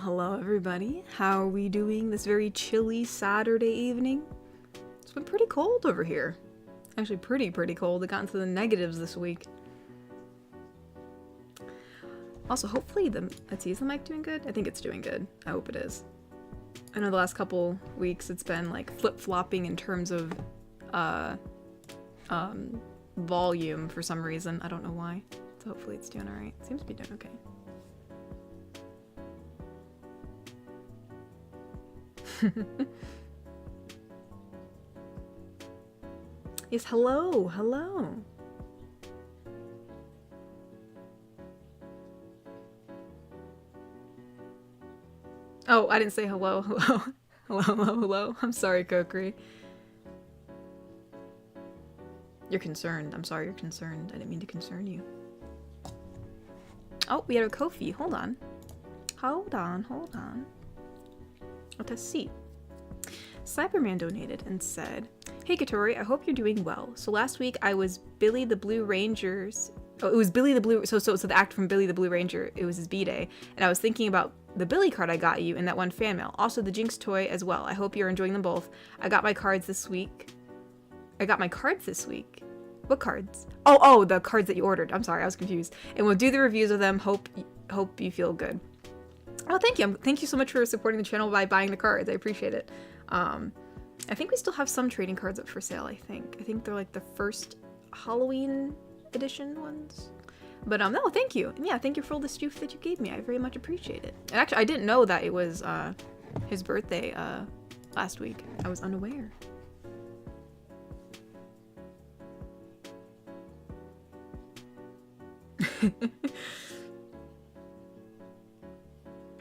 hello everybody. How are we doing this very chilly Saturday evening? It's been pretty cold over here. Actually pretty cold. It got into the negatives this week. Also, hopefully is the mic doing good? I think it's doing good. I hope it is. I know the last couple weeks it's been like flip-flopping in terms of volume for some reason. I don't know why. So hopefully it's doing alright. Seems to be doing okay. Yes, hello. Oh, I didn't say hello. Hello. I'm sorry, Kokri. You're concerned. I'm sorry you're concerned. I didn't mean to concern you. Oh, we have a Kofi. Hold on. Let us see. Cyberman donated and said, "Hey Katori, I hope you're doing well. So last week I was Billy the Blue Ranger's... Oh, it was Billy the Blue... So the act from Billy the Blue Ranger, it was his B-Day. And I was thinking about the Billy card I got you in that one fan mail. Also the Jinx toy as well. I hope you're enjoying them both. I got my cards this week. What cards? Oh, the cards that you ordered. I'm sorry, I was confused. And we'll do the reviews of them. Hope you feel good." Oh, thank you. Thank you so much for supporting the channel by buying the cards. I appreciate it. I think we still have some trading cards up for sale, I think they're like the first Halloween edition ones. But no, thank you. And yeah, thank you for all the stuff that you gave me. I very much appreciate it. And actually, I didn't know that it was his birthday last week. I was unaware.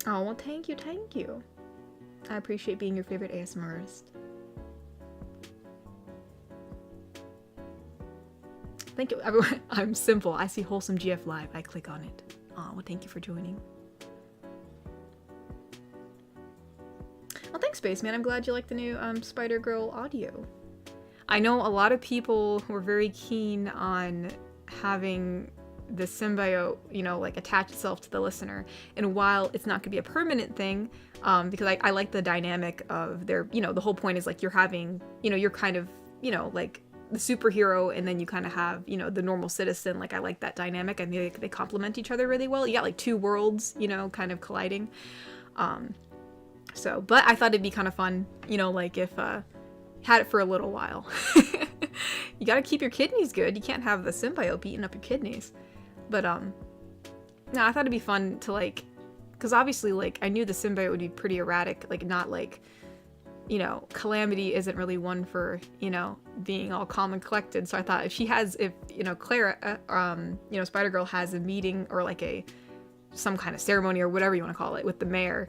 Oh, well, thank you. I appreciate being your favorite ASMRist. Thank you, everyone. I'm simple. I see Wholesome GF Live. I click on it. Oh, well, thank you for joining. Well, thanks, Spaceman. I'm glad you like the new Spider-Girl audio. I know a lot of people were very keen on having the symbiote, like attach itself to the listener. And while it's not going to be a permanent thing, because I like the dynamic of their, the whole point is like you're having, you're kind of, like the superhero, and then you kind of have, the normal citizen. Like I like that dynamic. I mean, they complement each other really well. You got like two worlds, kind of colliding. But I thought it'd be kind of fun, like if had it for a little while. You got to keep your kidneys good. You can't have the symbiote beating up your kidneys. But, no, I thought it'd be fun to, like, because obviously, like, I knew the symbiote would be pretty erratic, like, not, like, Calamity isn't really one for, being all calm and collected, so I thought if Clara, Spider-Girl has a meeting, or, like, some kind of ceremony, or whatever you want to call it, with the mayor,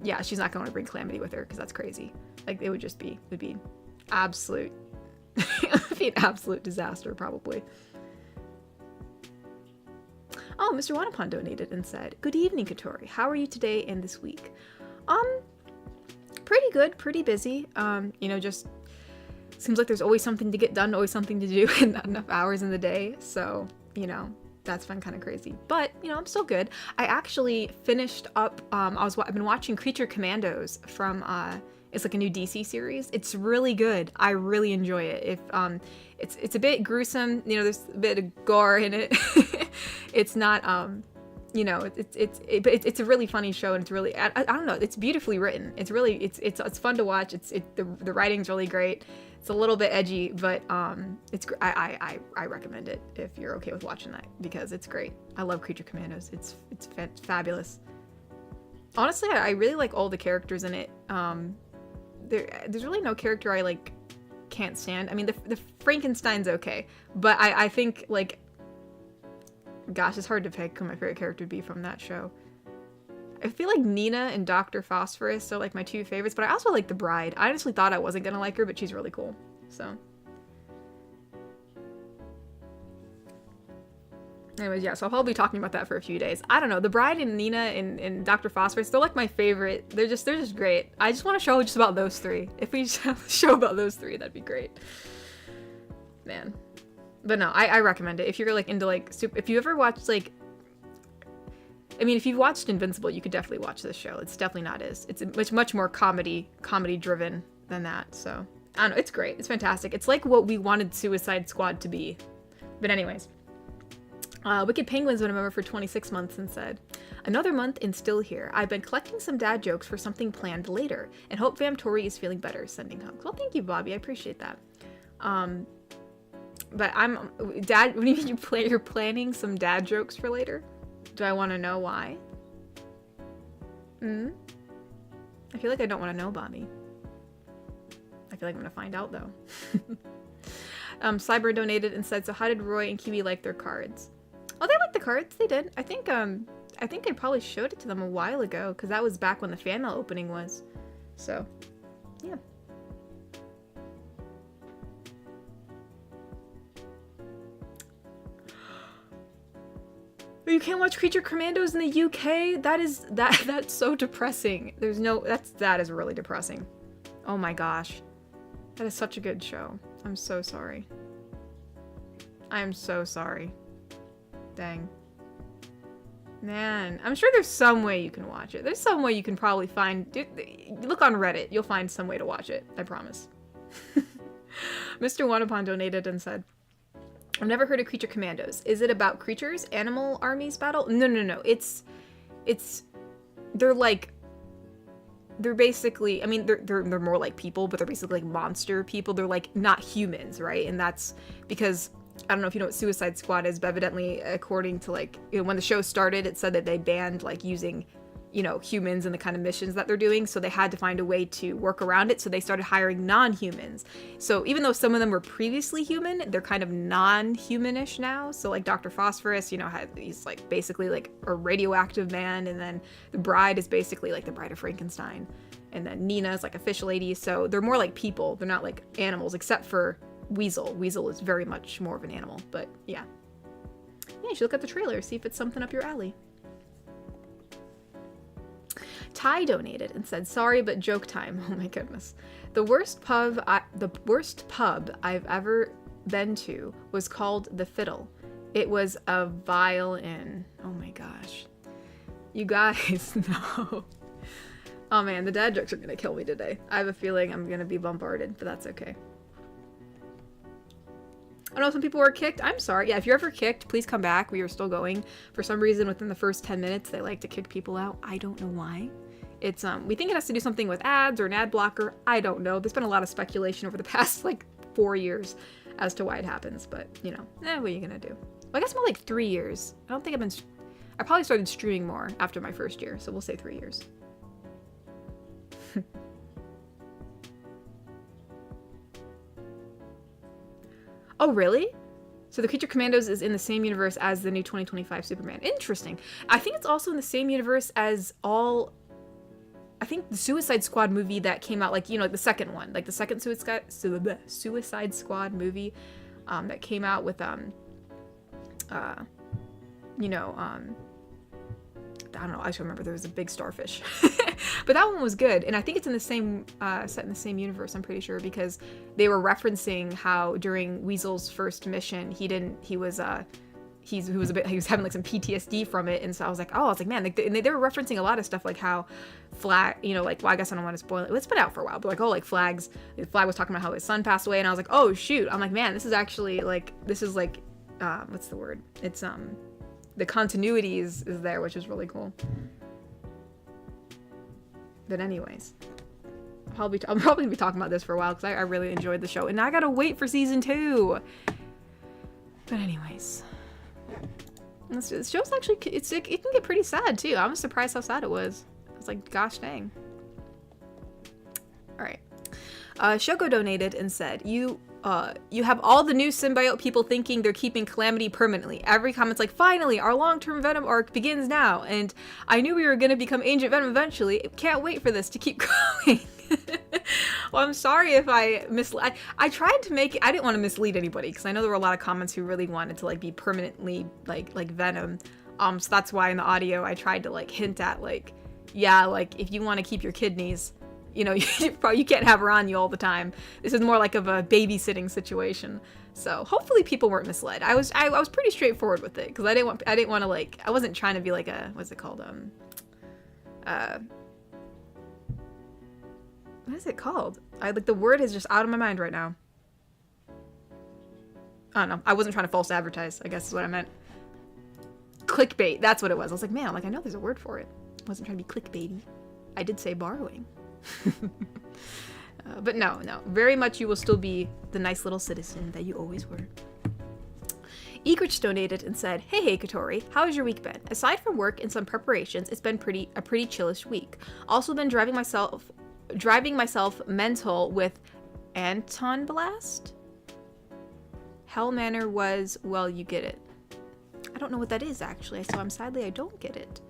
yeah, she's not going to bring Calamity with her, because that's crazy. Like, it would be absolute, it would be an absolute disaster, probably. Oh, Mr. Wanapon donated and said, "Good evening, Katori. How are you today and this week?" Pretty good, pretty busy. Just seems like there's always something to get done, always something to do, and not enough hours in the day. So, that's been kind of crazy. But, I'm still good. I actually finished up, I've been watching Creature Commandos from, it's like a new DC series. It's really good. I really enjoy it. It's a bit gruesome, there's a bit of gore in it. It's not, it's a really funny show, and it's really, I don't know, it's beautifully written. It's really, it's fun to watch. The writing's really great. It's a little bit edgy, but I recommend it if you're okay with watching that, because it's great. I love Creature Commandos. It's fabulous. Honestly, I really like all the characters in it. There's really no character I like can't stand. I mean, the Frankenstein's okay, but I think, like, gosh, it's hard to pick who my favorite character would be from that show. I feel like Nina and Dr. Phosphorus are like my two favorites, but I also like the Bride. I honestly thought I wasn't gonna like her, but she's really cool. So, anyways, yeah, so I'll probably be talking about that for a few days. I don't know, the Bride and Nina and Dr. Phosphorus, they're like my favorite. They're just great. I just want to show just about those three. If we just have a show about those three, that'd be great. Man. But no, I recommend it. If you're like into like if you ever watched like I mean, if you've watched Invincible, you could definitely watch this show. It's definitely not as, it's much more comedy driven than that. So I don't know. It's great. It's fantastic. It's like what we wanted Suicide Squad to be. But anyways, Wicked Penguins went a member for 26 months and said, another month and still here. I've been collecting some dad jokes for something planned later and hope Tori is feeling better. Sending hugs. Well, thank you, Bobby. I appreciate that. But Dad, what do you mean you're planning some dad jokes for later? Do I want to know why? I feel like I don't want to know, Bobby. I feel like I'm going to find out, though. Cyber donated and said, so how did Roy and Kiwi like their cards? Oh, they liked the cards. They did. I think I probably showed it to them a while ago, because that was back when the fan mail opening was. So, yeah. You can't watch Creature Commandos in the UK? That's so depressing. That is really depressing. Oh my gosh. That is such a good show. I'm so sorry. I am so sorry. Dang. Man, I'm sure there's some way you can watch it. There's some way you can probably find... Look on Reddit. You'll find some way to watch it. I promise. Mr. Wanapon donated and said, I've never heard of Creature Commandos. Is it about creatures? Animal armies battle? No. They're basically, I mean, they're more like people, but they're basically like monster people. They're like not humans, right? And that's because... I don't know if you know what Suicide Squad is, but evidently, according to like, you know, when the show started, it said that they banned like using, you know, humans in the kind of missions that they're doing. So they had to find a way to work around it. So they started hiring non-humans. So even though some of them were previously human, they're kind of non-humanish now. So like Dr. Phosphorus, you know, he's like basically like a radioactive man. And then the bride is basically like the Bride of Frankenstein. And then Nina is like a fish lady. So they're more like people. They're not like animals, except for Weasel. Weasel is very much more of an animal, but yeah. Yeah, you should look at the trailer, see if it's something up your alley. Ty donated and said, sorry, but joke time. Oh my goodness. The worst pub I've ever been to was called The Fiddle. It was a violin. Oh my gosh. You guys, no. Oh man, the dad jokes are gonna kill me today. I have a feeling I'm gonna be bombarded, but that's okay. I know some people were kicked. I'm sorry. Yeah, if you're ever kicked, please come back. We are still going. For some reason, within the first 10 minutes, they like to kick people out. I don't know why. It's, we think it has to do something with ads or an ad blocker. I don't know. There's been a lot of speculation over the past, like, 4 years as to why it happens. But, you know, what are you gonna do? Well, I guess more like 3 years. I don't think I probably started streaming more after my first year. So we'll say 3 years. Oh, really? So the Creature Commandos is in the same universe as the new 2025 Superman. Interesting. I think it's also in the same universe as I think the Suicide Squad movie that came out, like, you know, like the second one. Like the second Suicide Squad movie that came out with, I don't know, I just remember there was a big starfish. But that one was good, and I think it's in the same, set in the same universe, I'm pretty sure, because they were referencing how during Weasel's first mission, he was having like some PTSD from it, and so I was like, man, like, and they were referencing a lot of stuff, like how Flag, you know, like, well, I guess I don't want to spoil it, it's been out for a while, but like, oh, like Flag was talking about how his son passed away, and I was like, oh shoot, I'm like, man, this is actually like, what's the word? It's the continuity is there, which is really cool. But anyways, I'm probably gonna be talking about this for a while because I really enjoyed the show, and now I gotta wait for season 2. But anyways, the show's actually it can get pretty sad too. I was surprised how sad it was. I was like, gosh dang. All right, Shoko donated and said, you have all the new symbiote people thinking they're keeping Calamity permanently. Every comment's like, finally, our long-term Venom arc begins now, and I knew we were going to become Agent Venom eventually. Can't wait for this to keep going. Well, I'm sorry if I misled. I tried to make it, I didn't want to mislead anybody, because I know there were a lot of comments who really wanted to, like, be permanently, like Venom. So that's why in the audio I tried to, like, hint at, like, yeah, like, if you want to keep your kidneys, you know, you can't have her on you all the time. This is more like of a babysitting situation. So hopefully people weren't misled. I was pretty straightforward with it because I didn't want to like, I wasn't trying to be like a, what's it called, what is it called? Like the word is just out of my mind right now. I don't know. I wasn't trying to false advertise, I guess is what I meant. Clickbait, that's what it was. I was like, man, like I know there's a word for it. I wasn't trying to be clickbaity. I did say borrowing. But no, very much you will still be the nice little citizen that you always were. Egrich donated and said, hey Katori, how has your week been? Aside from work and some preparations, it's been a pretty chillish week. Also been driving myself mental with Anton Blast? Hell Manor was, well, you get it. I don't know what that is actually, so I don't get it.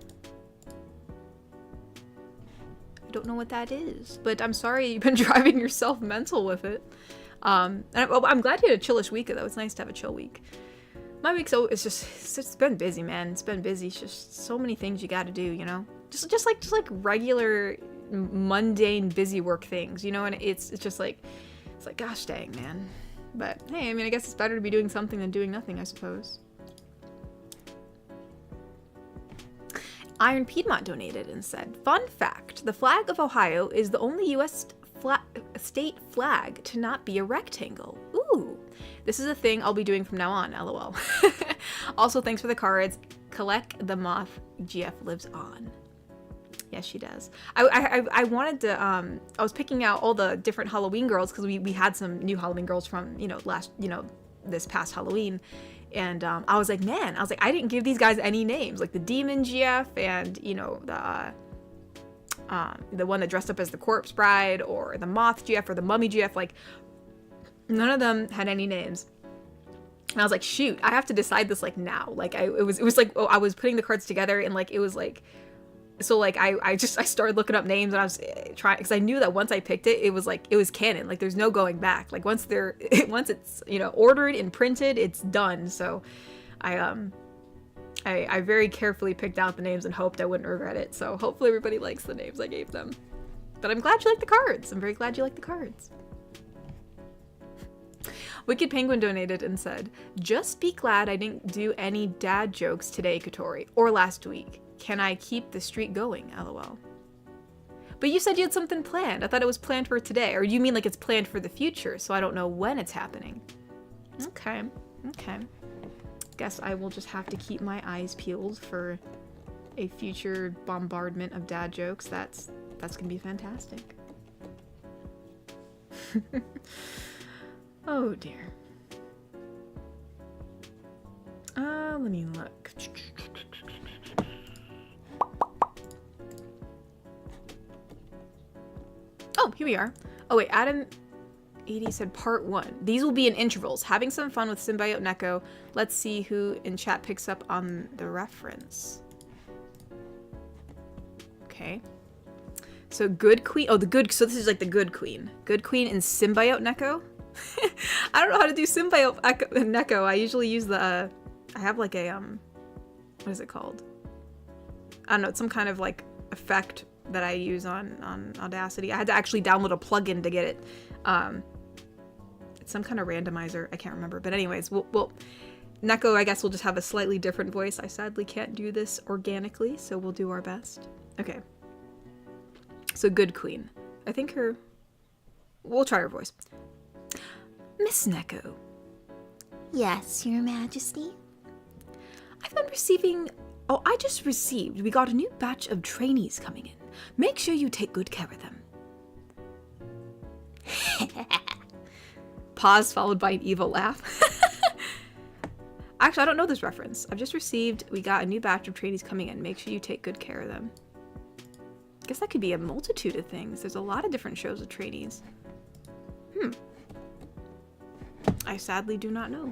I don't know what that is, but I'm sorry you've been driving yourself mental with it. And I'm glad you had a chillish week though. It's nice to have a chill week. My week, so it's been busy, man. It's been busy. It's just so many things you got to do, you know. Just like regular mundane busy work things, you know. And it's just like, it's like, gosh dang, man. But hey, I mean, I guess it's better to be doing something than doing nothing, I suppose. Iron Piedmont donated and said, fun fact, the flag of Ohio is the only U.S. state flag to not be a rectangle. Ooh, this is a thing I'll be doing from now on, lol. Also, thanks for the cards. Collect the Moth GF lives on. Yes, she does. I wanted to, I was picking out all the different Halloween girls because we had some new Halloween girls from, this past Halloween. And I was like, man, I didn't give these guys any names. Like the Demon GF and, the one that dressed up as the Corpse Bride or the Moth GF or the Mummy GF. Like, none of them had any names. And I was like, shoot, I have to decide this like now. Like, it was like, oh, I was putting the cards together and like, it was like, so like I started looking up names and I was trying, because I knew that once I picked it, it was canon. Like there's no going back. Like once it's ordered and printed, it's done. So I very carefully picked out the names and hoped I wouldn't regret it. So hopefully everybody likes the names I gave them. But I'm glad you like the cards. I'm very glad you like the cards. Wicked Penguin donated and said, just be glad I didn't do any dad jokes today, Katori, or last week. Can I keep the streak going? LOL. But you said you had something planned. I thought it was planned for today. Or you mean like it's planned for the future, so I don't know when it's happening. Okay. Guess I will just have to keep my eyes peeled for a future bombardment of dad jokes. That's gonna be fantastic. Oh dear. Let me look. Oh, here we are. Oh wait, Adam 80 said part 1. These will be in intervals. Having some fun with Symbiote Neko. Let's see who in chat picks up on the reference. Okay. So Good Queen. Oh, so this is like the Good Queen. Good Queen and Symbiote Neko. I don't know how to do Symbiote Neko. I usually use the, I have like a, what is it called? I don't know. It's some kind of like effect that I use on Audacity. I had to actually download a plugin to get it. It's some kind of randomizer. I can't remember. But anyways, we'll Neko, I guess, will just have a slightly different voice. I sadly can't do this organically, so we'll do our best. Okay. So Good Queen. I think we'll try her voice. Miss Neko. Yes, Your Majesty. I've been receiving... Oh, I just received. We got a new batch of trainees coming in. Make sure you take good care of them. Pause followed by an evil laugh. Actually, I don't know this reference. I've just received. We got a new batch of trainees coming in. Make sure you take good care of them. I guess that could be a multitude of things. There's a lot of different shows with trainees. I sadly do not know.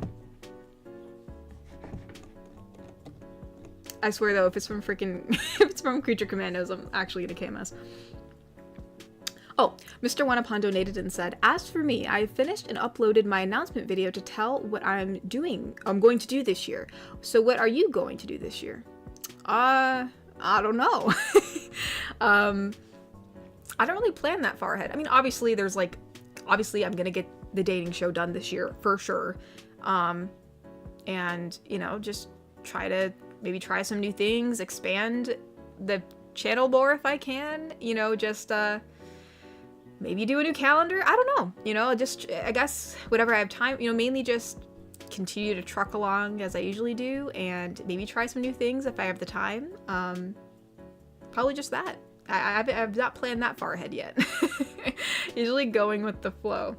I swear though, if it's from if it's from Creature Commandos, I'm actually gonna KMS. Oh, Mr. Wanapon donated and said, as for me, I finished and uploaded my announcement video to tell what I'm going to do this year. So what are you going to do this year? I don't know. I don't really plan that far ahead. I mean, obviously I'm gonna get the dating show done this year for sure. And, you know, just maybe try some new things, expand the channel more if I can, you know, just, maybe do a new calendar. I don't know, you know, just, I guess, whatever I have time, you know, mainly just continue to truck along as I usually do, and maybe try some new things if I have the time. Probably just that. I've not planned that far ahead yet. Usually going with the flow.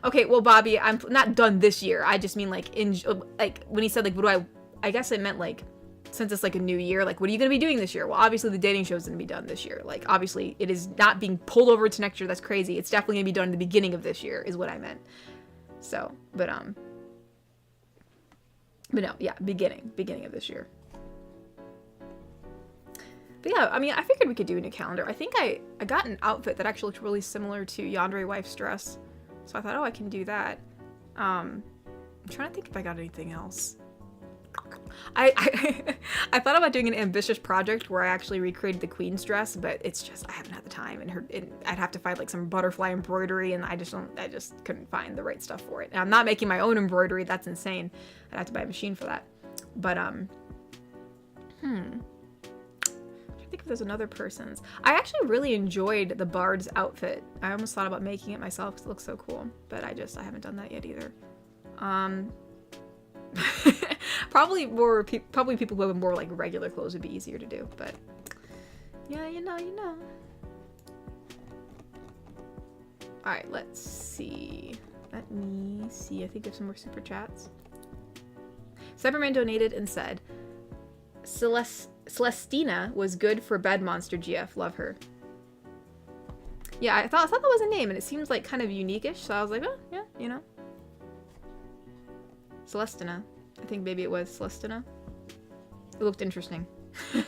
Okay, well, Bobby, I'm not done this year. I just mean, like, when he said, like, I guess it meant, like, since it's, like, a new year, like, what are you going to be doing this year? Well, obviously, the dating show's going to be done this year. Like, obviously, it is not being pulled over to next year. That's crazy. It's definitely going to be done at the beginning of this year, is what I meant. So, but no, yeah, beginning of this year. But yeah, I mean, I figured we could do a new calendar. I think I got an outfit that actually looked really similar to Yandere Wife's dress. So I thought, oh, I can do that. I'm trying to think if I got anything else. I thought about doing an ambitious project where I actually recreated the Queen's dress, but it's just, I haven't had the time, and I'd have to find like some butterfly embroidery, and I just couldn't find the right stuff for it. And I'm not making my own embroidery. That's insane. I'd have to buy a machine for that. But, I think if there's another person's. I actually really enjoyed the Bard's outfit. I almost thought about making it myself because it looks so cool, but I haven't done that yet either. Probably people who have more like regular clothes would be easier to do, but yeah, you know. All right, let's see. Let me see. I think there's some more super chats. Cyberman donated and said, Celestina was good for Bed Monster GF. Love her. Yeah, I thought that was a name, and it seems like kind of unique-ish, so I was like, oh, yeah, you know. Celestina. I think maybe it was Celestina. It looked interesting. I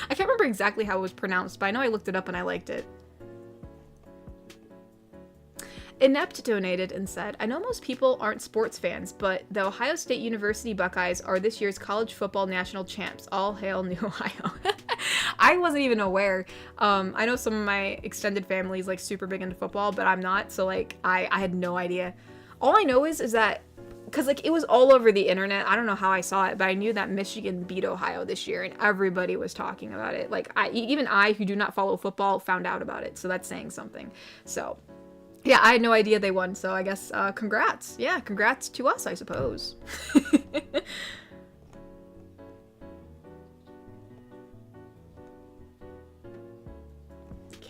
can't remember exactly how it was pronounced, but I know I looked it up and I liked it. Inept donated and said, I know most people aren't sports fans, but the Ohio State University Buckeyes are this year's college football national champs. All hail New Ohio. I wasn't even aware. I know some of my extended family is like super big into football, but I'm not. So like, I had no idea. All I know is that, because like it was all over the internet. I don't know how I saw it, but I knew that Michigan beat Ohio this year, and everybody was talking about it. Like even I, who do not follow football, found out about it. So that's saying something. So yeah, I had no idea they won. So I guess congrats. Yeah, congrats to us, I suppose.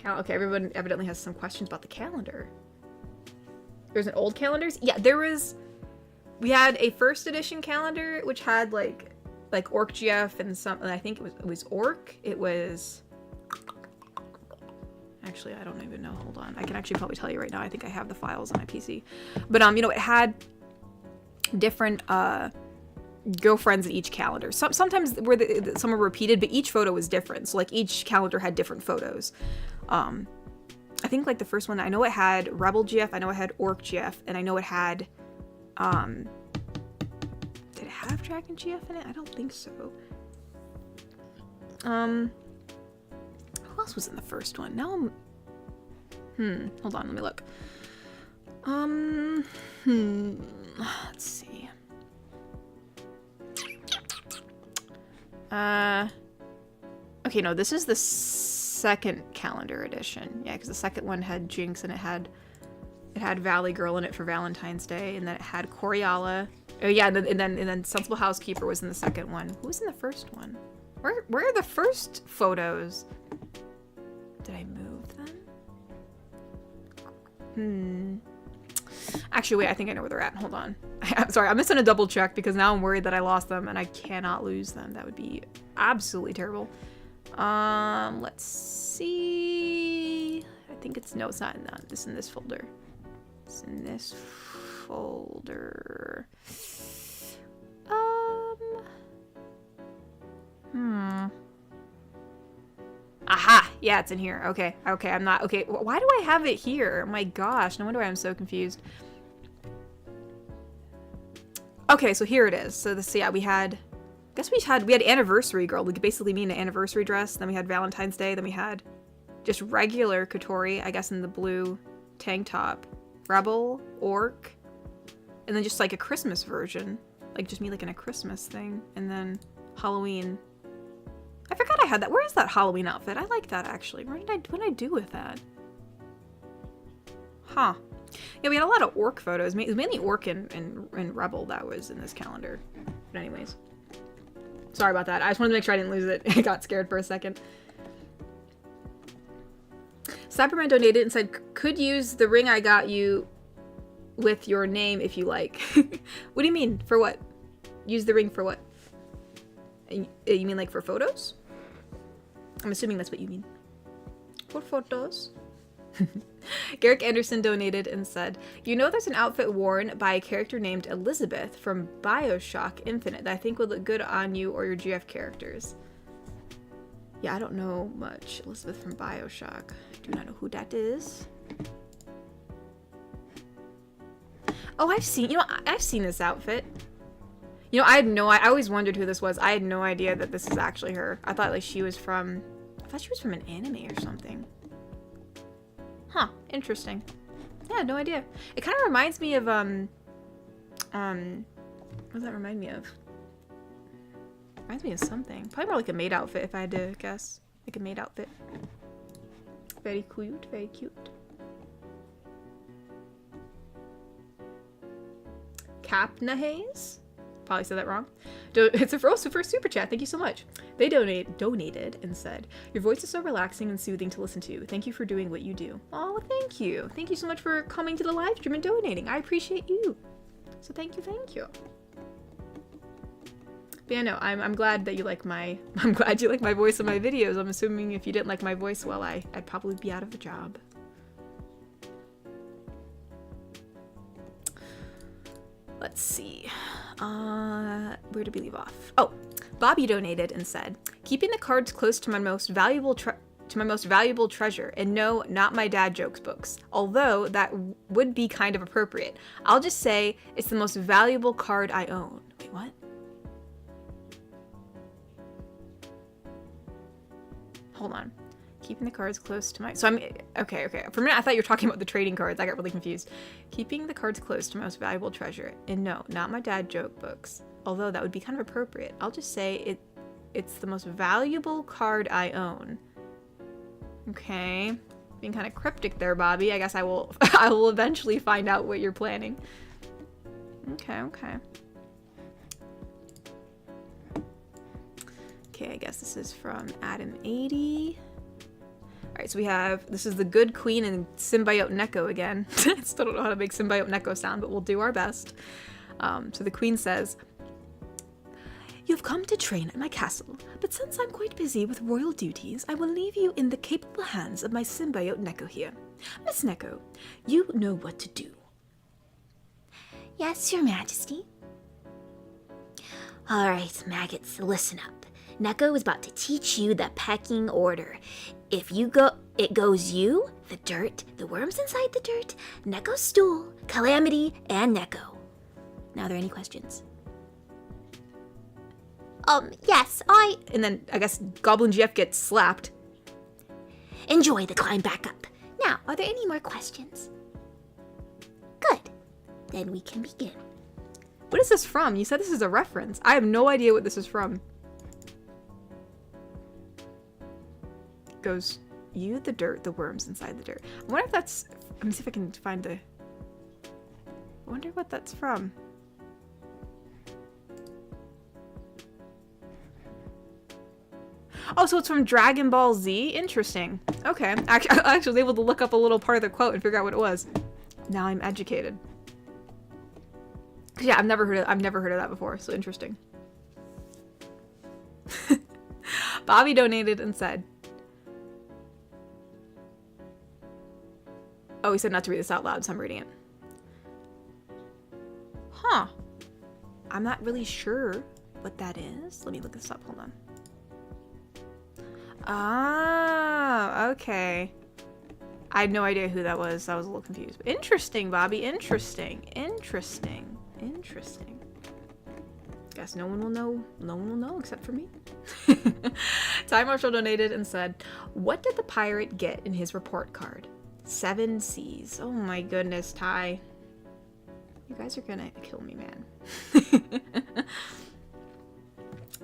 Okay, everyone evidently has some questions about the calendar. There's an old calendars? Yeah, we had a first edition calendar which had like Orc GF and some, and I think it was Orc. It was, actually, I don't even know. Hold on. I can actually probably tell you right now. I think I have the files on my PC. But you know, it had different girlfriends in each calendar. Sometimes some were repeated, but each photo was different. So like each calendar had different photos. I think like the first one, I know it had Rebel GF, I know it had Orc GF, and I know it had did it have Dragon GF in it? I don't think so. Who else was in the first one? Now hold on, let me look. Let's see. Okay, no, this is the second calendar edition. Yeah, because the second one had Jinx, and it had Valley Girl in it for Valentine's Day, and then it had Coriala. Oh yeah, and then Sensible Housekeeper was in the second one. Who was in the first one? Where are the first photos? Did I move them? Actually, wait, I think I know where they're at. Hold on. Sorry, I'm just gonna double check because now I'm worried that I lost them and I cannot lose them. That would be absolutely terrible. Let's see. I think it's no, it's not in that. It's in this folder. It's in this folder. Aha! Yeah, it's in here. Okay, I'm not... Okay, why do I have it here? My gosh, no wonder why I'm so confused. Okay, so here it is. So this, yeah, we had Anniversary Girl, like basically me in an anniversary dress. Then we had Valentine's Day. Then we had just regular Kotori, I guess in the blue tank top. Rebel, Orc, And then just like a Christmas version. Like just me like in a Christmas thing. And then Halloween. I forgot I had that. Where is that Halloween outfit? I like that actually. What did I do with that? Huh. Yeah, we had a lot of orc photos. It was mainly orc and rebel that was in this calendar. But anyways. Sorry about that. I just wanted to make sure I didn't lose it. I got scared for a second. Cyberman donated and said, could use the ring I got you with your name if you like. What do you mean? For what? Use the ring for what? You mean like for photos? I'm assuming that's what you mean. For photos? Garrick Anderson donated and said, you know there's an outfit worn by a character named Elizabeth from BioShock Infinite that I think would look good on you or your GF characters. Yeah, I don't know much. Elizabeth from BioShock. I do not know who that is. Oh, I've seen this outfit. You know, I always wondered who this was. I had no idea that this is actually her. I thought she was from an anime or something. Huh, interesting. Yeah, no idea. It kind of reminds me of, what does that remind me of? Reminds me of something. Probably more like a maid outfit if I had to guess. Like a maid outfit. Very cute, very cute. Capnahaze? Probably said that wrong. It's also for a super chat. Thank you so much. They donated and said, your voice is so relaxing and soothing to listen to. Thank you for doing what you do. Oh, thank you. Thank you so much for coming to the live stream and donating. I appreciate you. So thank you, thank you. But yeah, no, I'm glad that you like my voice in my videos. I'm assuming if you didn't like my voice, well, I'd probably be out of a job. Let's see. Where did we leave off? Oh, Bobby donated and said, keeping the cards close to my most valuable treasure, and no, not my dad jokes books, although that would be kind of appropriate. I'll just say it's the most valuable card I own. Wait, what? Hold on. Keeping the cards close to my... So I'm... Okay. For a minute, I thought you were talking about the trading cards. I got really confused. Keeping the cards close to my most valuable treasure. And no, not my dad joke books. Although that would be kind of appropriate. I'll just say it's the most valuable card I own. Okay. Being kind of cryptic there, Bobby. I guess I will eventually find out what you're planning. Okay. Okay, I guess this is from Adam80. Alright, so we have, this is the Good Queen and Symbiote Neko again. I still don't know how to make Symbiote Neko sound, but we'll do our best. So the Queen says, you've come to train at my castle, but since I'm quite busy with royal duties, I will leave you in the capable hands of my Symbiote Neko here. Miss Neko, you know what to do. Yes, Your Majesty. Alright, maggots, listen up. Neko is about to teach you the pecking order. If you go, it goes you, the dirt, the worms inside the dirt, Neko's stool, Calamity, and Neko. Now, are there any questions? Yes, And then, I guess, Goblin GF gets slapped. Enjoy the climb back up. Now, are there any more questions? Good. Then we can begin. What is this from? You said this is a reference. I have no idea what this is from. Goes you, the dirt, the worms inside the dirt. I wonder if that's... Let me see if I can find the... I wonder what that's from. Oh, so it's from Dragon Ball Z? Interesting. Okay. I actually was able to look up a little part of the quote and figure out what it was. Now I'm educated. Yeah, I've never heard of that before, so interesting. Bobby donated and said, oh, he said not to read this out loud, so I'm reading it. Huh. I'm not really sure what that is. Let me look this up. Hold on. Ah, okay. I had no idea who that was. I was a little confused. Interesting, Bobby. Interesting. Guess no one will know. No one will know except for me. Ty Marshall donated and said, what did the pirate get in his report card? 7 C's. Oh my goodness, Ty. You guys are gonna kill me, man.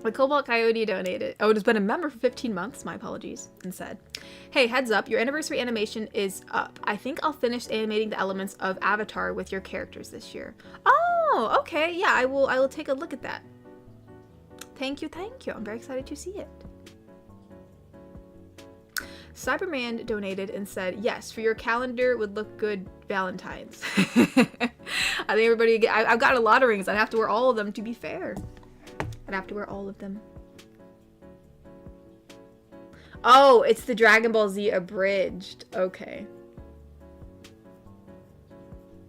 The Cobalt Coyote donated. Oh, it has been a member for 15 months. My apologies. And said, hey, heads up. Your anniversary animation is up. I think I'll finish animating the elements of Avatar with your characters this year. Oh, okay. Yeah, I will take a look at that. Thank you, thank you. I'm very excited to see it. Cyberman donated and said, yes, for your calendar would look good Valentine's. I think everybody, I've got a lot of rings. I'd have to wear all of them to be fair. I'd have to wear all of them. Oh, it's the Dragon Ball Z Abridged. Okay.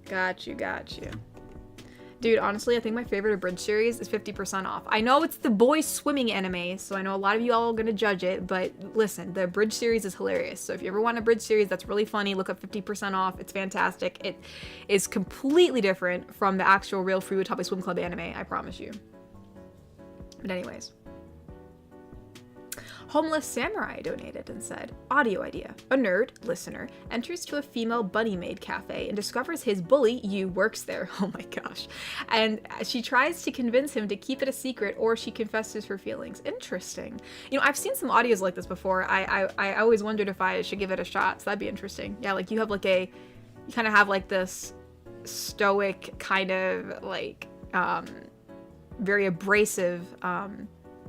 Got you, got you. Dude, honestly, I think my favorite Abridged series is 50% off. I know it's the boys swimming anime, so I know a lot of you all are gonna judge it, but listen, the Abridged series is hilarious. So if you ever want a Abridged series that's really funny, look up 50% off. It's fantastic. It is completely different from the actual real Free Topic Swim Club anime, I promise you. But anyways. Homeless Samurai donated and said, audio idea. A nerd, listener, enters to a female bunny maid cafe and discovers his bully, Yu, works there. Oh my gosh. And she tries to convince him to keep it a secret, or she confesses her feelings. Interesting. You know, I've seen some audios like this before. I always wondered if I should give it a shot, so that'd be interesting. Yeah, like you have like you kind of have like this stoic kind of like, very abrasive,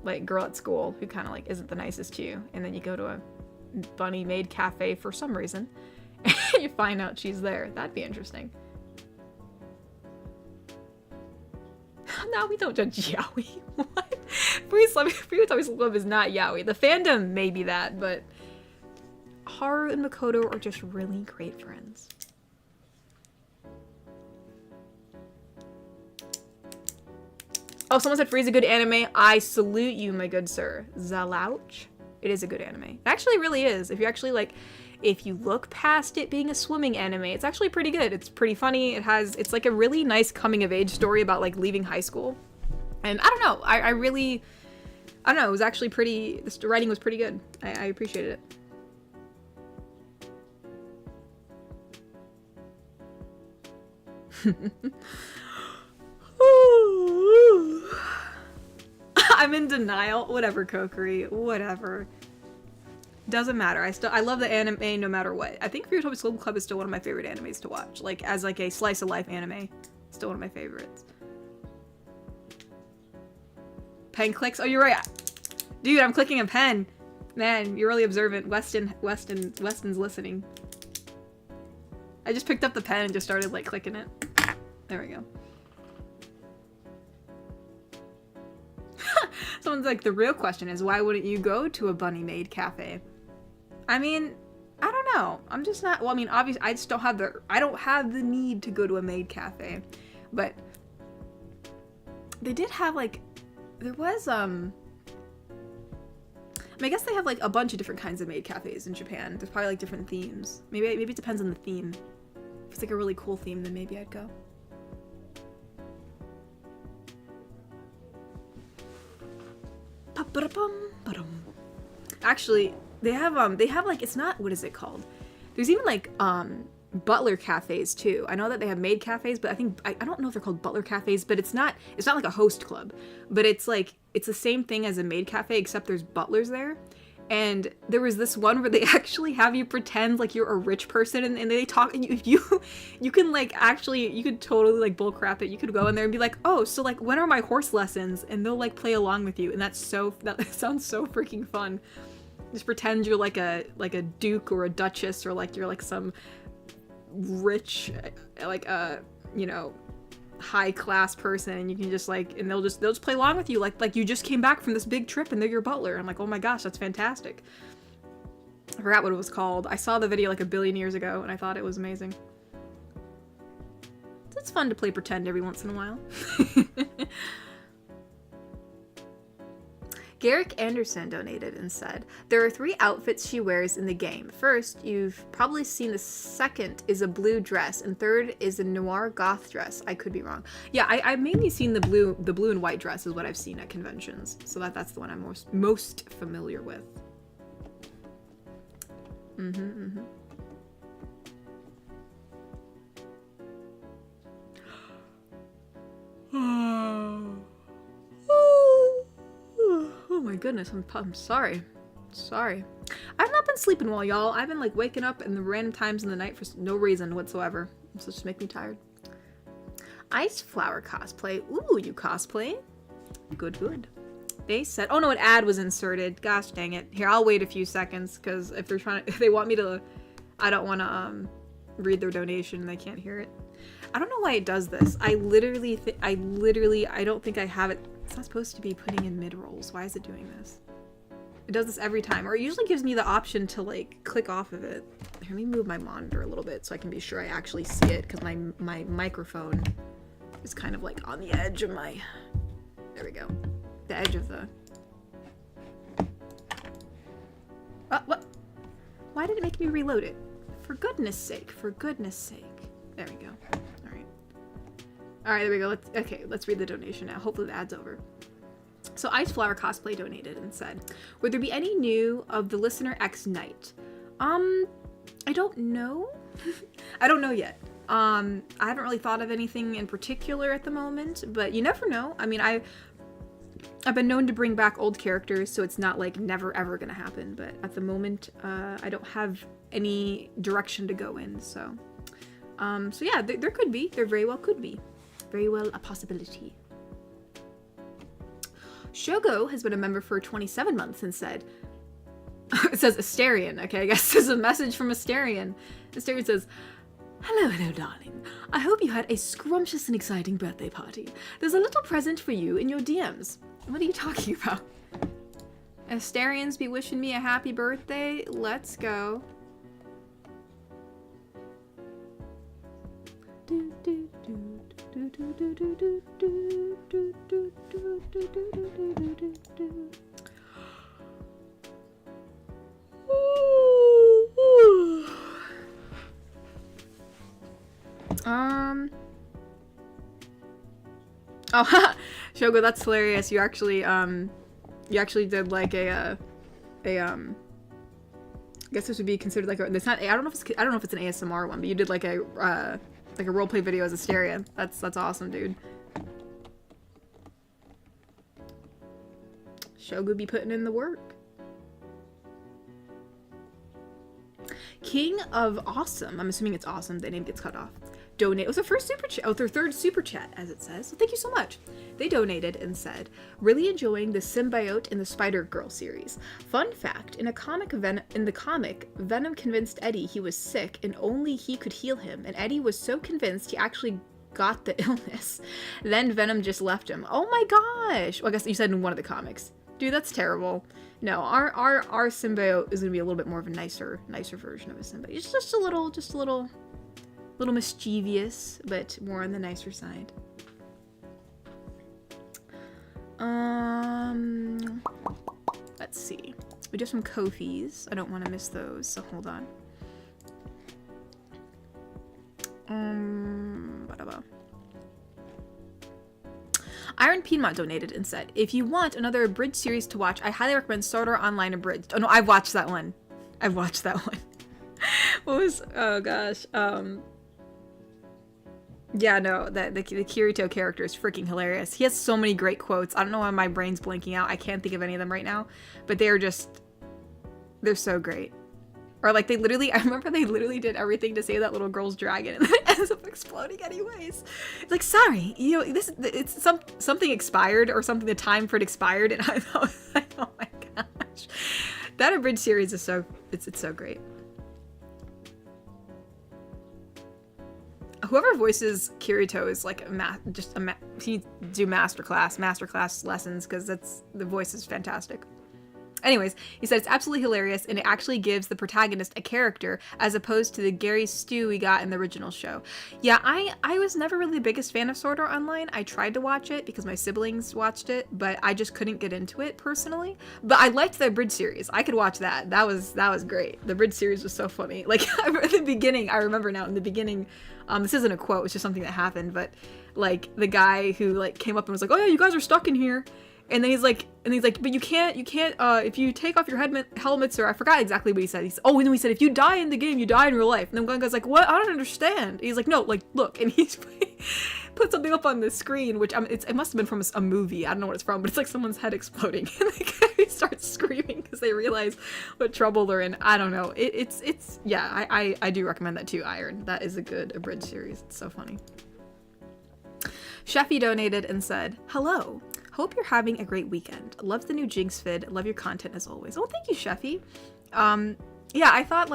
like girl at school who kind of like isn't the nicest to you, and then you go to a bunny maid cafe for some reason and you find out she's there. That'd be interesting. No, we don't judge yaoi. What? Free Topic Club is not yaoi. The fandom may be that, but Haru and Makoto are just really great friends. Oh, someone said Free's a good anime. I salute you, my good sir. Zalouch. It is a good anime. It actually really is. If you actually like, if you look past it being a swimming anime, it's actually pretty good. It's pretty funny. It's like a really nice coming of age story about like leaving high school. And I don't know. I don't know. It was actually pretty, the writing was pretty good. I appreciated it. I'm in denial. Whatever, Kokiri. Whatever. Doesn't matter. I love the anime no matter what. I think Free Topic Swim Club is still one of my favorite animes to watch. Like, as like a slice of life anime. Still one of my favorites. Pen clicks? Oh, you're right. Dude, I'm clicking a pen. Man, you're really observant. Weston's listening. I just picked up the pen and just started like clicking it. There we go. Someone's like, the real question is, why wouldn't you go to a bunny maid cafe? I mean, I don't know. I'm just not, well, I mean, obviously, I don't have the need to go to a maid cafe. But they did have, like, there was, I mean, I guess they have, like, a bunch of different kinds of maid cafes in Japan. There's probably, like, different themes. Maybe it depends on the theme. If it's, like, a really cool theme, then maybe I'd go. Actually, they have like, it's not, what is it called? There's even like butler cafes too. I know that they have maid cafes, but I think I don't know if they're called butler cafes, but it's not like a host club, but it's like it's the same thing as a maid cafe except there's butlers there. And there was this one where they actually have you pretend like you're a rich person, and they talk, and you can like actually, you could totally like bullcrap it. You could go in there and be like, oh, so like when are my horse lessons? And they'll like play along with you, and that sounds so freaking fun. Just pretend you're like a duke or a duchess, or like you're like some rich, like you know, high class person, and you can just like, and they'll just play along with you like you just came back from this big trip and they're your butler. I'm like, oh my gosh, that's fantastic. I forgot what it was called. I saw the video like a billion years ago and I thought it was amazing. It's fun to play pretend every once in a while. Garrick Anderson donated and said, there are 3 outfits she wears in the game. First, you've probably seen the second is a blue dress, and third is a noir goth dress. I could be wrong. Yeah, I've mainly seen the blue and white dress is what I've seen at conventions. So that's the one I'm most familiar with. goodness, I'm sorry. Sorry. I've not been sleeping well, y'all. I've been like waking up in the random times in the night for no reason whatsoever. So just make me tired. Ice flower cosplay. Ooh, you cosplay? Good, good. They said, oh no, an ad was inserted. Gosh dang it. Here, I'll wait a few seconds because if they want me to, I don't want to read their donation. They can't hear it. I don't know why it does this. I don't think I have it. It's not supposed to be putting in mid rolls. Why is it doing this? It does this every time, or it usually gives me the option to like click off of it. Here, let me move my monitor a little bit so I can be sure I actually see it because my microphone is kind of like on the edge of my, there we go. The edge of the, what? Why did it make me reload it? For goodness sake, for goodness sake. There we go. All right, there we go. Let's read the donation now. Hopefully the ad's over. So Ice Flower Cosplay donated and said, would there be any new of the listener X Knight? I don't know. I don't know yet. I haven't really thought of anything in particular at the moment, but you never know. I mean, I've been known to bring back old characters, so it's not like never ever gonna happen, but at the moment, I don't have any direction to go in, so yeah, there could be. There very well could be. Very well a possibility. Shogo has been a member for 27 months and said, it says Asterion, okay, I guess there's a message from Asterion. Asterion says, hello, darling. I hope you had a scrumptious and exciting birthday party. There's a little present for you in your DMs. What are you talking about? Asterions be wishing me a happy birthday? Let's go. Oh, Shogo, that's hilarious. You actually did like I guess this would be considered like it's not. I don't know if it's an ASMR one, but you did like a roleplay video as Asterion. That's awesome, dude. Shogo be putting in the work. King of Awesome. I'm assuming it's awesome. The name gets cut off. Donate. It was their first super chat. Oh, their third super chat, as it says. So thank you so much. They donated and said, really enjoying the Symbiote in the Spider-Girl series. Fun fact, in the comic, Venom convinced Eddie he was sick and only he could heal him. And Eddie was so convinced he actually got the illness. Then Venom just left him. Oh my gosh. Well, I guess you said in one of the comics. Dude, that's terrible. No, our symbiote is gonna be a little bit more of a nicer version of a symbiote. It's just a little mischievous, but more on the nicer side. Let's see. We do have some Ko-fis. I don't want to miss those, so hold on. Iron Piedmont donated and said, if you want another Abridged series to watch, I highly recommend Sword Art Online Abridged. Oh no, I've watched that one. Oh gosh. Yeah, no, the Kirito character is freaking hilarious. He has so many great quotes. I don't know why my brain's blanking out. I can't think of any of them right now, but they're so great. Or like I remember they literally did everything to save that little girl's dragon and then it ends up exploding anyways. It's like, sorry, it's something expired or something, the time for it expired, and I thought, like, oh my gosh. That Abridged series is it's so great. Whoever voices Kirito is like he do masterclass lessons, because the voice is fantastic. Anyways, he said it's absolutely hilarious, and it actually gives the protagonist a character as opposed to the Gary Stu we got in the original show. Yeah, I was never really the biggest fan of Sword Art Online. I tried to watch it because my siblings watched it, but I just couldn't get into it personally. But I liked the Abridged series. I could watch that. That was great. The Abridged series was so funny. Like at the beginning, I remember now in the beginning, this isn't a quote, it's just something that happened, but like the guy who like came up and was like, oh yeah, you guys are stuck in here. And then he's like, but you can't, if you take off your helmets, or I forgot exactly what he said. And then he said, if you die in the game, you die in real life. And then one guy's like, what? I don't understand. And he's like, no, like, look. And he's put something up on the screen, which it must have been from a movie. I don't know what it's from, but it's like someone's head exploding. And the guy's start screaming because they realize what trouble they're in. I don't know. It's yeah, I do recommend that too, Iron. That is a good abridged series. It's so funny. Sheffy donated and said, hello. Hope you're having a great weekend. Love the new Jinx vid. Love your content as always. Oh, thank you, Sheffy. Yeah, I thought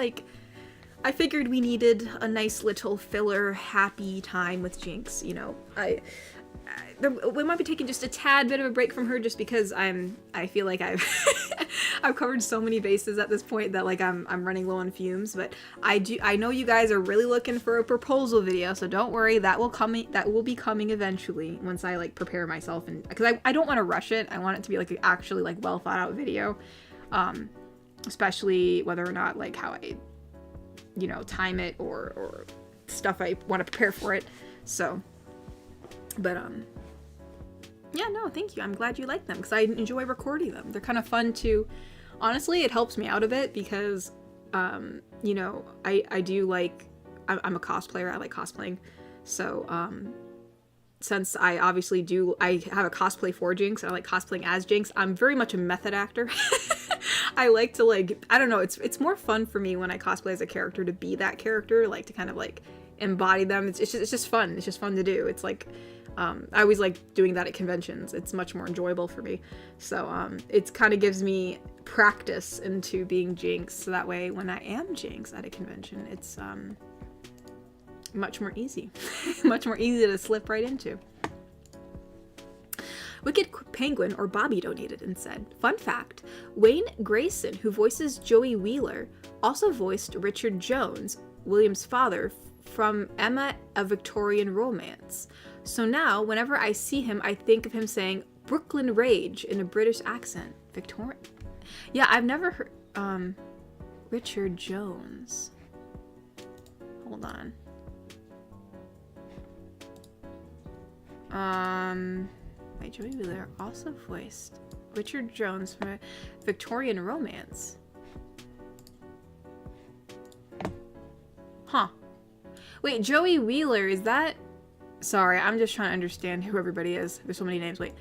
I figured we needed a nice little filler happy time with Jinx. You know, we might be taking just a tad bit of a break from her just because I feel like I've I've covered so many bases at this point that I'm running low on fumes. But I know you guys are really looking for a proposal video, so don't worry, that will be coming eventually once I prepare myself, and because I don't want to rush it. I want it to be actually well thought out video, especially whether or not how I time it or stuff I want to prepare for it. So but yeah, no, thank you. I'm glad you like them because I enjoy recording them. They're kind of fun to, honestly, it helps me out a bit because I do I'm a cosplayer. I like cosplaying. So since I obviously I have a cosplay for Jinx and I like cosplaying as Jinx, I'm very much a method actor. I like to I don't know, it's more fun for me when I cosplay as a character to be that character, to kind of embody them. It's just fun. It's just fun to do. It's I always like doing that at conventions. It's much more enjoyable for me. So it kind of gives me practice into being Jinx, so that way when I am Jinx at a convention, it's much more easy. Much more easy to slip right into. Wicked Penguin, or Bobby, donated and said, fun fact, Wayne Grayson, who voices Joey Wheeler, also voiced Richard Jones, William's father, from Emma, A Victorian Romance. So now, whenever I see him, I think of him saying Brooklyn Rage in a British accent. Victorian? Yeah, I've never heard, Richard Jones. Hold on. Wait, Joey Wheeler also voiced Richard Jones from a Victorian Romance. Huh. Wait, Joey Wheeler, is that... Sorry, I'm just trying to understand who everybody is. There's so many names. Wait.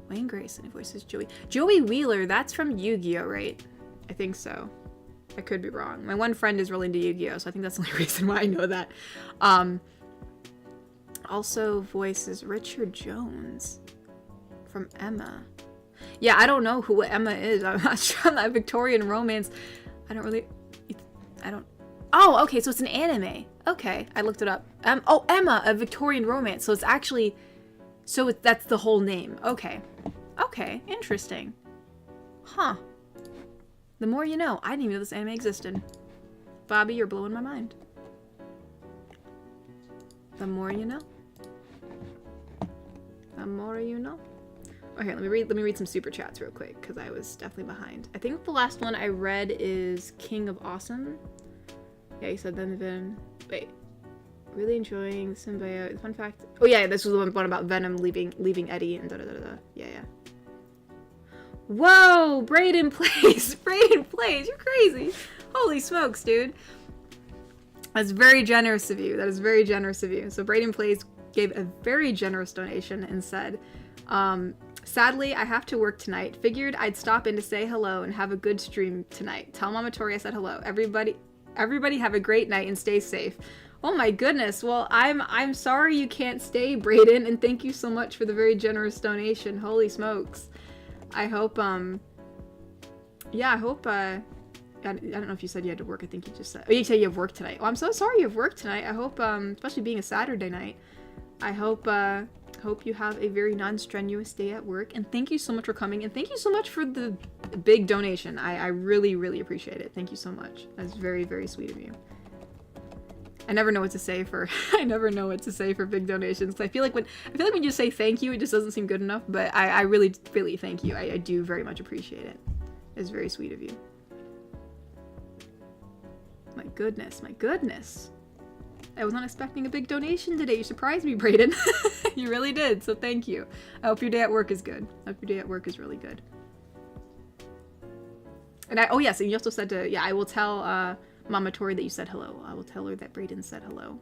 Wayne Grayson voices Joey. Joey Wheeler, that's from Yu-Gi-Oh, right? I think so. I could be wrong. My one friend is really into Yu-Gi-Oh, so I think that's the only reason why I know that. Also voices Richard Jones from Emma. Yeah, I don't know who Emma is. I'm not sure on that Victorian Romance. I don't... Oh, okay, so it's an anime. Okay, I looked it up. Oh, Emma, A Victorian Romance. So it's actually... So that's the whole name. Okay. Okay, interesting. Huh. The more you know. I didn't even know this anime existed. Bobby, you're blowing my mind. The more you know. The more you know. Okay, let me read some super chats real quick, because I was definitely behind. I think the last one I read is King of Awesome. Yeah, he said then wait. Really enjoying Symbiote. Fun fact. Oh yeah, this was the one about Venom leaving Eddie and da-da-da-da. Yeah. Whoa! Brayden plays! Brayden plays! You're crazy! Holy smokes, dude. That's very generous of you. That is very generous of you. So Brayden Plays gave a very generous donation and said, sadly, I have to work tonight. Figured I'd stop in to say hello and have a good stream tonight. Tell Mama Tori I said hello. Everybody have a great night and stay safe. Oh my goodness. Well, I'm sorry you can't stay, Brayden, and thank you so much for the very generous donation. Holy smokes. I hope, yeah, I hope, I don't know if you said you had to work. I think you just said... Oh, you said you have work tonight. Oh, I'm so sorry you have work tonight. I hope, especially being a Saturday night, I hope you have a very non-strenuous day at work. And thank you so much for coming. And thank you so much for the big donation. I really, really appreciate it. Thank you so much. That's very, very sweet of you. I never know what to say for... I never know what to say for big donations. I feel like when you say thank you, it just doesn't seem good enough. But I really, really thank you. I do very much appreciate it. It's very sweet of you. My goodness, my goodness. I was not expecting a big donation today. You surprised me, Brayden. You really did, so thank you. I hope your day at work is good. I hope your day at work is really good. And oh yes, and you also said to, yeah, I will tell Mama Tori that you said hello. I will tell her that Brayden said hello.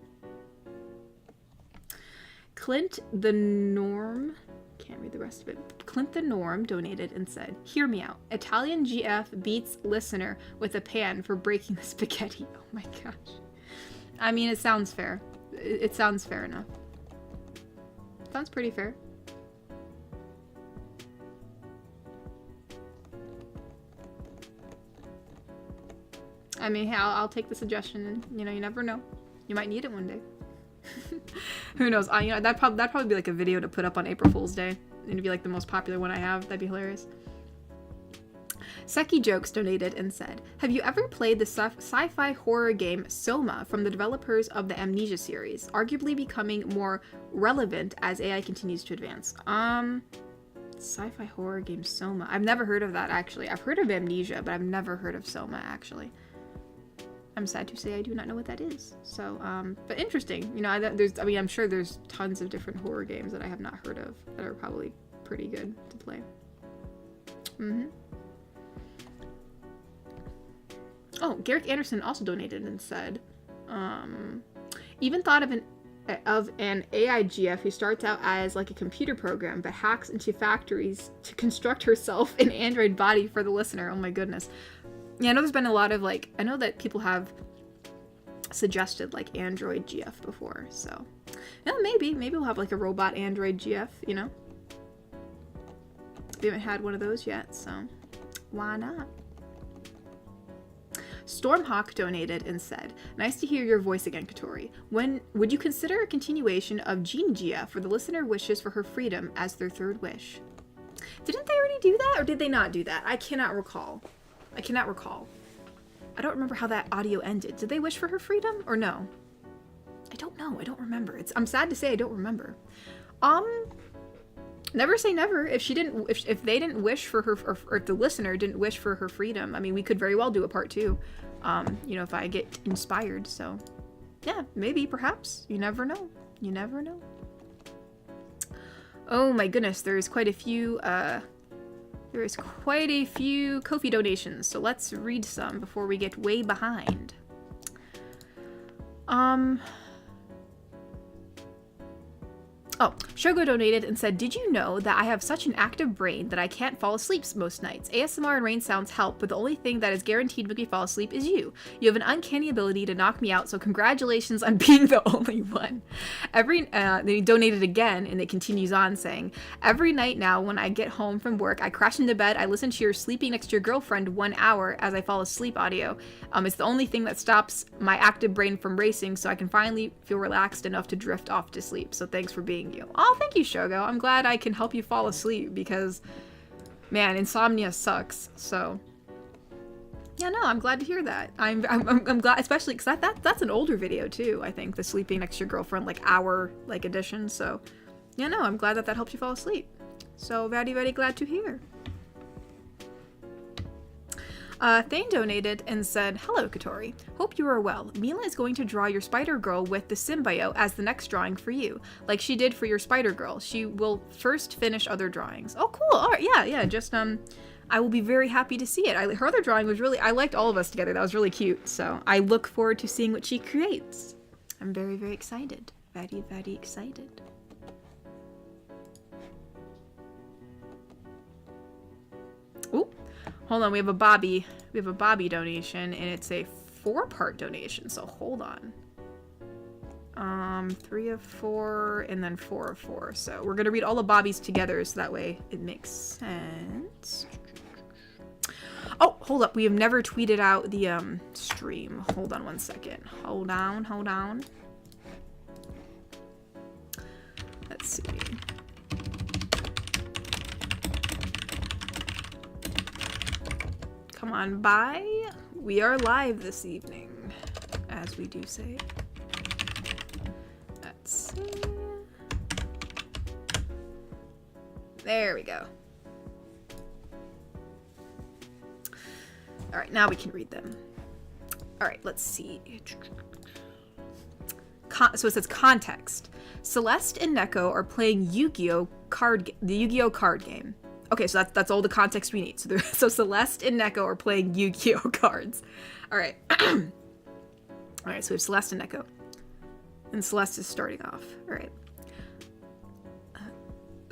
Clint the Norm can't read the rest of it. Clint the Norm donated and said, "Hear me out. Italian GF beats listener with a pan for breaking the spaghetti." Oh my gosh. I mean, it sounds fair. It sounds fair enough. Sounds pretty fair. I mean, hey, I'll take the suggestion, and you know, you never know. You might need it one day. Who knows? You know, that'd probably be like a video to put up on April Fool's Day. It'd be like the most popular one I have. That'd be hilarious. Seki Jokes donated and said, "Have you ever played the sci-fi horror game Soma from the developers of the Amnesia series, arguably becoming more relevant as AI continues to advance?" Sci-fi horror game Soma. I've never heard of that, actually. I've heard of Amnesia, but I've never heard of Soma, actually. I'm sad to say I do not know what that is. So, but interesting. You know, I'm sure there's tons of different horror games that I have not heard of that are probably pretty good to play. Oh, Garrick Anderson also donated and said, even thought of an AI GF who starts out as like a computer program but hacks into factories to construct herself an android body for the listener. Oh my goodness. Yeah, I know there's been a lot of like, I know that people have suggested like android GF before, so yeah, maybe we'll have like a robot android GF, you know? We haven't had one of those yet, so why not? Stormhawk donated and said, "Nice to hear your voice again, Katori. When would you consider a continuation of Jean GF where the listener wishes for her freedom as their third wish?" Didn't they already do that, or did they not do that? I cannot recall. I don't remember how that audio ended. Did they wish for her freedom or no? I don't know. I don't remember. I'm sad to say I don't remember. Never say never. If they didn't wish for her, or if the listener didn't wish for her freedom, I mean, we could very well do a part 2. You know, if I get inspired. So, yeah, maybe, perhaps. You never know. You never know. Oh my goodness, there's quite a few. There is quite a few Ko-fi donations, so let's read some before we get way behind. Oh, Shogo donated and said, "Did you know that I have such an active brain that I can't fall asleep most nights? ASMR and rain sounds help, but the only thing that is guaranteed to make me fall asleep is you. You have an uncanny ability to knock me out, so congratulations on being the only one." Then he donated again, and it continues on saying, "Every night now when I get home from work, I crash into bed, I listen to your sleeping next to your girlfriend 1 hour as I fall asleep audio. It's the only thing that stops my active brain from racing, so I can finally feel relaxed enough to drift off to sleep. So thanks for being you." Oh, thank you, Shogo. I'm glad I can help you fall asleep because, man, insomnia sucks. So, yeah, no, I'm glad to hear that. I'm glad, especially because that's an older video too. I think the sleeping next to your girlfriend hour edition. So, yeah, no, I'm glad that helps you fall asleep. So very, very glad to hear. Thane donated and said, "Hello, Katori. Hope you are well. Mila is going to draw your Spider Girl with the symbiote as the next drawing for you, like she did for your Spider Girl. She will first finish other drawings." Oh, cool. All right, yeah. Just I will be very happy to see it. Her other drawing was I liked all of us together. That was really cute. So I look forward to seeing what she creates. I'm very, very excited. Very, very excited. Ooh. Hold on, we have a Bobby donation, and it's a 4-part donation, so hold on. 3 of 4, and then 4 of 4. So we're gonna read all the Bobbies together, so that way it makes sense. Oh, hold up, we have never tweeted out the stream. Hold on one second. Hold on. Let's see. Come on by. We are live this evening, as we do say. Let's see. There we go. All right, now we can read them. All right, let's see. So it says context. Celeste and Neko are playing Yu-Gi-Oh! The Yu-Gi-Oh! Card game. Okay, so that's all the context we need. So Celeste and Neko are playing Yu-Gi-Oh! Cards. All right. All right, so we have Celeste and Neko. And Celeste is starting off. All right.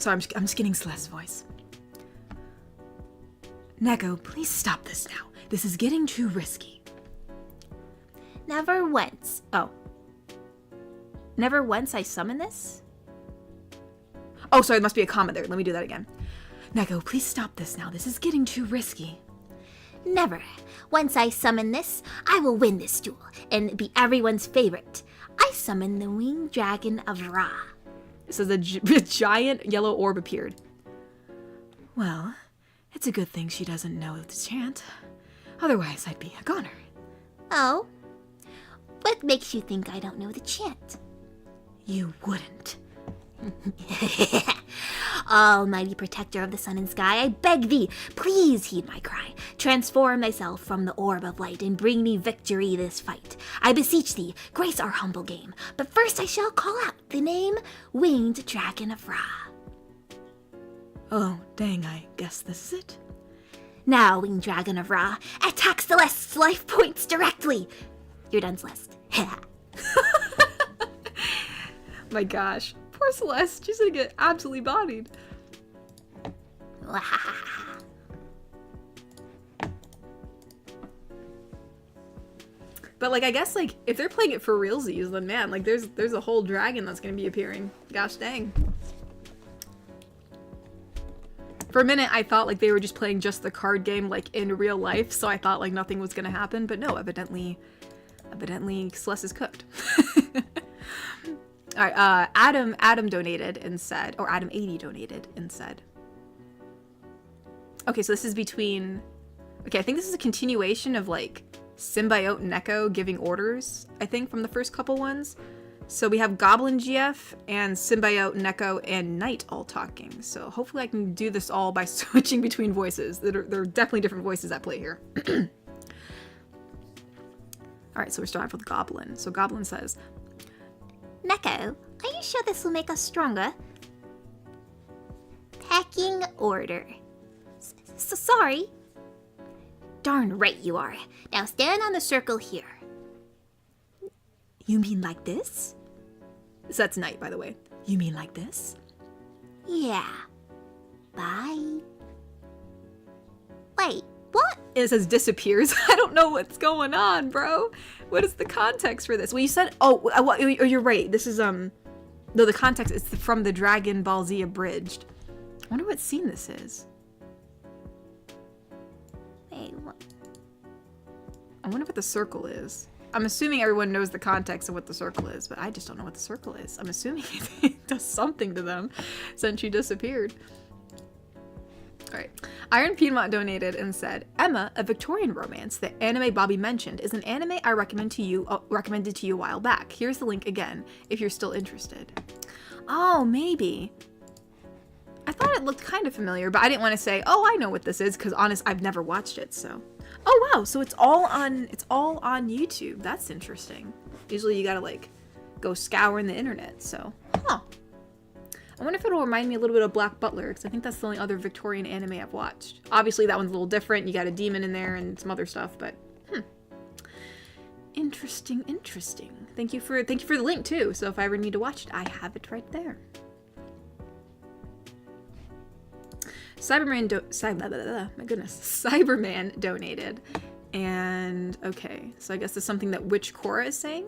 Sorry, I'm just getting Celeste's voice. Neko, please stop this now. This is getting too risky. Never once. Oh. Never once I summon this? Oh, sorry, there must be a comma there. Let me do that again. Neko, please stop this now. This is getting too risky. Never. Once I summon this, I will win this duel and be everyone's favorite. I summon the winged dragon of Ra. It says a giant yellow orb appeared. Well, it's a good thing she doesn't know the chant. Otherwise, I'd be a goner. Oh? What makes you think I don't know the chant? You wouldn't. Almighty protector of the sun and sky, I beg thee, please heed my cry. Transform thyself from the orb of light and bring me victory this fight. I beseech thee, grace our humble game. But first I shall call out the name Winged Dragon of Ra. Oh, dang, I guess this is it. Now, Winged Dragon of Ra, attack Celeste's life points directly. You're done, Celeste. My gosh. Poor Celeste. She's gonna get absolutely bodied. But like, I guess like if they're playing it for realsies, then man, like there's a whole dragon that's gonna be appearing. Gosh dang. For a minute, I thought like they were just playing just the card game like in real life, so I thought like nothing was gonna happen. But no, evidently Celeste is cooked. All right, Adam donated and said, or Adam80 donated and said. Okay, so this is between. Okay, I think this is a continuation of like Symbiote Neko giving orders, I think, from the first couple ones. So we have Goblin GF and Symbiote Neko and Knight all talking. So hopefully I can do this all by switching between voices. There are definitely different voices at play here. All right, so we're starting off with Goblin. So Goblin says, Neko, are you sure this will make us stronger? Packing order. Sorry. Darn right you are. Now stand on the circle here. You mean like this? So that's Knight, by the way. You mean like this? Yeah. Bye. Wait, what? It says disappears. I don't know what's going on, bro. What is the context for this? Well, you said, oh, you're right. This is, no, the context is from the Dragon Ball Z Abridged. I wonder what scene this is. Wait, what? I wonder what the circle is. I'm assuming everyone knows the context of what the circle is, but I just don't know what the circle is. I'm assuming it does something to them since she disappeared. Alright. Iron Piedmont donated and said, Emma, a Victorian romance that anime Bobby mentioned, is an anime I recommended to you a while back. Here's the link again, if you're still interested. Oh, maybe. I thought it looked kind of familiar, but I didn't want to say, oh, I know what this is, because honest, I've never watched it, so. Oh wow, so it's all on YouTube. That's interesting. Usually you gotta like go scouring the internet, so. Huh. I wonder if it'll remind me a little bit of Black Butler, because I think that's the only other Victorian anime I've watched. Obviously that one's a little different, you got a demon in there and some other stuff, but interesting. Thank you for the link too, so if I ever need to watch it, I have it right there. Cyberman donated, and okay, so I guess this is something that Witch Cora is saying.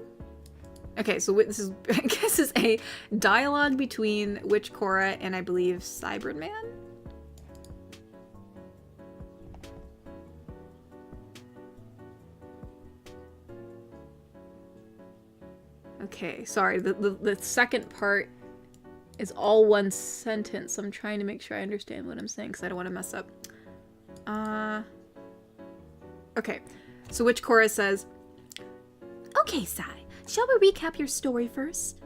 Okay, so this is, I guess, is a dialogue between Witch Cora and I believe Cyberman. Okay, sorry, the second part is all one sentence. I'm trying to make sure I understand what I'm saying because I don't want to mess up. Okay, so Witch Cora says, okay, Sai, shall we recap your story first?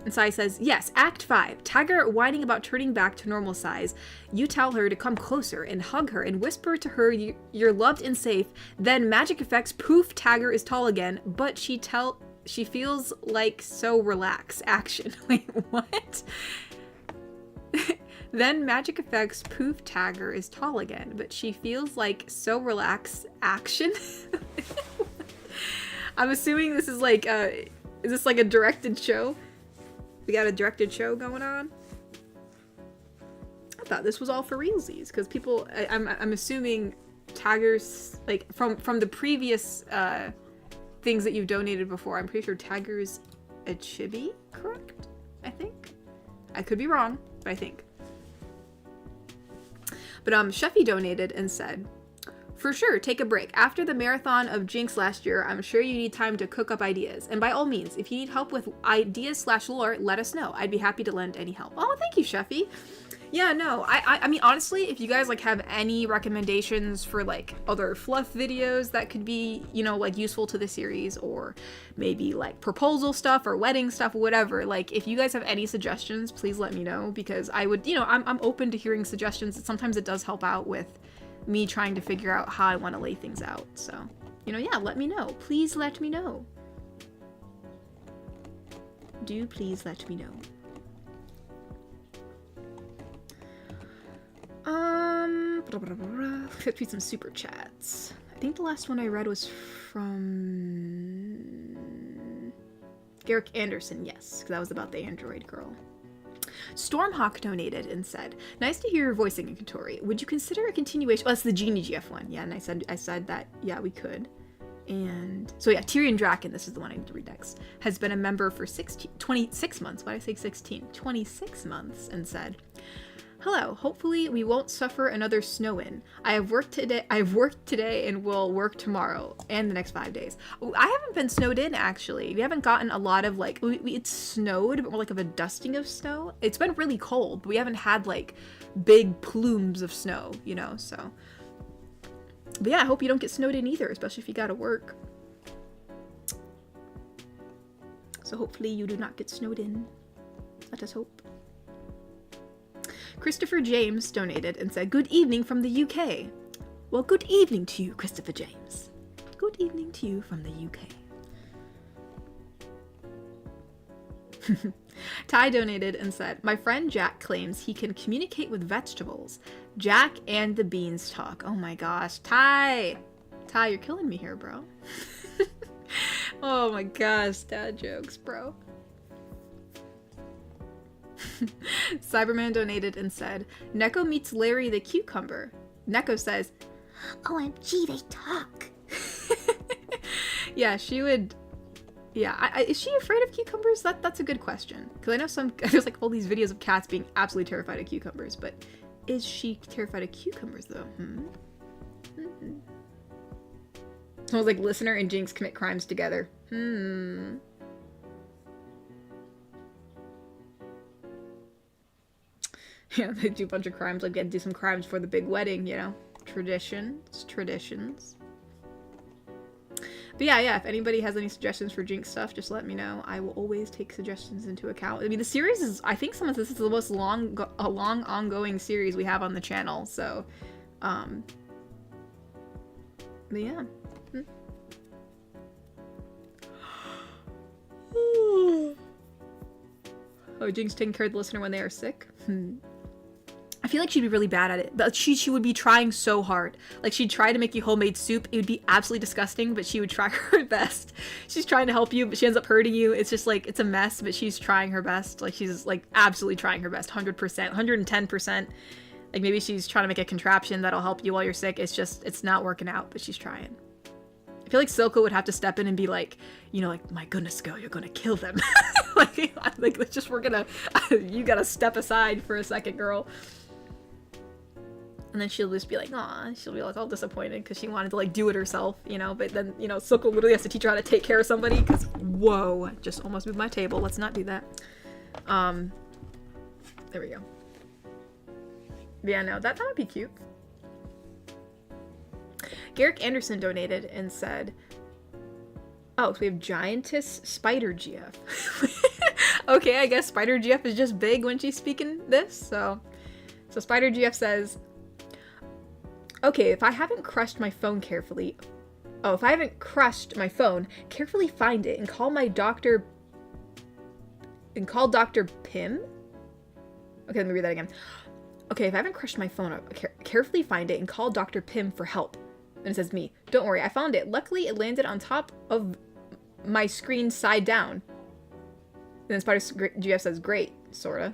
And Sai says, yes, Act 5. Tiger whining about turning back to normal size. You tell her to come closer and hug her and whisper to her you're loved and safe. Then magic effects, poof, Tiger is tall again, but she feels like so relaxed. Action. Wait, what? Then magic effects, poof, Tiger is tall again, but she feels like so relaxed. Action. I'm assuming this is like, is this like a directed show? We got a directed show going on? that this was all for realsies, because people, I'm assuming taggers, like from the previous things that you've donated before, I'm pretty sure taggers a chibi, correct? I think. I could be wrong, but I think. But Sheffy donated and said, for sure, take a break. After the marathon of Jinx last year, I'm sure you need time to cook up ideas. And by all means, if you need help with ideas/lore, let us know. I'd be happy to lend any help. Oh, thank you, Sheffy. Yeah, no, I mean, honestly, if you guys, like, have any recommendations for, like, other fluff videos that could be, you know, like, useful to the series, or maybe, like, proposal stuff or wedding stuff, whatever, like, if you guys have any suggestions, please let me know, because I would, you know, I'm open to hearing suggestions. Sometimes it does help out with me trying to figure out how I want to lay things out, so, you know, yeah, let me know. Please let me know. Do please let me know. Let's read some super chats. I think the last one I read was from Garrick Anderson, yes, because that was about the android girl. Stormhawk donated and said, nice to hear your voicing in Katori. Would you consider a continuation? Oh, that's the Genie GF one. Yeah, and I said that, yeah, we could. And so yeah, Tyrion Draken, this is the one I need to read next, has been a member for 26 months. Why did I say 16? 26 months, and said, hello, hopefully we won't suffer another snow-in. I have worked today and will work tomorrow and the next 5 days. I haven't been snowed in, actually. We haven't gotten a lot of, like, it's snowed, but more like of a dusting of snow. It's been really cold, but we haven't had, like, big plumes of snow, you know, so. But yeah, I hope you don't get snowed in either, especially if you gotta work. So hopefully you do not get snowed in. Let us hope. Christopher James donated and said, good evening from the UK. Well, good evening to you, Christopher James. Good evening to you from the UK. Ty donated and said, my friend Jack claims he can communicate with vegetables. Jack and the beans talk. Oh my gosh. Ty, you're killing me here, bro. Oh my gosh, dad jokes, bro. Cyberman donated and said, Neko meets Larry the cucumber. Neko says, OMG, they talk. Yeah, she would. Yeah, is she afraid of cucumbers? That's a good question. Because I know there's like all these videos of cats being absolutely terrified of cucumbers, but is she terrified of cucumbers though? Someone's like, listener and Jinx commit crimes together. Yeah, they do a bunch of crimes, like do some crimes for the big wedding, you know. Traditions. But yeah, if anybody has any suggestions for Jinx stuff, just let me know. I will always take suggestions into account. I mean, the series is, I think this is the most long ongoing series we have on the channel, so, but yeah. Oh, Jinx taking care of the listener when they are sick? I feel like she'd be really bad at it, but she would be trying so hard. Like, she'd try to make you homemade soup. It would be absolutely disgusting, but she would try her best. She's trying to help you, but she ends up hurting you. It's just like, it's a mess, but she's trying her best. Like, she's like absolutely trying her best, 100%, 110%. Like, maybe she's trying to make a contraption that'll help you while you're sick. It's just, it's not working out, but she's trying. I feel like Silco would have to step in and be like, you know, like, my goodness, girl, you're gonna kill them. like, let's just, you gotta step aside for a second, girl. And then she'll just be like, aw, she'll be like all disappointed because she wanted to like do it herself, you know, but then, you know, Silco literally has to teach her how to take care of somebody because, whoa, just almost moved my table. Let's not do that. There we go. Yeah, no, that would be cute. Garrick Anderson donated and said, oh, so we have Giantess Spider GF. Okay, I guess Spider GF is just big when she's speaking this, so Spider GF says, okay, if I haven't crushed my phone, carefully find it and call Dr. Pym? Okay, let me read that again. Okay, if I haven't crushed my phone, carefully find it and call Dr. Pym for help. And it says me. Don't worry, I found it. Luckily, it landed on top of my screen side down. And then Spider GF says, great, sorta.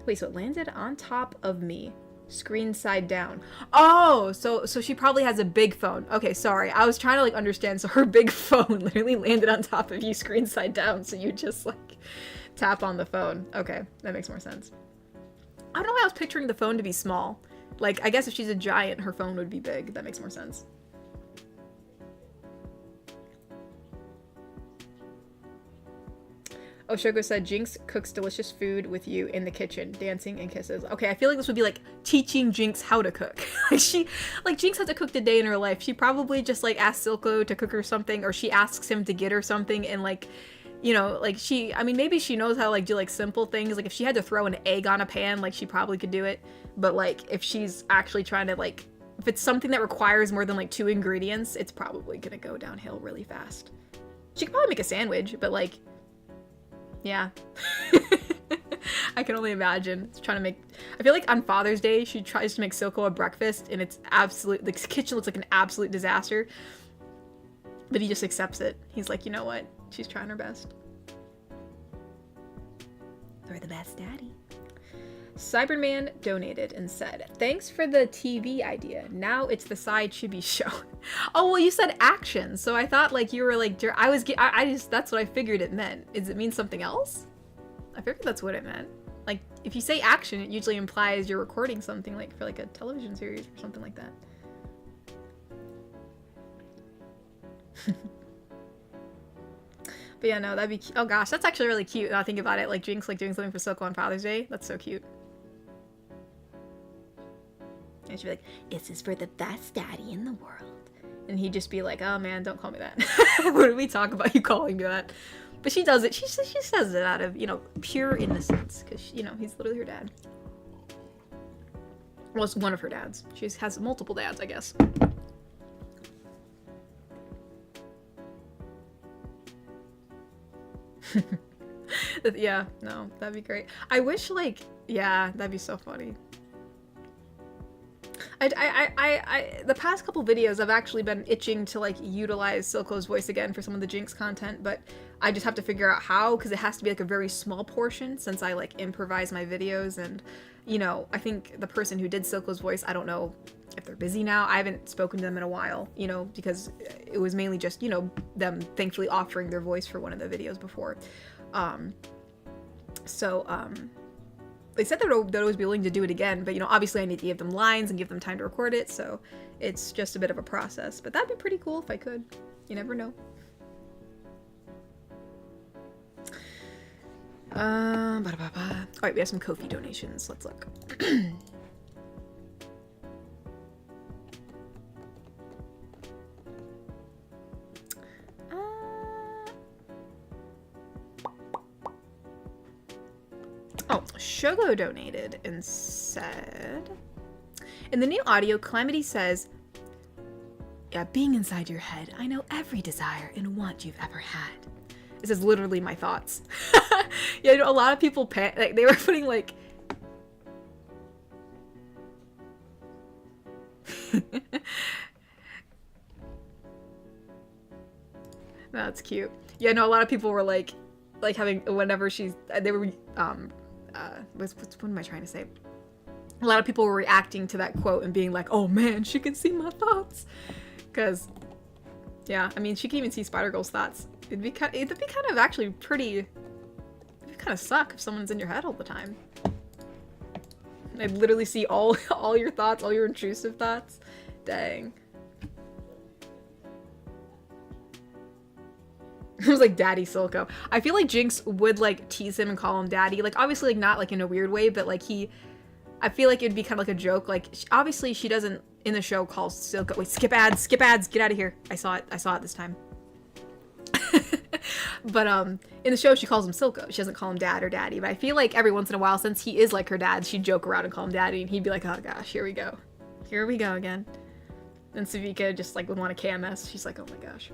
Wait, so it landed on top of me. Screen side down. Oh, so she probably has a big phone. Okay, sorry. I was trying to like understand. So her big phone literally landed on top of you screen side down. So you just like tap on the phone. Okay, that makes more sense. I don't know why I was picturing the phone to be small. Like, I guess if she's a giant, her phone would be big. That makes more sense. Oh, Shogo said, Jinx cooks delicious food with you in the kitchen, dancing and kisses. Okay, I feel like this would be like teaching Jinx how to cook. Jinx hasn't cooked a day in her life. She probably just like asks Silco to cook her something, or she asks him to get her something, and like, you know, like maybe she knows how to like do like simple things. Like if she had to throw an egg on a pan, like she probably could do it. But like if she's actually trying to like, if it's something that requires more than like 2 ingredients, it's probably gonna go downhill really fast. She could probably make a sandwich, but like, yeah. I can only imagine trying to make. I feel like on Father's Day she tries to make Silco a breakfast, and it's absolute. The kitchen looks like an absolute disaster. But he just accepts it. He's like, you know what? She's trying her best. You're the best, Daddy. Cyberman donated and said, "Thanks for the TV idea. Now it's the side chibi show." Oh well, you said action, so I thought like you were like I just that's what I figured it meant. Does it mean something else? I figured that's what it meant. Like if you say action, it usually implies you're recording something like for like a television series or something like that. But yeah, no, that'd be oh gosh, that's actually really cute. Now I think about it, like Jinx like doing something for Silco on Father's Day. That's so cute. And she'd be like, "This is for the best daddy in the world." And he'd just be like, "Oh man, don't call me that." What did we talk about you calling me that? But she does it. She says it out of, you know, pure innocence. Because, you know, he's literally her dad. Well, it's one of her dads. She has multiple dads, I guess. Yeah, no, that'd be great. I wish, like, yeah, that'd be so funny. The past couple videos I've actually been itching to like utilize Silco's voice again for some of the Jinx content, but I just have to figure out how, because it has to be like a very small portion since I like improvise my videos. And you know, I think the person who did Silco's voice, I don't know if they're busy now. I haven't spoken to them in a while, you know, because it was mainly just, you know, them thankfully offering their voice for one of the videos before. They said they'd always be willing to do it again, but, you know, obviously I need to give them lines and give them time to record it, so it's just a bit of a process. But that'd be pretty cool if I could. You never know. Alright, we have some Ko-fi donations. Let's look. Oh, Shogo donated and said, in the new audio, Calamity says, "Yeah, being inside your head, I know every desire and want you've ever had." This is literally my thoughts. Yeah, you know, a lot of people, like, they were putting, like... That's cute. Yeah, no, a lot of people were, like having, whenever she's... They were, what am I trying to say? A lot of people were reacting to that quote and being like, "Oh man, she can see my thoughts." Because, yeah, I mean, she can even see Spider-Girl's thoughts. It'd be kind of actually pretty... It'd kind of suck if someone's in your head all the time. I'd literally see all your thoughts, all your intrusive thoughts. Dang. It was like Daddy Silco. I feel like Jinx would like tease him and call him Daddy. Like obviously like not like in a weird way, but like I feel like it'd be kind of like a joke. Like obviously she doesn't in the show call Silco. Wait, skip ads, get out of here. I saw it this time. But in the show she calls him Silco. She doesn't call him Dad or Daddy. But I feel like every once in a while, since he is like her dad, she'd joke around and call him Daddy, and he'd be like, "Oh gosh, here we go again." And Savika just like would want a KMS. She's like, "Oh my gosh."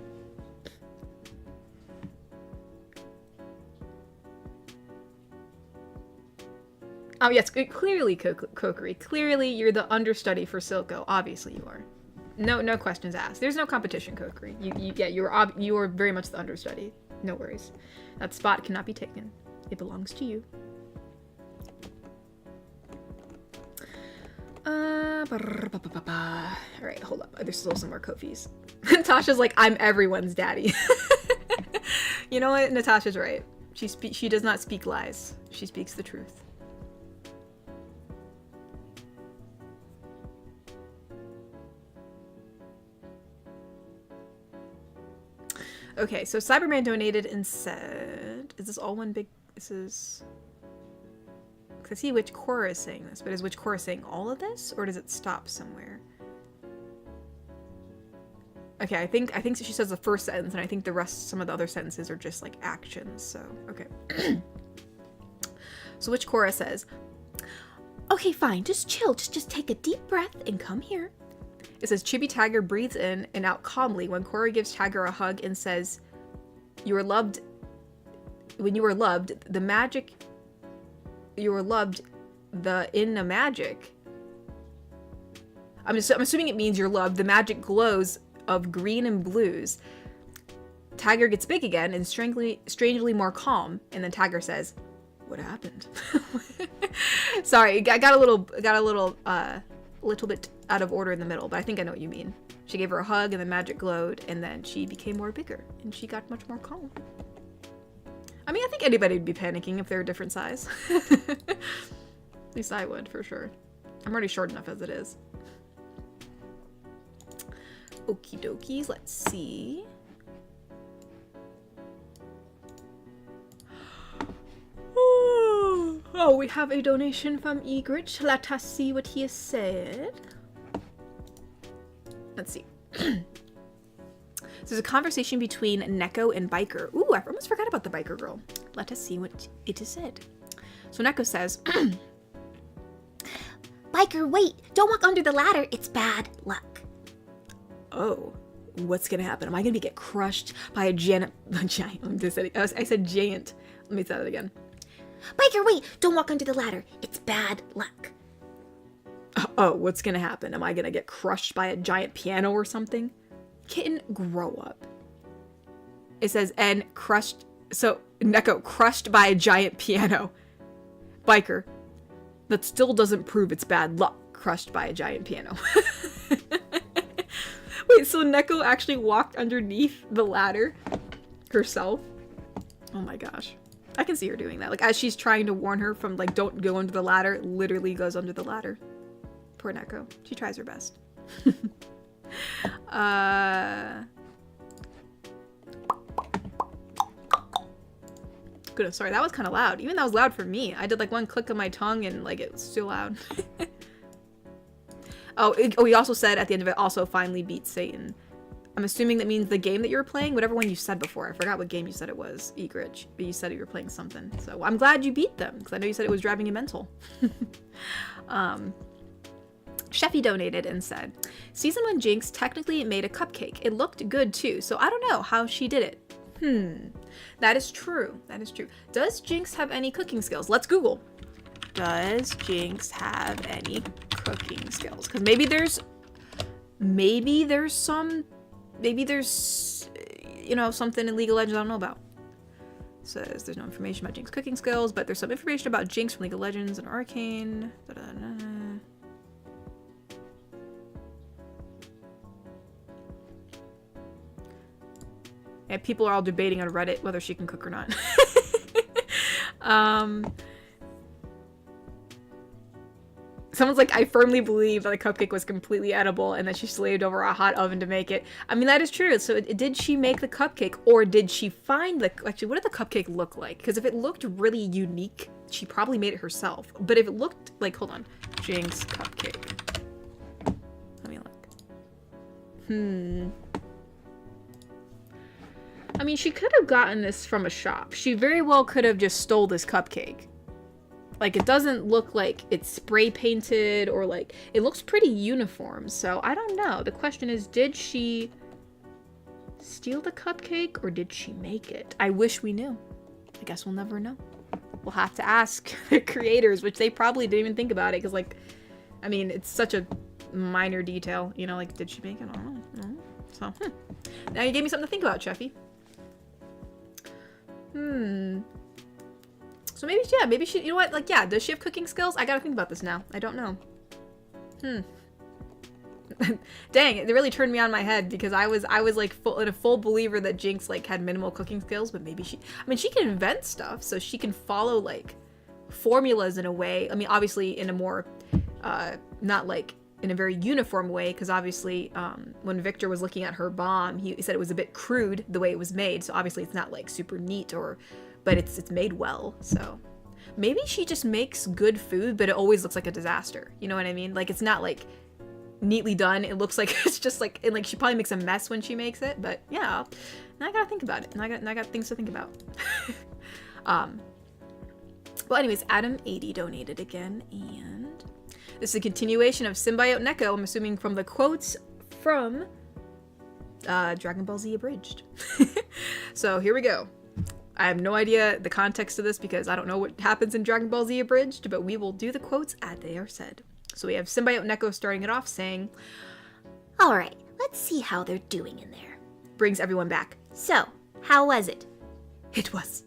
Oh yes, clearly, Kokiri. Clearly, you're the understudy for Silco. Obviously, you are. No questions asked. There's no competition, Kokiri. You are very much the understudy. No worries. That spot cannot be taken. It belongs to you. Alright, hold up. There's still some more Kofis. Natasha's like, I'm everyone's daddy. You know what? Natasha's right. She does not speak lies. She speaks the truth. Okay, so Cyberman donated and said, is this all one big, this is, because I see which Cora is saying this, but is which Cora saying all of this, or does it stop somewhere? Okay, I think she says the first sentence, and I think the rest, some of the other sentences are just like actions, so, okay. So which Cora says, okay, fine, just chill, just take a deep breath and come here. It says, Chibi Tagger breathes in and out calmly when Cora gives Tagger a hug and says, you were loved, when you were loved, the magic, you were loved, in the magic. I'm assuming it means you're loved. The magic glows of green and blues. Tagger gets big again and strangely more calm. And then Tagger says, what happened? Sorry, I got a little bit out of order in the middle, but I think I know what you mean. She gave her a hug and the magic glowed, and then she became more bigger and she got much more calm. I mean, I think anybody would be panicking if they were a different size. At least I would, for sure. I'm already short enough as it is. Okie dokies, let's see. Oh, we have a donation from Egret. Let us see what he has said. Let's see. There's a conversation between Neko and Biker. Ooh, I almost forgot about the Biker girl. Let us see what it is said. So Neko says, Biker, wait! Don't walk under the ladder. It's bad luck. Oh, what's gonna happen? Am I gonna get crushed by a giant? I said giant. Let me say that again. Biker, wait! Don't walk under the ladder. It's bad luck. Oh, what's gonna happen? Am I gonna get crushed by a giant piano or something? Kitten, grow up. It says, and crushed. So, Neko, crushed by a giant piano. Biker, that still doesn't prove it's bad luck, crushed by a giant piano. Wait, so Neko actually walked underneath the ladder herself? Oh my gosh. I can see her doing that. Like, as she's trying to warn her from, like, don't go under the ladder, literally goes under the ladder. Poor Neko. She tries her best. Goodness, sorry, that was kind of loud. Even that was loud for me. I did, like, one click of my tongue and, like, it was too loud. He also said at the end of it, also finally beat Satan. I'm assuming that means the game that you were playing, whatever one you said before. I forgot what game you said it was, Egret, but you said you were playing something. So I'm glad you beat them, because I know you said it was driving you mental. Sheffy donated and said, Season 1 Jinx technically made a cupcake. It looked good too, so I don't know how she did it. That is true. That is true. Does Jinx have any cooking skills? Let's Google. Does Jinx have any cooking skills? Because maybe there's some, you know, something in League of Legends I don't know about. Says there's no information about Jinx cooking skills, but there's some information about Jinx from League of Legends and Arcane. And people are all debating on Reddit whether she can cook or not. Someone's like, I firmly believe that the cupcake was completely edible and that she slaved over a hot oven to make it. I mean, that is true. So did she make the cupcake, or did she find actually, what did the cupcake look like? Because if it looked really unique, she probably made it herself. But if it looked like, hold on, Jinx cupcake. Let me look. I mean, she could have gotten this from a shop. She very well could have just stole this cupcake. Like, it doesn't look like it's spray painted, or like, it looks pretty uniform. So I don't know. The question is, did she steal the cupcake or did she make it? I wish we knew. I guess we'll never know. We'll have to ask the creators, which they probably didn't even think about it. Because, like, I mean, it's such a minor detail. You know, like, did she make it? I don't know. So, now you gave me something to think about, Cheffy. So maybe she, you know what, like, yeah, does she have cooking skills? I gotta think about this now. I don't know. Dang, it really turned me on my head because I was like a full believer that Jinx like had minimal cooking skills, but maybe she can invent stuff, so she can follow like formulas in a way. I mean, obviously in a more not like in a very uniform way, because obviously when Victor was looking at her bomb, he said it was a bit crude the way it was made, so obviously it's not like super neat, but it's made well. So maybe she just makes good food, but it always looks like a disaster, you know what I mean? Like it's not like neatly done, it looks like it's just like, and like she probably makes a mess when she makes it, but yeah, now I gotta think about it, and I got things to think about. Well, anyways, Adam80 donated again, and this is a continuation of Symbiote Neko, I'm assuming from the quotes from Dragon Ball Z Abridged. So here we go. I have no idea the context of this because I don't know what happens in Dragon Ball Z Abridged, but we will do the quotes as they are said. So we have Symbiote Neko starting it off saying, Alright, let's see how they're doing in there. Brings everyone back. So, how was it? It was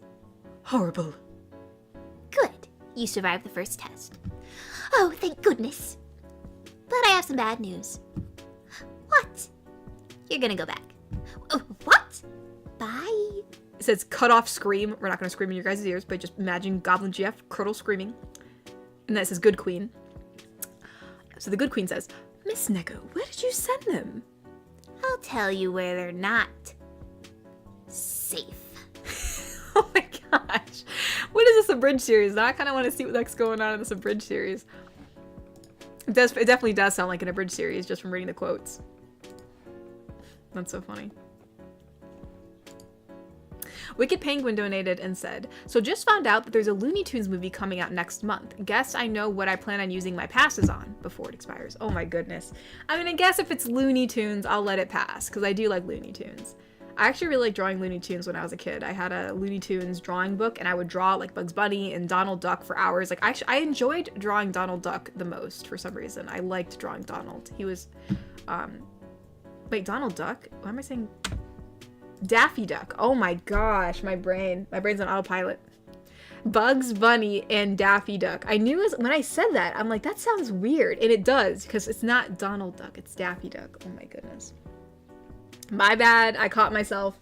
horrible. Good. You survived the first test. Oh, thank goodness. But I have some bad news. What? You're gonna go back. Oh, what? Bye. It says cut off scream. We're not gonna scream in your guys' ears, but just imagine Goblin GF, Curdle screaming. And then it says good queen. So the good queen says, Miss Neko, where did you send them? I'll tell you where they're not safe. Oh my gosh. What is this Abridged series? Now I kind of want to see what the heck's going on in this Abridged series. It definitely does sound like an Abridged series just from reading the quotes. That's so funny. Wicked Penguin donated and said, so just found out that there's a Looney Tunes movie coming out next month. Guess I know what I plan on using my passes on before it expires. Oh my goodness. I mean, I guess if it's Looney Tunes, I'll let it pass because I do like Looney Tunes. I actually really liked drawing Looney Tunes when I was a kid. I had a Looney Tunes drawing book and I would draw like Bugs Bunny and Donald Duck for hours. Like I enjoyed drawing Donald Duck the most for some reason. I liked drawing Donald. He was, wait, Donald Duck? What am I saying? Daffy Duck. Oh my gosh, my brain's on autopilot. Bugs Bunny and Daffy Duck. I knew when I said that, I'm like, that sounds weird. And it does, because it's not Donald Duck, it's Daffy Duck. Oh my goodness. My bad, I caught myself.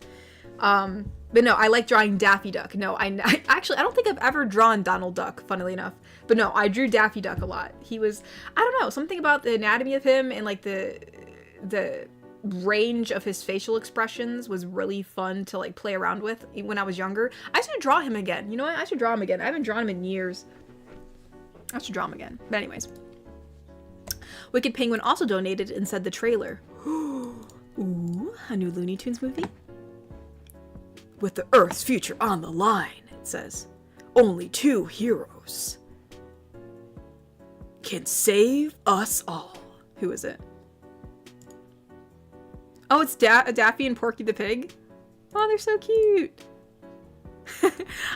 But no, I like drawing Daffy Duck. No, I don't think I've ever drawn Donald Duck, funnily enough. But no, I drew Daffy Duck a lot. He was, I don't know, something about the anatomy of him and like the range of his facial expressions was really fun to like play around with when I was younger. I should draw him again. You know what? I should draw him again. I haven't drawn him in years. I should draw him again. But anyways. Wicked Penguin also donated and said the trailer. Ooh, a new Looney Tunes movie? With the Earth's future on the line, it says. Only two heroes can save us all. Who is it? Oh, it's Daffy and Porky the Pig? Oh, they're so cute.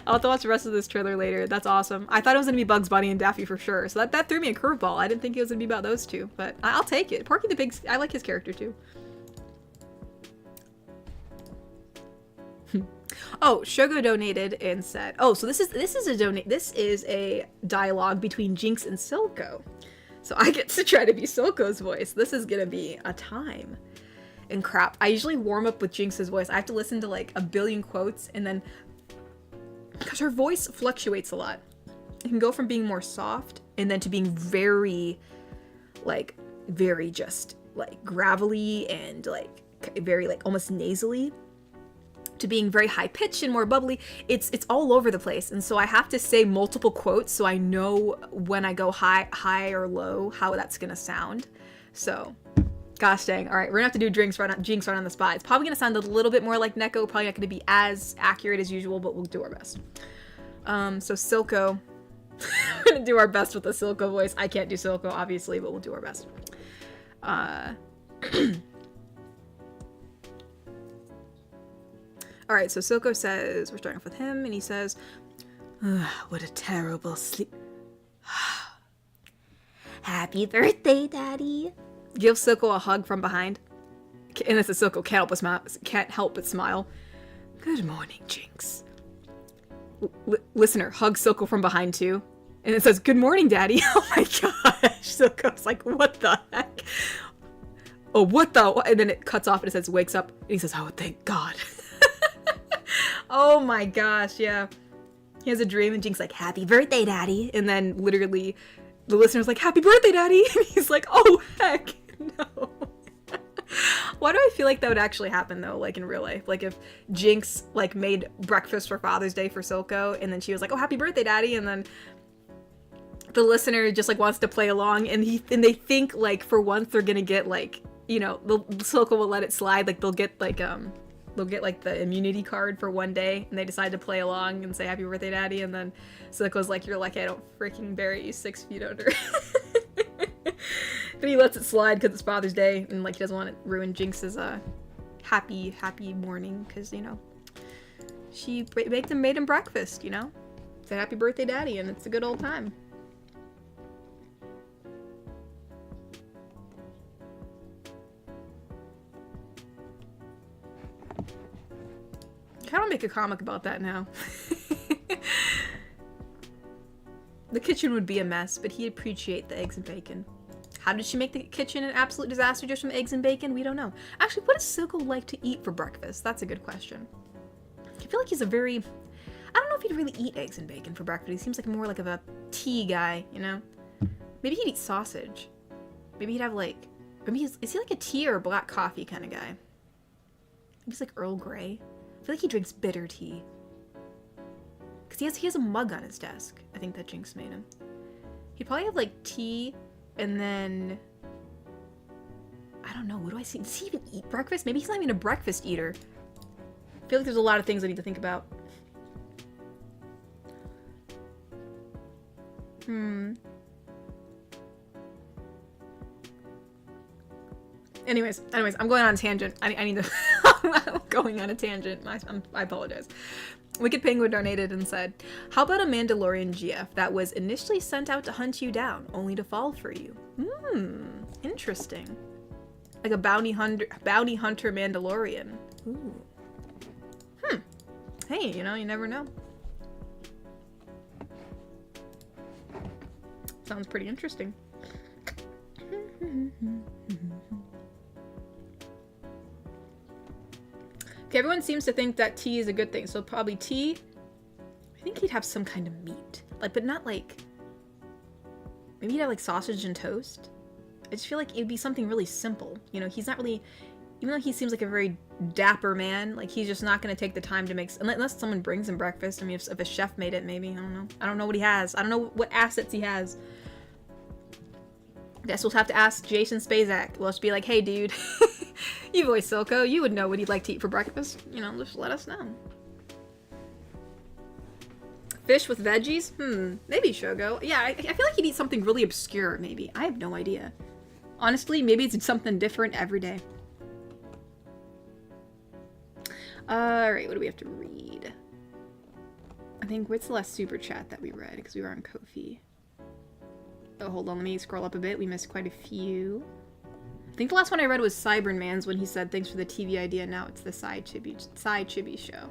I'll have to watch the rest of this trailer later. That's awesome. I thought it was going to be Bugs Bunny and Daffy for sure. So that threw me a curveball. I didn't think it was going to be about those two. But I'll take it. Porky the Pig, I like his character too. Oh, Shogo donated and said, oh, so this is a dialogue between Jinx and Silco. So I get to try to be Silco's voice. This is going to be a time. And crap, I usually warm up with Jinx's voice. I have to listen to like a billion quotes and then, because her voice fluctuates a lot. It can go from being more soft and then to being very just like gravelly and like very like almost nasally to being very high pitched and more bubbly. It's all over the place. And so I have to say multiple quotes so I know when I go high or low, how that's going to sound. So gosh dang. All right, we're gonna have to do Jinx right on the spot. It's probably gonna sound a little bit more like Neko, probably not gonna be as accurate as usual, but we'll do our best. So Silco, we're gonna do our best with the Silco voice. I can't do Silco, obviously, but we'll do our best. All right, so Silco says, we're starting off with him, and he says, what a terrible sleep. Happy birthday, Daddy. Give Silco a hug from behind. And it's a Silco can't help but smile. Good morning, Jinx. Listener, hug Silco from behind too. And it says, good morning, Daddy. Oh my gosh. Silco's like, what the heck? oh, what the? And then it cuts off and it says, wakes up. And he says, oh, thank God. Oh my gosh, yeah. He has a dream and Jinx like, happy birthday, daddy. And then literally the listener's like, happy birthday, daddy. And he's like, oh, heck no. Why do I feel like that would actually happen though, like in real life? Like if Jinx like made breakfast for Father's Day for Silco and then she was like, oh, happy birthday, daddy. And then the listener just like wants to play along and they think like for once they're gonna get like, you know, the Silco will let it slide. Like they'll get like the immunity card for one day and they decide to play along and say happy birthday, daddy. And then Silco's like, you're lucky I don't freaking bury you 6 feet under. But he lets it slide because it's Father's Day and like he doesn't want to ruin Jinx's happy morning because, you know, she made him breakfast, you know? Said happy birthday, daddy, and it's a good old time. I kind of make a comic about that now. The kitchen would be a mess, but he'd appreciate the eggs and bacon. How did she make the kitchen an absolute disaster just from eggs and bacon? We don't know. Actually, what does Silco like to eat for breakfast? That's a good question. I feel like he's I don't know if he'd really eat eggs and bacon for breakfast. He seems like more like of a tea guy, you know? Maybe he'd eat sausage. Maybe he'd have like, is he like a tea or a black coffee kind of guy? Maybe he's like Earl Grey. I feel like he drinks bitter tea. Because he has a mug on his desk. I think that Jinx made him. He'd probably have like tea. And then, I don't know, what do I see? Does he even eat breakfast? Maybe he's not even a breakfast eater. I feel like there's a lot of things I need to think about. Anyways, I'm going on a tangent. I need to... I'm going on a tangent. I apologize. Wicked Penguin donated and said, how about a Mandalorian GF that was initially sent out to hunt you down, only to fall for you? Interesting. Like a bounty hunter Mandalorian. Ooh. Hey, you know, you never know. Sounds pretty interesting. Okay, everyone seems to think that tea is a good thing, so probably tea. I think he'd have some kind of meat, like, but not like. Maybe he'd have like sausage and toast. I just feel like it'd be something really simple. You know, he's not really, even though he seems like a very dapper man, like he's just not gonna take the time to make, unless someone brings him breakfast. I mean, if a chef made it, maybe. I don't know. I don't know what he has. I don't know what assets he has. Guess we'll have to ask Jason Spazak. We'll just be like, hey, dude. You voice Silco, you would know what he'd like to eat for breakfast. You know, just let us know. Fish with veggies? Maybe Shogo. Yeah, I feel like he'd eat something really obscure, maybe. I have no idea. Honestly, maybe it's something different every day. Alright, what do we have to read? I think, what's the last super chat that we read? Because we were on Ko-fi. Oh, hold on, let me scroll up a bit. We missed quite a few. I think the last one I read was Cybernman's when he said, thanks for the TV idea, now it's the Side Chibi show.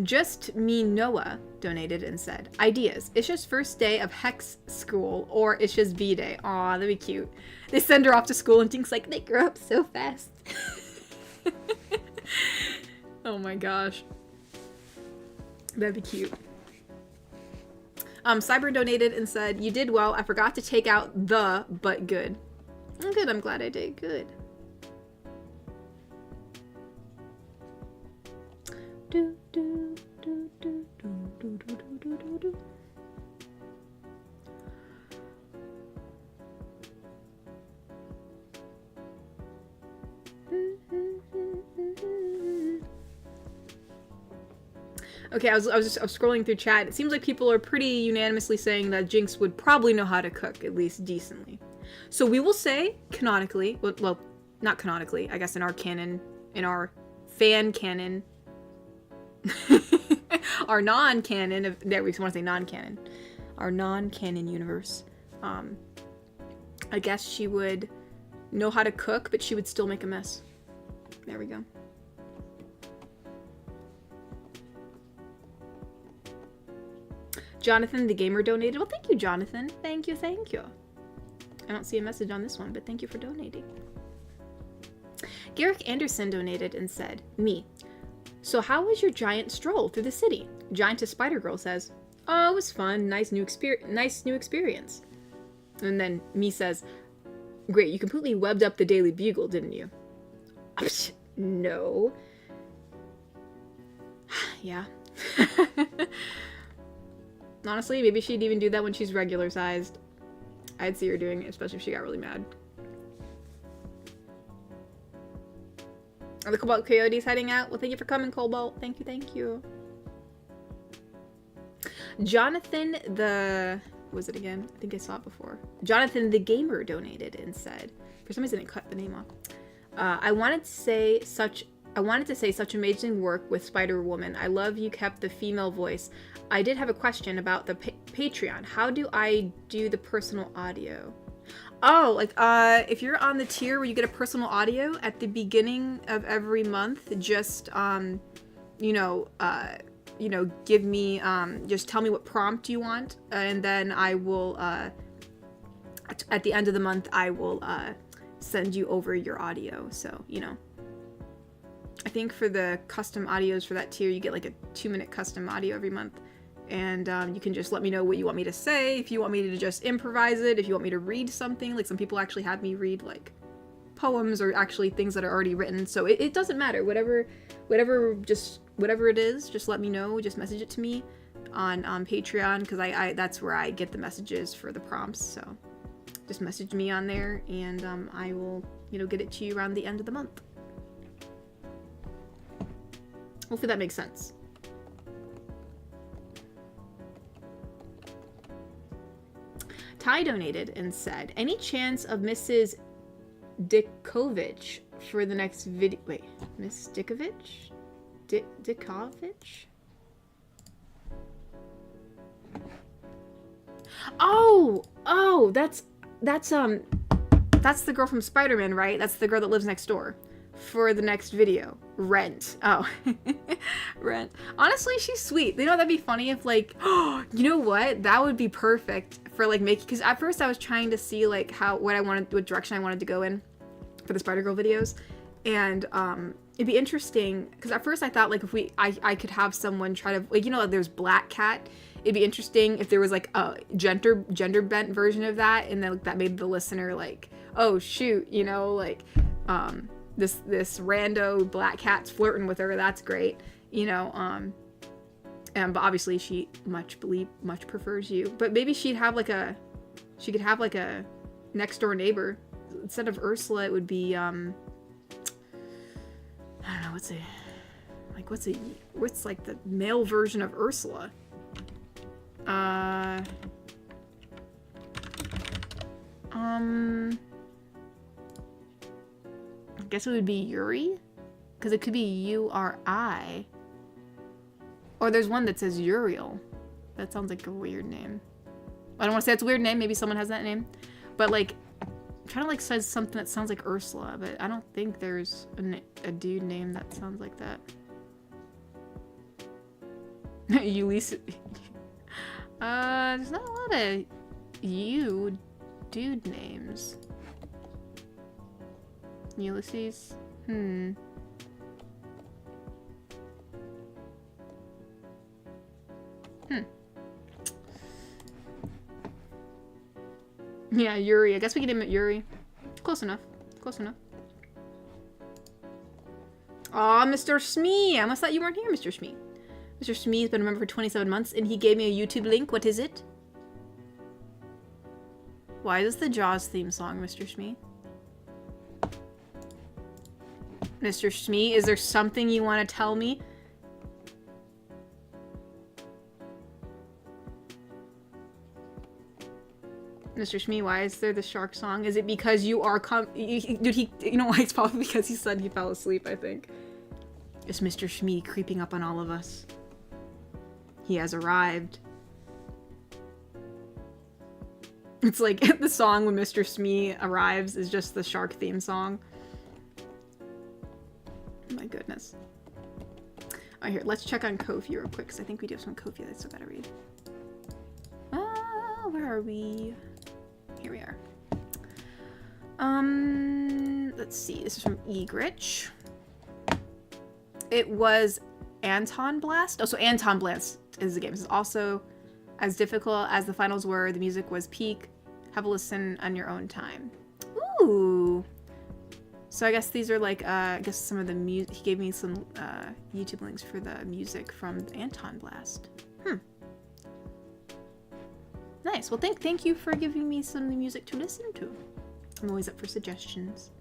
Just Me Noah donated and said, ideas. Isha's first day of Hex school or Isha's B-day. Aw, that'd be cute. They send her off to school and Jinx like, they grow up so fast. Oh my gosh. That'd be cute. Cyber donated and said, you did well. I forgot to take out the, but good. Good, I'm glad I did. Good. Do, do, do, do, do, do, do, do, do, do. Okay, I was scrolling through chat. It seems like people are pretty unanimously saying that Jinx would probably know how to cook, at least decently. So we will say, canonically, well, not canonically, I guess in our canon, in our fan canon, our non-canon, there we want to say non-canon, our non-canon universe, I guess she would know how to cook, but she would still make a mess. There we go. Jonathan the Gamer donated. Well, thank you, Jonathan. Thank you, thank you. I don't see a message on this one, but thank you for donating. Garrick Anderson donated and said, me. So how was your giant stroll through the city? Giantess Spider Girl says, oh, it was fun. Nice new experience. And then me says, great, you completely webbed up the Daily Bugle, didn't you? No. Yeah. Honestly, maybe she'd even do that when she's regular sized. I'd see her doing it, especially if she got really mad. Are the Cobalt Coyotes heading out? Well, thank you for coming, Cobalt. Thank you, thank you. Jonathan the... What was it again? I think I saw it before. Jonathan the Gamer donated and said... For some reason, it cut the name off. I wanted to say such amazing work with Spider-Woman. I love you kept the female voice. I did have a question about the Patreon. How do I do the personal audio? Oh, like, if you're on the tier where you get a personal audio at the beginning of every month, just, give me, just tell me what prompt you want, and then I will, at the end of the month, I will, send you over your audio, so, you know. I think for the custom audios for that tier, you get, like, a 2-minute custom audio every month. And you can just let me know what you want me to say, if you want me to just improvise it, if you want me to read something. Like, some people actually have me read, like, poems or actually things that are already written. So it doesn't matter. Whatever it is, just let me know. Just message it to me on Patreon, because I that's where I get the messages for the prompts. So just message me on there, and I will, get it to you around the end of the month. Hopefully that makes sense. Ty donated and said, any chance of Mrs. Dickovich for the next video? Wait, Miss Dickovich? Dickovich? Oh, that's the girl from Spider-Man, right? That's the girl that lives next door. For the next video. Rent. Oh. Rent. Honestly, she's sweet. You know, that'd be funny if, like, oh, you know what? That would be perfect for, like, making, because at first I was trying to see, like, what direction I wanted to go in for the Spider-Girl videos. And, it'd be interesting, because at first I thought, like, if I could have someone try to, like, like, there's Black Cat. It'd be interesting if there was, like, a gender bent version of that, and then, like, that made the listener, like, oh, shoot, like, this rando Black Cat's flirting with her. That's great, but obviously she much prefers you. But maybe she could have like a next door neighbor. Instead of Ursula, it would be I don't know, what's like the male version of Ursula? I guess it would be Yuri, because it could be Uri. Or there's one that says Uriel. That sounds like a weird name. I don't want to say it's a weird name. Maybe someone has that name. But, like, I'm trying to, like, say something that sounds like Ursula, but I don't think there's a dude name that sounds like that. Ulysses. There's not a lot of dude names. Ulysses? Yeah, Yuri. I guess we can name it Yuri. Close enough. Aw, Mr. Smee! I almost thought you weren't here, Mr. Smee. Mr. Smee has been a member for 27 months, and he gave me a YouTube link. What is it? Why is this the Jaws theme song, Mr. Smee? Mr. Smee, is there something you want to tell me? Mr. Smee, why is there the shark song? Is it because you are you know why? It's probably because he said he fell asleep, I think. Is Mr. Smee creeping up on all of us? He has arrived. It's like the song when Mr. Smee arrives is just the shark theme song. My goodness. Alright, here, let's check on Ko-fi real quick, because I think we do have some Ko-fi that I still gotta read. Where are we? Here we are. Let's see. This is from Egrich. It was Anton Blast. Oh, so Anton Blast is the game. This is also as difficult as the finals were. The music was peak. Have a listen on your own time. Ooh. So I guess these are like, I guess some of the music. He gave me some YouTube links for the music from Anton Blast. Nice. Well, thank you for giving me some music to listen to. I'm always up for suggestions.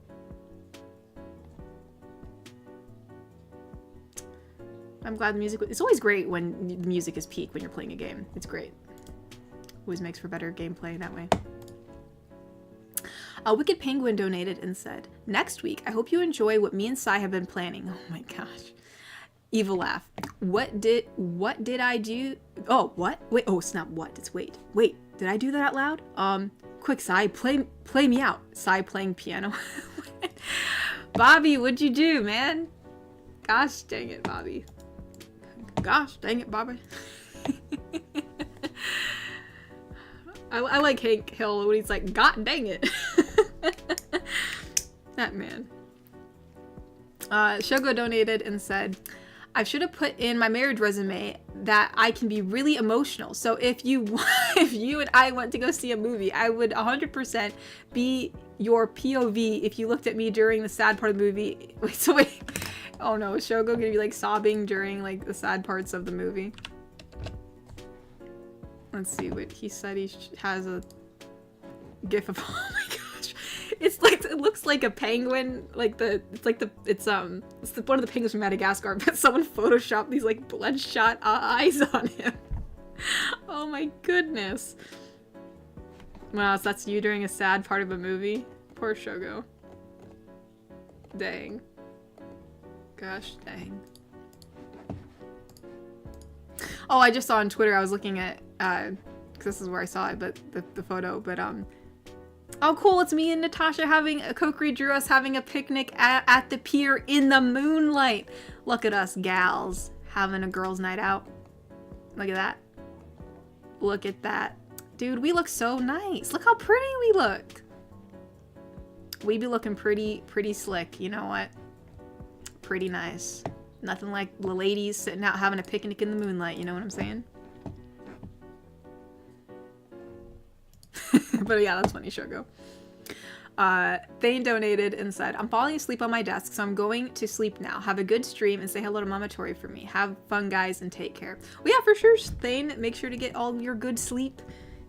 I'm glad the music. It's always great when the music is peak when you're playing a game. It's great. Always makes for better gameplay that way. A Wicked Penguin donated and said, "Next week, I hope you enjoy what me and Sai have been planning." Oh my gosh. Evil laugh. What did I do? Oh, what? Wait, oh, it's not what. It's wait. Wait, did I do that out loud? Quick, Sai, play me out. Sai playing piano. Bobby, what'd you do, man? Gosh dang it, Bobby. Gosh dang it, Bobby. I like Hank Hill when he's like, God dang it. That man. Shogo donated and said, I should have put in my marriage resume that I can be really emotional. So if you and I went to go see a movie, I would 100% be your POV if you looked at me during the sad part of the movie. Wait. Oh no, is Shogo gonna be like sobbing during like the sad parts of the movie? Let's see what he said. He has a gif of, oh my gosh. It's like, it looks like a penguin, like it's one of the penguins from Madagascar, but someone photoshopped these like bloodshot eyes on him. Oh my goodness. Wow, so that's you during a sad part of a movie? Poor Shogo. Dang. Gosh dang. Oh, I just saw on Twitter, I was looking at, because this is where I saw it, but the photo, but oh cool, it's me and Natasha having, Kokri drew us having a picnic at the pier in the moonlight. Look at us gals, having a girls' night out. Look at that. Look at that. Dude, we look so nice. Look how pretty we look. We be looking pretty slick, you know what? Pretty nice. Nothing like the ladies sitting out having a picnic in the moonlight, you know what I'm saying? But yeah, that's funny, Shogo. Thane donated and said, I'm falling asleep on my desk, so I'm going to sleep now. Have a good stream and say hello to Mama Tori for me. Have fun, guys, and take care. Well, yeah, for sure, Thane. Make sure to get all your good sleep.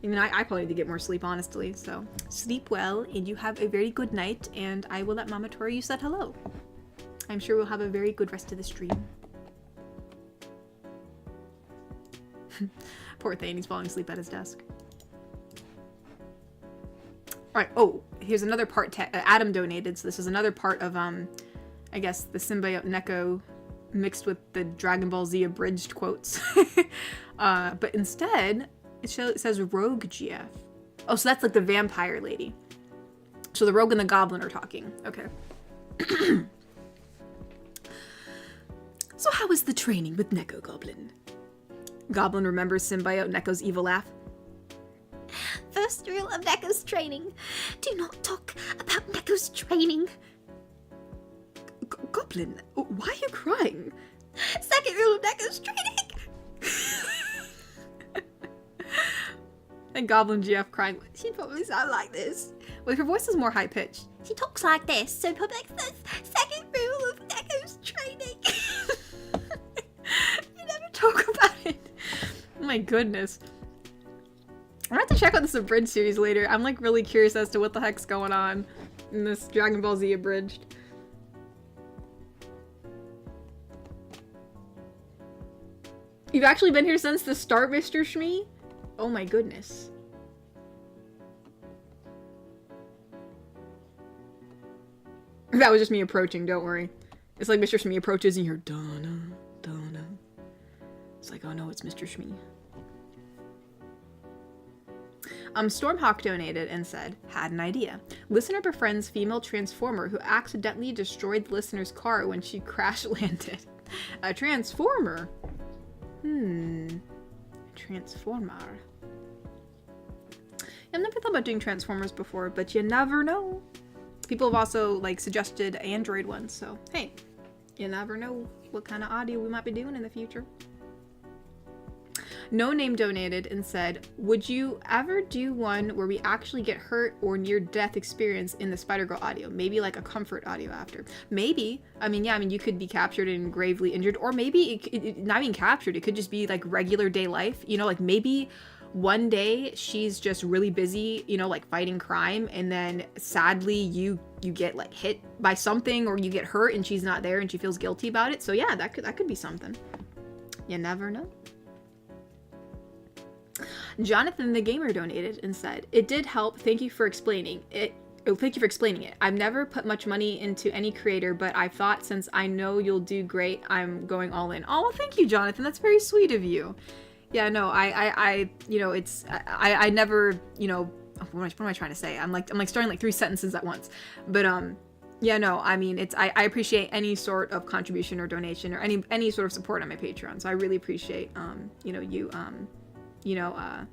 I mean, I probably need to get more sleep, honestly. So sleep well, and you have a very good night, and I will let Mama Tori you said hello. I'm sure we'll have a very good rest of the stream. Poor Thane, he's falling asleep at his desk. Alright, oh, here's another part. Adam donated, so this is another part of, I guess, the symbiote Neko mixed with the Dragon Ball Z abridged quotes. But instead, it says Rogue GF. Oh, so that's like the vampire lady. So the Rogue and the Goblin are talking. Okay. So how was the training with Neko, Goblin? Goblin remembers symbiote Neko's evil laugh. First rule of Neko's training. Do not talk about Neko's training. Goblin, why are you crying? Second rule of Neko's training. And Goblin GF crying. She probably sound like this. Well, her voice is more high pitched. She talks like this, so probably like this. Second rule of Neko's training. You never talk about it. Oh my goodness. I'm gonna have to check out this Abridged series later. I'm like really curious as to what the heck's going on in this Dragon Ball Z Abridged. You've actually been here since the start, Mr. Shmee? Oh my goodness. That was just me approaching, don't worry. It's like Mr. Shmee approaches and you're Donna. It's like, oh no, it's Mr. Shmee. Stormhawk donated and said, had an idea. Listener befriends female transformer who accidentally destroyed the listener's car when she crash landed. A transformer? Transformer. I've never thought about doing Transformers before, but you never know. People have also like suggested Android ones, so hey, you never know what kind of audio we might be doing in the future. No Name donated and said, would you ever do one where we actually get hurt or near-death experience in the Spider-Girl audio? Maybe like a comfort audio after. Maybe. I mean, yeah, I mean, you could be captured and gravely injured, or maybe not even captured. It could just be like regular day life. You know, like maybe one day she's just really busy, you know, like fighting crime, and then sadly you get like hit by something or you get hurt and she's not there and she feels guilty about it. So yeah, that could be something. You never know. Jonathan the Gamer donated and said, it did help. Thank you for explaining it. Oh, thank you for explaining it. I've never put much money into any creator, but I thought since I know you'll do great, I'm going all in. Oh, well, thank you, Jonathan. That's very sweet of you. Yeah, no, I you know, it's, I never, you know, what am I trying to say? I'm like starting like 3 sentences at once. But, yeah, no, I mean, it's, I appreciate any sort of contribution or donation or any sort of support on my Patreon. So I really appreciate, you know,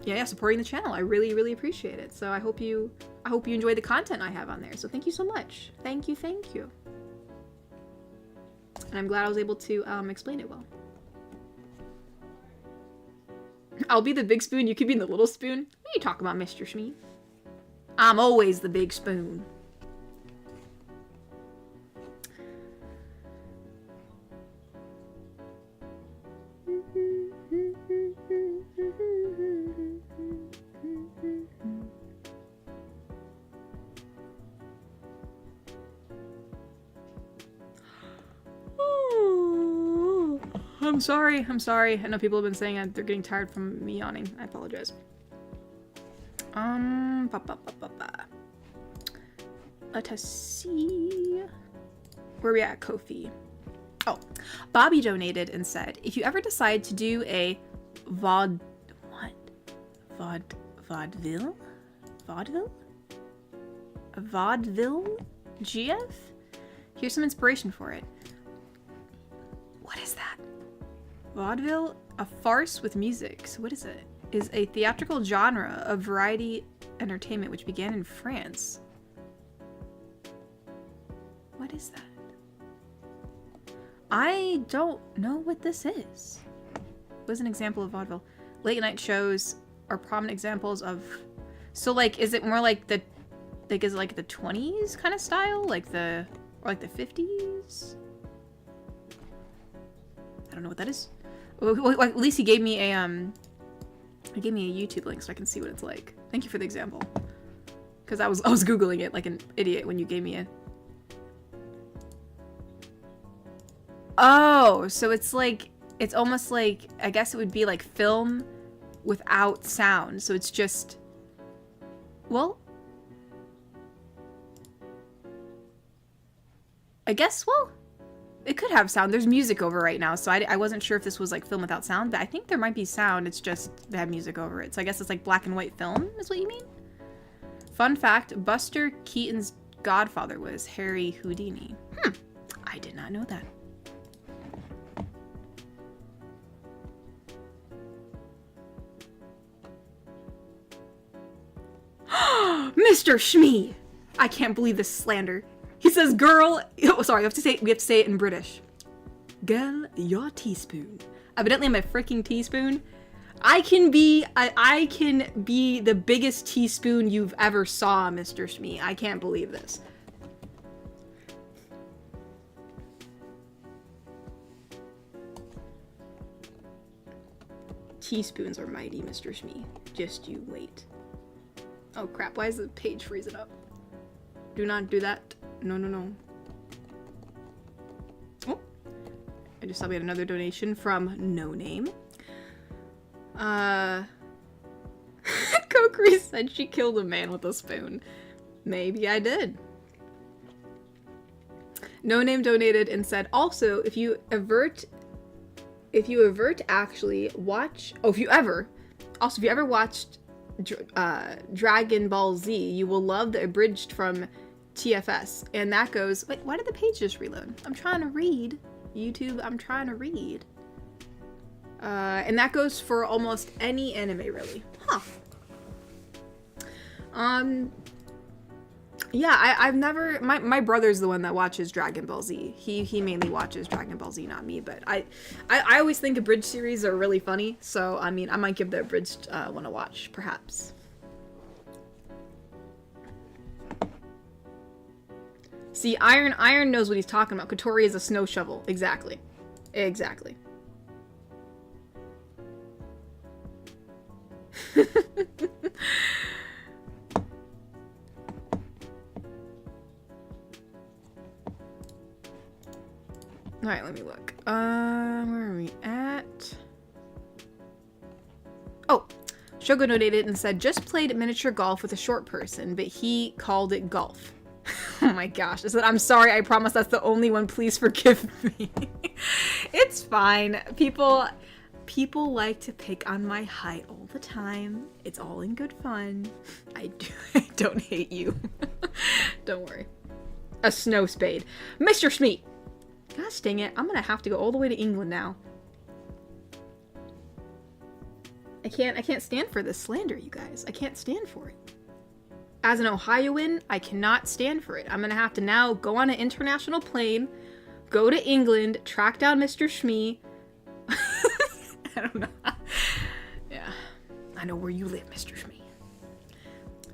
yeah, supporting the channel. I really, really appreciate it. So I hope you enjoy the content I have on there. So thank you so much. Thank you. And I'm glad I was able to explain it well. I'll be the big spoon. You could be the little spoon. What are you talking about, Mr. Shmee? I'm always the big spoon. I'm sorry. I know people have been saying that they're getting tired from me yawning. I apologize. Let us see. Where are we at, Ko-fi? Oh, Bobby donated and said, if you ever decide to do a vaudeville? A vaudeville GF? Here's some inspiration for it. What is that? Vaudeville, a farce with music. So what is it? Is a theatrical genre of variety entertainment which began in France. What is that? I don't know what this is. What is an example of vaudeville? Late night shows are prominent examples of. So like, is it more like the, like, is it like the 20s kind of style, like the, or like the 50s? I don't know what that is. Well, at least he gave me a YouTube link so I can see what it's like. Thank you for the example. Because I was Googling it like an idiot when you gave me it. Oh, so it's like, it's almost like, I guess it would be like film without sound. So it's just, well, I guess, well, it could have sound. There's music over right now, so I wasn't sure if this was like film without sound, but I think there might be sound. It's just they have music over it. So I guess it's like black and white film is what you mean? Fun fact, Buster Keaton's godfather was Harry Houdini. I did not know that. Mr. Shmee! I can't believe this slander. He says, girl, oh, sorry, we have to say it in British. Girl, your teaspoon. Evidently I'm a freaking teaspoon. I can be the biggest teaspoon you've ever saw, Mr. Shmee. I can't believe this. Teaspoons are mighty, Mr. Shmee. Just you wait. Oh crap, why is the page freezing up? Do not do that. No. Oh, I just saw we had another donation from No Name. Kokri said she killed a man with a spoon. Maybe I did. No Name donated and said, also, if you ever watched Dragon Ball Z, you will love the Abridged from TFS. And that goes, wait, why did the page just reload? I'm trying to read. YouTube, I'm trying to read. And that goes for almost any anime, really. Huh. Yeah, I've never. My brother's the one that watches Dragon Ball Z. He mainly watches Dragon Ball Z, not me. But I always think Abridged series are really funny. So I mean, I might give the Abridged one a watch, perhaps. See, Iron knows what he's talking about. Kotori is a snow shovel. Exactly. Exactly. Alright, let me look. Where are we at? Oh, Shogo donated and said, just played miniature golf with a short person, but he called it golf. Oh my gosh. I said, I'm sorry, I promise that's the only one. Please forgive me. It's fine. People like to pick on my height all the time. It's all in good fun. I don't hate you. Don't worry. A snow spade. Mr. Schmeat! Gosh dang it, I'm gonna have to go all the way to England now. I can't stand for this slander, you guys. I can't stand for it. As an Ohioan, I cannot stand for it. I'm gonna have to now go on an international plane, go to England, track down Mr. Shmee. I don't know. Yeah. I know where you live, Mr. Shmee.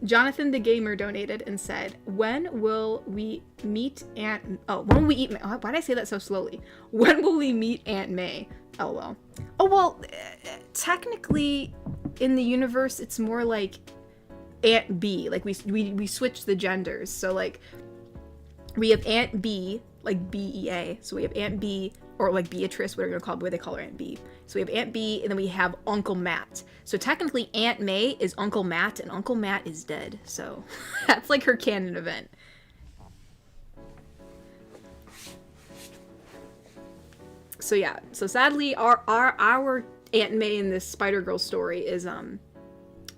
Jonathan the Gamer donated and said, when will we meet Aunt... Oh, when will we eat... Why did I say that so slowly? When will we meet Aunt May? LOL. Oh, well, technically, in the universe, it's more like Aunt B. Like, we switch the genders. So, like, we have Aunt B, like B-E-A. So we have Aunt B, or like Beatrice, whatever you're called, where they call her Aunt B. So we have Aunt B, and then we have Uncle Matt. So technically, Aunt May is Uncle Matt, and Uncle Matt is dead. So that's like her canon event. So yeah. So sadly, our Aunt May in this Spider-Girl story is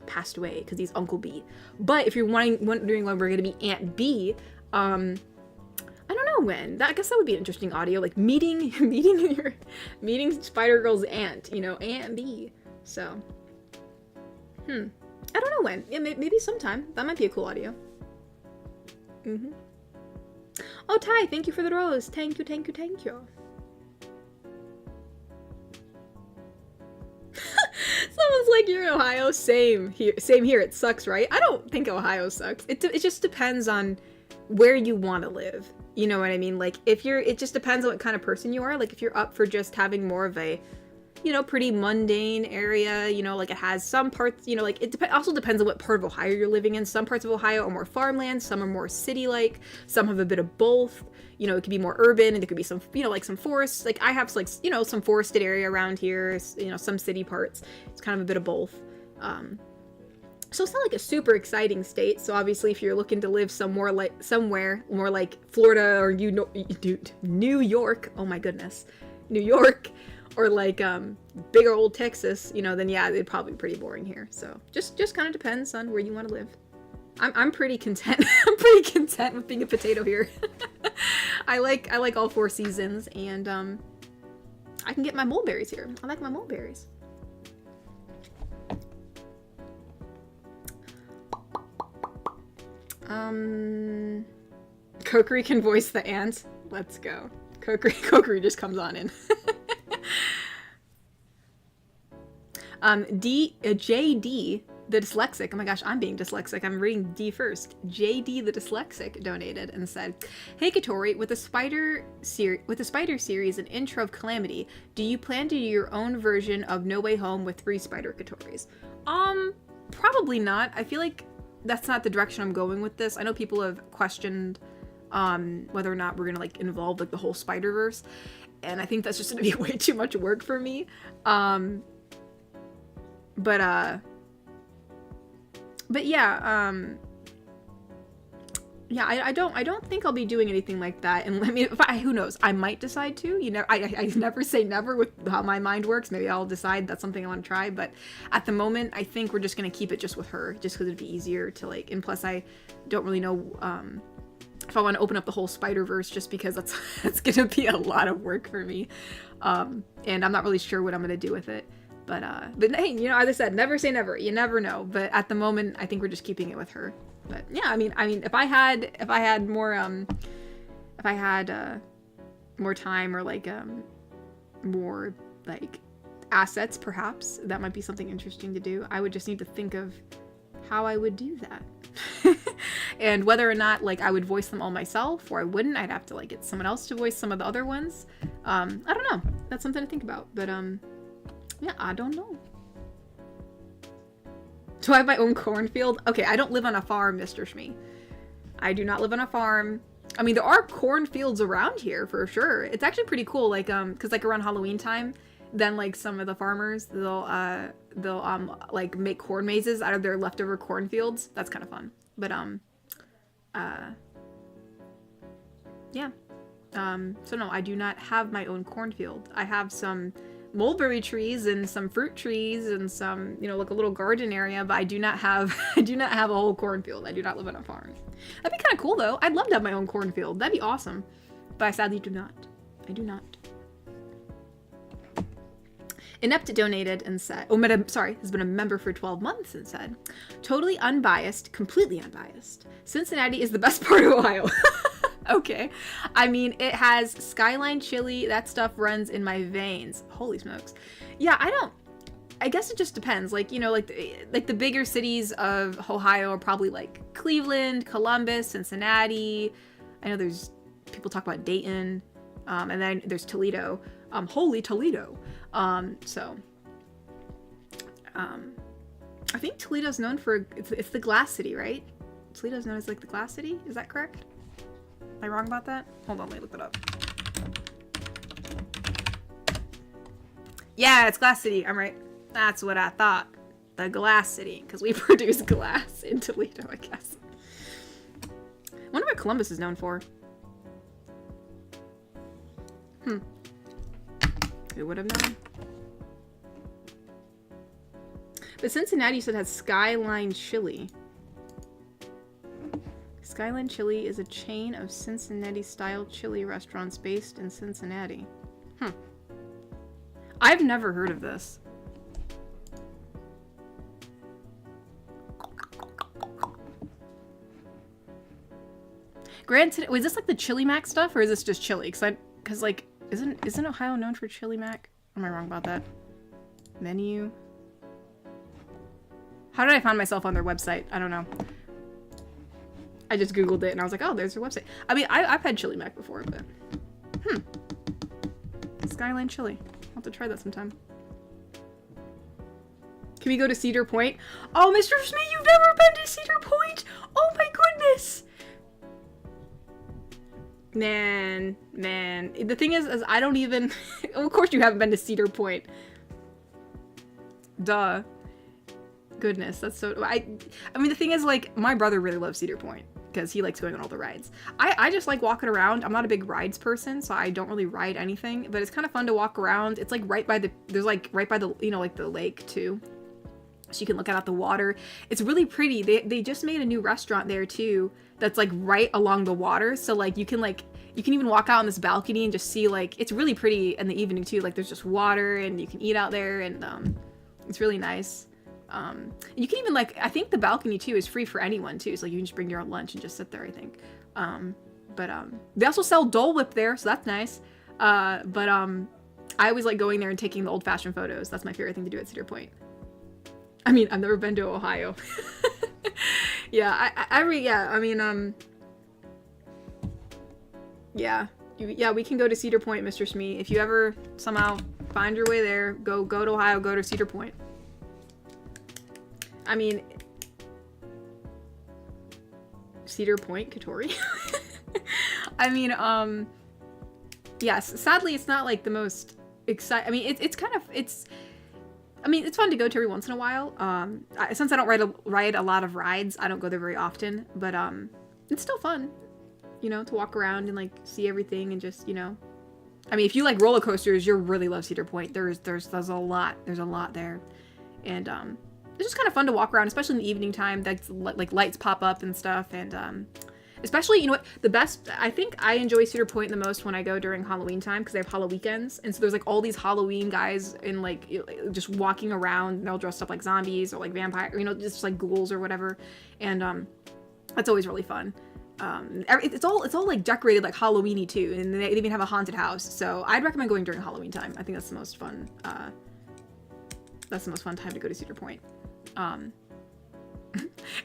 passed away because he's Uncle B. But if you're wondering when we're gonna be Aunt B, I don't know when. I guess that would be an interesting audio, like meeting Spider-Girl's aunt, you know, Aunt B. So, I don't know when. Yeah, maybe sometime. That might be a cool audio. Oh, Ty, thank you for the rose. Thank you. Someone's like, you're in Ohio. Same here. It sucks, right? I don't think Ohio sucks. It just depends on where you want to live. You know what I mean? Like, it just depends on what kind of person you are. Like, if you're up for just having more of a, you know, pretty mundane area, you know, like it has some parts, you know, like it also depends on what part of Ohio you're living in. Some parts of Ohio are more farmland, some are more city-like, some have a bit of both. You know, it could be more urban, and there could be some, you know, like some forests. Like, I have, like, you know, some forested area around here, you know, some city parts. It's kind of a bit of both. So it's not like a super exciting state. So obviously, if you're looking to live somewhere more like Florida or New York, oh my goodness, New York, or like bigger old Texas, you know, then yeah, it'd probably be pretty boring here. So just kind of depends on where you want to live. I'm pretty content. I'm pretty content with being a potato here. I like all 4 seasons, and I can get my mulberries here. I like my mulberries. Kokiri can voice the ant. Let's go. Kokiri just comes on in. JD the dyslexic. Oh my gosh, I'm being dyslexic. I'm reading D first. JD the dyslexic donated and said, "Hey Kotori, with the spider series and intro of Calamity, do you plan to do your own version of No Way Home with 3 spider Kotoris?" Probably not. I feel like that's not the direction I'm going with this. I know people have questioned whether or not we're gonna like involve like the whole Spider-Verse, and I think that's just gonna be way too much work for me. But yeah, yeah, I don't think I'll be doing anything like that. And I mean, who knows? I might decide to. You know, I never say never with how my mind works. Maybe I'll decide that's something I want to try. But at the moment, I think we're just gonna keep it just with her, just because it'd be easier to like. And plus, I don't really know if I want to open up the whole Spider-Verse, just because that's gonna be a lot of work for me. And I'm not really sure what I'm gonna do with it. But hey, you know, as I said, never say never. You never know. But at the moment, I think we're just keeping it with her. But yeah, I mean, if I had more time or like more like assets, perhaps that might be something interesting to do. I would just need to think of how I would do that. And whether or not like I would voice them all myself or I wouldn't, I'd have to like get someone else to voice some of the other ones. I don't know. That's something to think about. But yeah, I don't know. Do I have my own cornfield? Okay, I don't live on a farm, Mr. Shmee. I do not live on a farm. I mean, there are cornfields around here for sure. It's actually pretty cool, like because like around Halloween time, then like some of the farmers they'll like make corn mazes out of their leftover cornfields. That's kind of fun. But yeah. So no, I do not have my own cornfield. I have some mulberry trees and some fruit trees and some, you know, like a little garden area, but I do not have a whole cornfield. I do not live on a farm. That'd be kind of cool though. I'd love to have my own cornfield. That'd be awesome. But I sadly do not. I do not. Inept donated and said, has been a member for 12 months and said, totally unbiased, completely unbiased. Cincinnati is the best part of Ohio. Okay. I mean, it has Skyline chili. That stuff runs in my veins. Holy smokes. Yeah, I guess it just depends. Like, you know, like the bigger cities of Ohio are probably like Cleveland, Columbus, Cincinnati. I know there's people talk about Dayton. And then there's Toledo. Holy Toledo. I think Toledo's known for, it's the Glass City, right? Toledo's known as like the Glass City. Is that correct? Am I wrong about that? Hold on, let me look that up. Yeah, it's Glass City. I'm right. That's what I thought. The Glass City, because we produce glass in Toledo, I guess. I wonder what Columbus is known for. Who would have known? But Cincinnati, you said, has Skyline Chili. Skyline Chili is a chain of Cincinnati-style chili restaurants based in Cincinnati. I've never heard of this. Granted, was this like the Chili Mac stuff, or is this just chili? Because like, isn't Ohio known for Chili Mac? Am I wrong about that? Menu. How did I find myself on their website? I don't know. I just Googled it and I was like, oh, there's their website. I mean, I've had Chili Mac before, but... Skyline Chili. I'll have to try that sometime. Can we go to Cedar Point? Oh, Mr. Smee, you've never been to Cedar Point? Oh my goodness! Man. The thing is I don't even... Of course you haven't been to Cedar Point. Duh. Goodness, that's so... I mean, the thing is, like, my brother really loves Cedar Point because he likes going on all the rides. I just like walking around. I'm not a big rides person, so I don't really ride anything, but it's kind of fun to walk around. It's like right by the... There's like right by the, you know, like the lake too. So you can look out at the water. It's really pretty. They just made a new restaurant there too that's like right along the water. So like you can even walk out on this balcony and just see, like, it's really pretty in the evening too. Like there's just water and you can eat out there, and it's really nice. You can even, like, I think the balcony too is free for anyone too. So like you can just bring your own lunch and just sit there, I think. They also sell Dole Whip there, so that's nice. I always like going there and taking the old fashioned photos. That's my favorite thing to do at Cedar Point. I mean, I've never been to Ohio. Yeah, yeah, we can go to Cedar Point, Mr. Smee. If you ever somehow find your way there, go to Ohio, go to Cedar Point. I mean, Cedar Point, Katori. I mean, yes, sadly, it's not like the most exciting. I mean, it's kind of, I mean, it's fun to go to every once in a while. Since I don't ride a lot of rides, I don't go there very often, but it's still fun, you know, to walk around and like see everything and just, you know, I mean, if you like roller coasters, you'll really love Cedar Point. There's a lot there, and it's just kind of fun to walk around, especially in the evening time. That's like lights pop up and stuff, and especially, you know what, the best, I think I enjoy Cedar Point the most when I go during Halloween time, because they have Halloween weekends, and so there's like all these Halloween guys in like just walking around, and they'll dress up like zombies or like vampire, you know, just like ghouls or whatever, and That's always really fun. It's all like decorated like Halloween-y too, and they even have a haunted house. So I'd recommend going during Halloween time. I think that's the most fun. That's the most fun time to go to Cedar Point.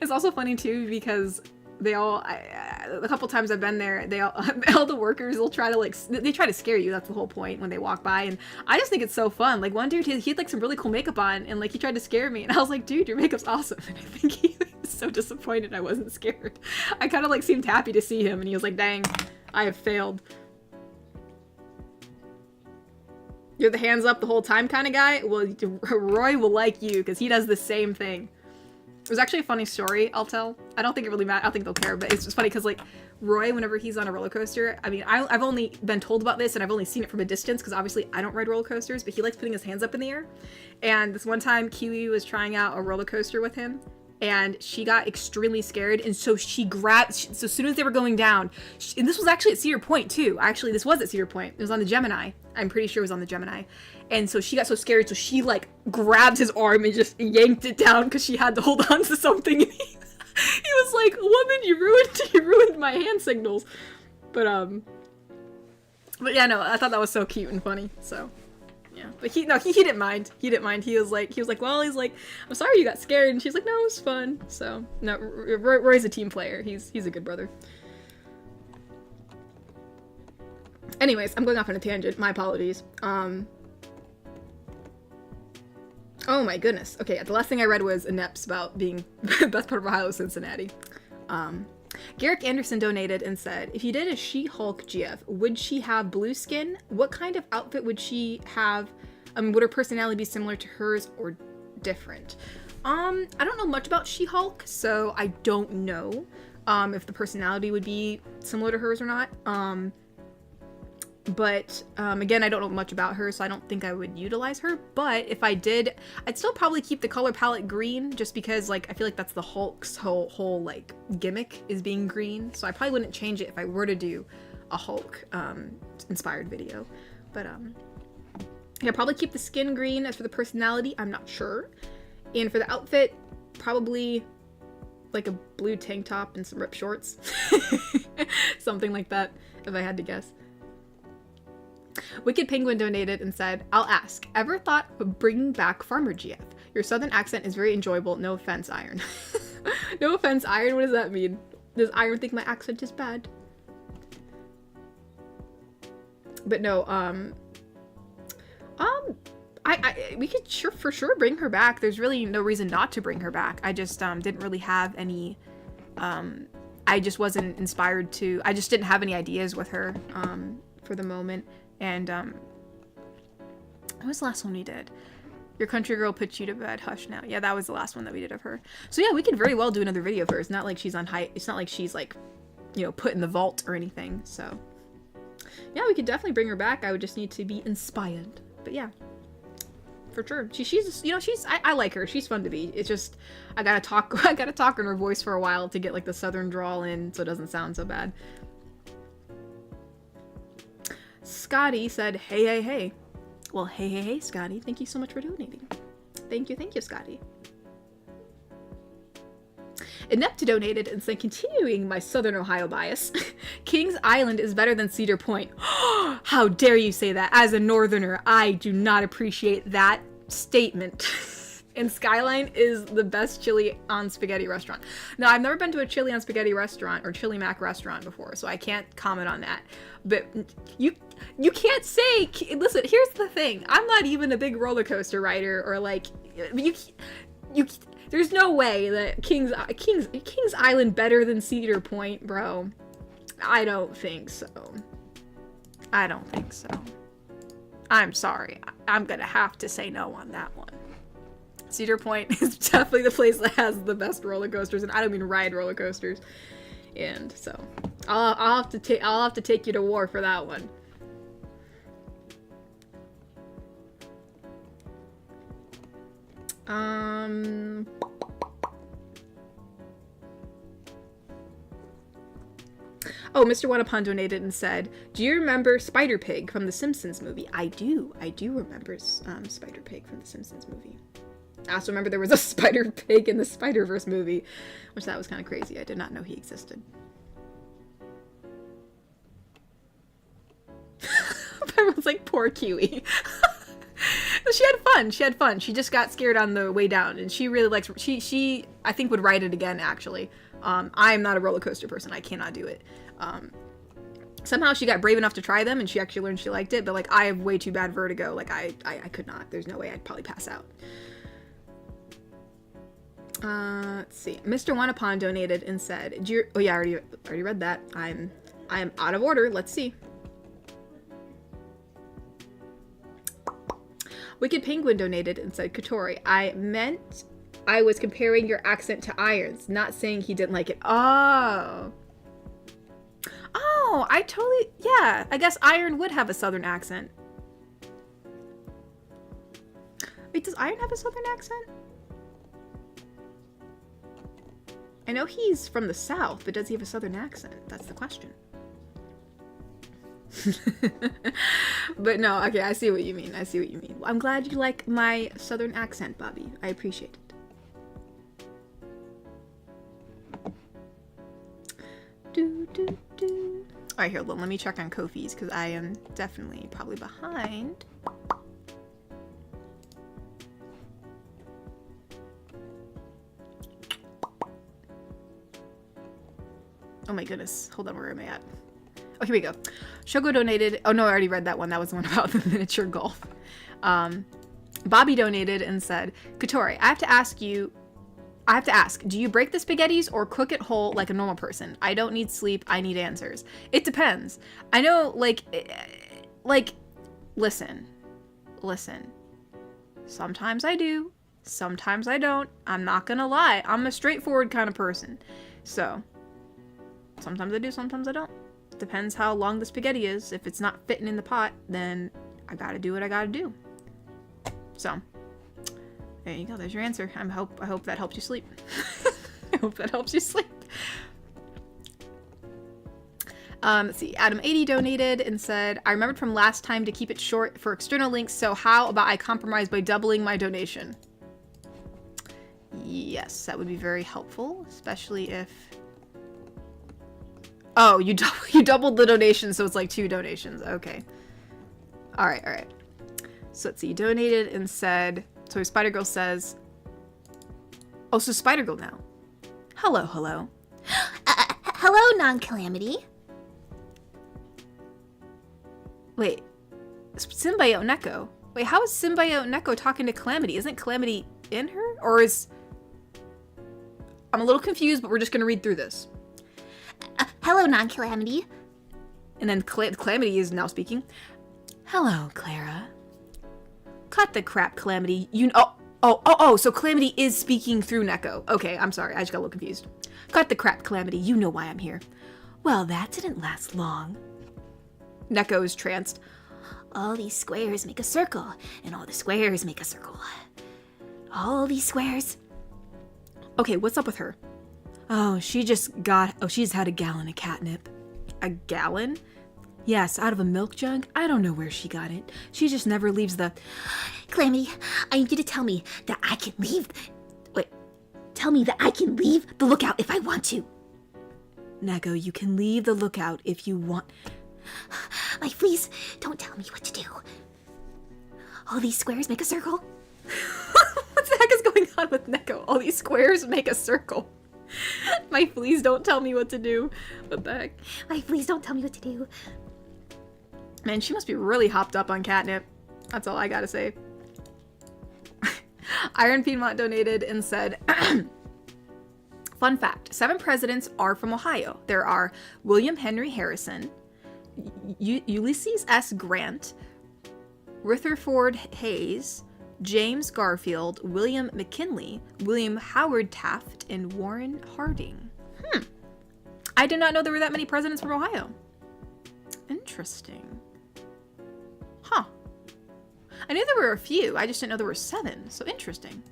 It's also funny too because they all, a couple times I've been there, they all the workers will try to like, they try to scare you. That's the whole point when they walk by. And I just think it's so fun. Like one dude, he had like some really cool makeup on, and like he tried to scare me, and I was like, dude, your makeup's awesome. And I think he was so disappointed I wasn't scared. I kind of like seemed happy to see him, and he was like, dang, I have failed. You're the hands up the whole time kind of guy? Well, Roy will like you because he does the same thing. It was actually a funny story I'll tell. I don't think it really matters. I don't think they'll care, but it's just funny because, like, Roy, whenever he's on a roller coaster, I mean, I've only been told about this and I've only seen it from a distance because obviously I don't ride roller coasters, but he likes putting his hands up in the air. And this one time, Kiwi was trying out a roller coaster with him, and she got extremely scared, and so she grabbed, so as soon as they were going down, and this was actually at Cedar Point too. Actually, this was at Cedar Point. It was on the Gemini. I'm pretty sure it was on the Gemini. And so she got so scared, so she like grabbed his arm and just yanked it down because she had to hold on to something. And he was like, "Woman, you ruined my hand signals." But yeah, no, I thought that was so cute and funny. So yeah, but he didn't mind. He didn't mind. He was like, well, he's like, "I'm sorry you got scared," and she's like, "No, it was fun." So no, Roy's a team player. He's a good brother. Anyways, I'm going off on a tangent. My apologies. Oh my goodness. Okay, the last thing I read was Ineps about being the best part of Ohio, Cincinnati. Garrick Anderson donated and said, if you did a She-Hulk GF, would she have blue skin? What kind of outfit would she have? Would her personality be similar to hers or different? I don't know much about She-Hulk, so I don't know if the personality would be similar to hers or not. But again, I don't know much about her, so I don't think I would utilize her. But if I did, I'd still probably keep the color palette green, just because like I feel like that's the Hulk's whole like gimmick, is being green. So I probably wouldn't change it if I were to do a Hulk inspired video. But yeah, probably keep the skin green. As for the personality, I'm not sure. And for the outfit, probably like a blue tank top and some ripped shorts. Something like that, if I had to guess. Wicked Penguin donated and said, I'll ask, ever thought of bringing back Farmer GF? Your southern accent is very enjoyable. No offense, Iron. No offense, Iron. What does that mean? Does Iron think my accent is bad? But no, we could for sure bring her back. There's really no reason not to bring her back. I just didn't really have any, I just wasn't inspired to, I just didn't have any ideas with her for the moment. And what was the last one we did? Your country girl put you to bed. Hush now. Yeah, that was the last one that we did of her. So yeah, we could very well do another video of her. It's not like she's on high. It's not like she's like, you know, put in the vault or anything. So yeah, we could definitely bring her back. I would just need to be inspired. But yeah, for sure. She's you know, I like her. She's fun to be. It's just I gotta talk in her voice for a while to get like the southern drawl in, so it doesn't sound so bad. Scotty said, hey. Well, hey, Scotty. Thank you so much for donating. Thank you, Scotty. Inepta donated and said, continuing my Southern Ohio bias, Kings Island is better than Cedar Point. How dare you say that? As a Northerner, I do not appreciate that statement. And Skyline is the best chili on spaghetti restaurant. Now, I've never been to a chili on spaghetti restaurant or chili mac restaurant before, so I can't comment on that. But you can't say, listen, here's the thing. I'm not even a big roller coaster rider, or like, there's no way that Kings Island better than Cedar Point, bro. I don't think so. I'm sorry. I'm gonna have to say no on that one. Cedar Point is definitely the place that has the best roller coasters, and I don't mean ride roller coasters. And so, I'll have to take you to war for that one. Oh, Mr. Wanapon donated and said, do you remember Spider Pig from the Simpsons movie? I do remember Spider Pig from the Simpsons movie. I also remember there was a Spider Pig in the Spider-Verse movie, which that was kind of crazy. I did not know he existed. Everyone's like, poor Kiwi. She had fun. She had fun. She just got scared on the way down, and she really likes. She I think would ride it again. Actually, I'm not a roller coaster person. I cannot do it. Somehow she got brave enough to try them, and she actually learned she liked it. But like, I have way too bad vertigo. Like I could not. There's no way I'd probably pass out. Let's see. Mr. Wanapon donated and said, "Oh yeah, I already read that. I am out of order. Let's see." Wicked Penguin donated and said, Katori, I meant I was comparing your accent to Iron's, not saying he didn't like it. Oh, I totally, yeah, I guess Iron would have a southern accent. Wait, does Iron have a southern accent? I know he's from the south, but does he have a southern accent? That's the question. But no, okay, I see what you mean. I see what you mean. I'm glad you like my southern accent, Bobby. I appreciate it. Alright, here, let me check on Kofi's, because I am definitely probably behind. Oh my goodness. Hold on, where am I at? Oh, here we go. Shogo donated. Oh, no, I already read that one. That was the one about the miniature golf. Bobby donated and said, Katori, I have to ask, do you break the spaghettis or cook it whole like a normal person? I don't need sleep. I need answers. It depends. I know, listen. Sometimes I do. Sometimes I don't. I'm not gonna lie. I'm a straightforward kind of person. So, sometimes I do, sometimes I don't. Depends how long the spaghetti is. If it's not fitting in the pot, then I gotta do what I gotta do. So, there you go. There's your answer. I hope that helps you sleep. I hope that helps you sleep. Let's see. Adam80 donated and said, I remembered from last time to keep it short for external links, so how about I compromise by doubling my donation? Yes, that would be very helpful, especially if... Oh, you doubled the donation, so it's like 2 donations. Okay. All right. So let's see. You donated and said... So Spider-Girl says... Oh, so Spider-Girl now. Hello. Hello, Non-Calamity. Wait. Symbiote Neko. Wait, how is Symbiote Neko talking to Calamity? Isn't Calamity in her? Or is... I'm a little confused, but we're just going to read through this. Hello, Non-Calamity. And then Calamity is now speaking. Hello, Clara. Cut the crap, Calamity. So Calamity is speaking through Neko. Okay, I'm sorry. I just got a little confused. Cut the crap, Calamity. You know why I'm here. Well, that didn't last long. Neko is tranced. All these squares make a circle, and all the squares make a circle. All these squares. Okay, what's up with her? Oh, she's had a gallon of catnip. A gallon? Yes, out of a milk jug. I don't know where she got it. She just never leaves the... Calamity, I need you to tell me that I can leave... Tell me that I can leave the lookout if I want to. Neko, you can leave the lookout if you want... Please, don't tell me what to do. All these squares make a circle. What the heck is going on with Neko? All these squares make a circle. Please don't tell me what to do. What the heck? Please don't tell me what to do. Man, she must be really hopped up on catnip. That's all I gotta say. Iron Piedmont donated and said, fun fact, 7 presidents are from Ohio. There are William Henry Harrison, Ulysses S. Grant, Rutherford Hayes, James Garfield, William McKinley, William Howard Taft, and Warren Harding. I did not know there were that many presidents from Ohio. Interesting. Huh. I knew there were a few, I just didn't know there were 7, so interesting.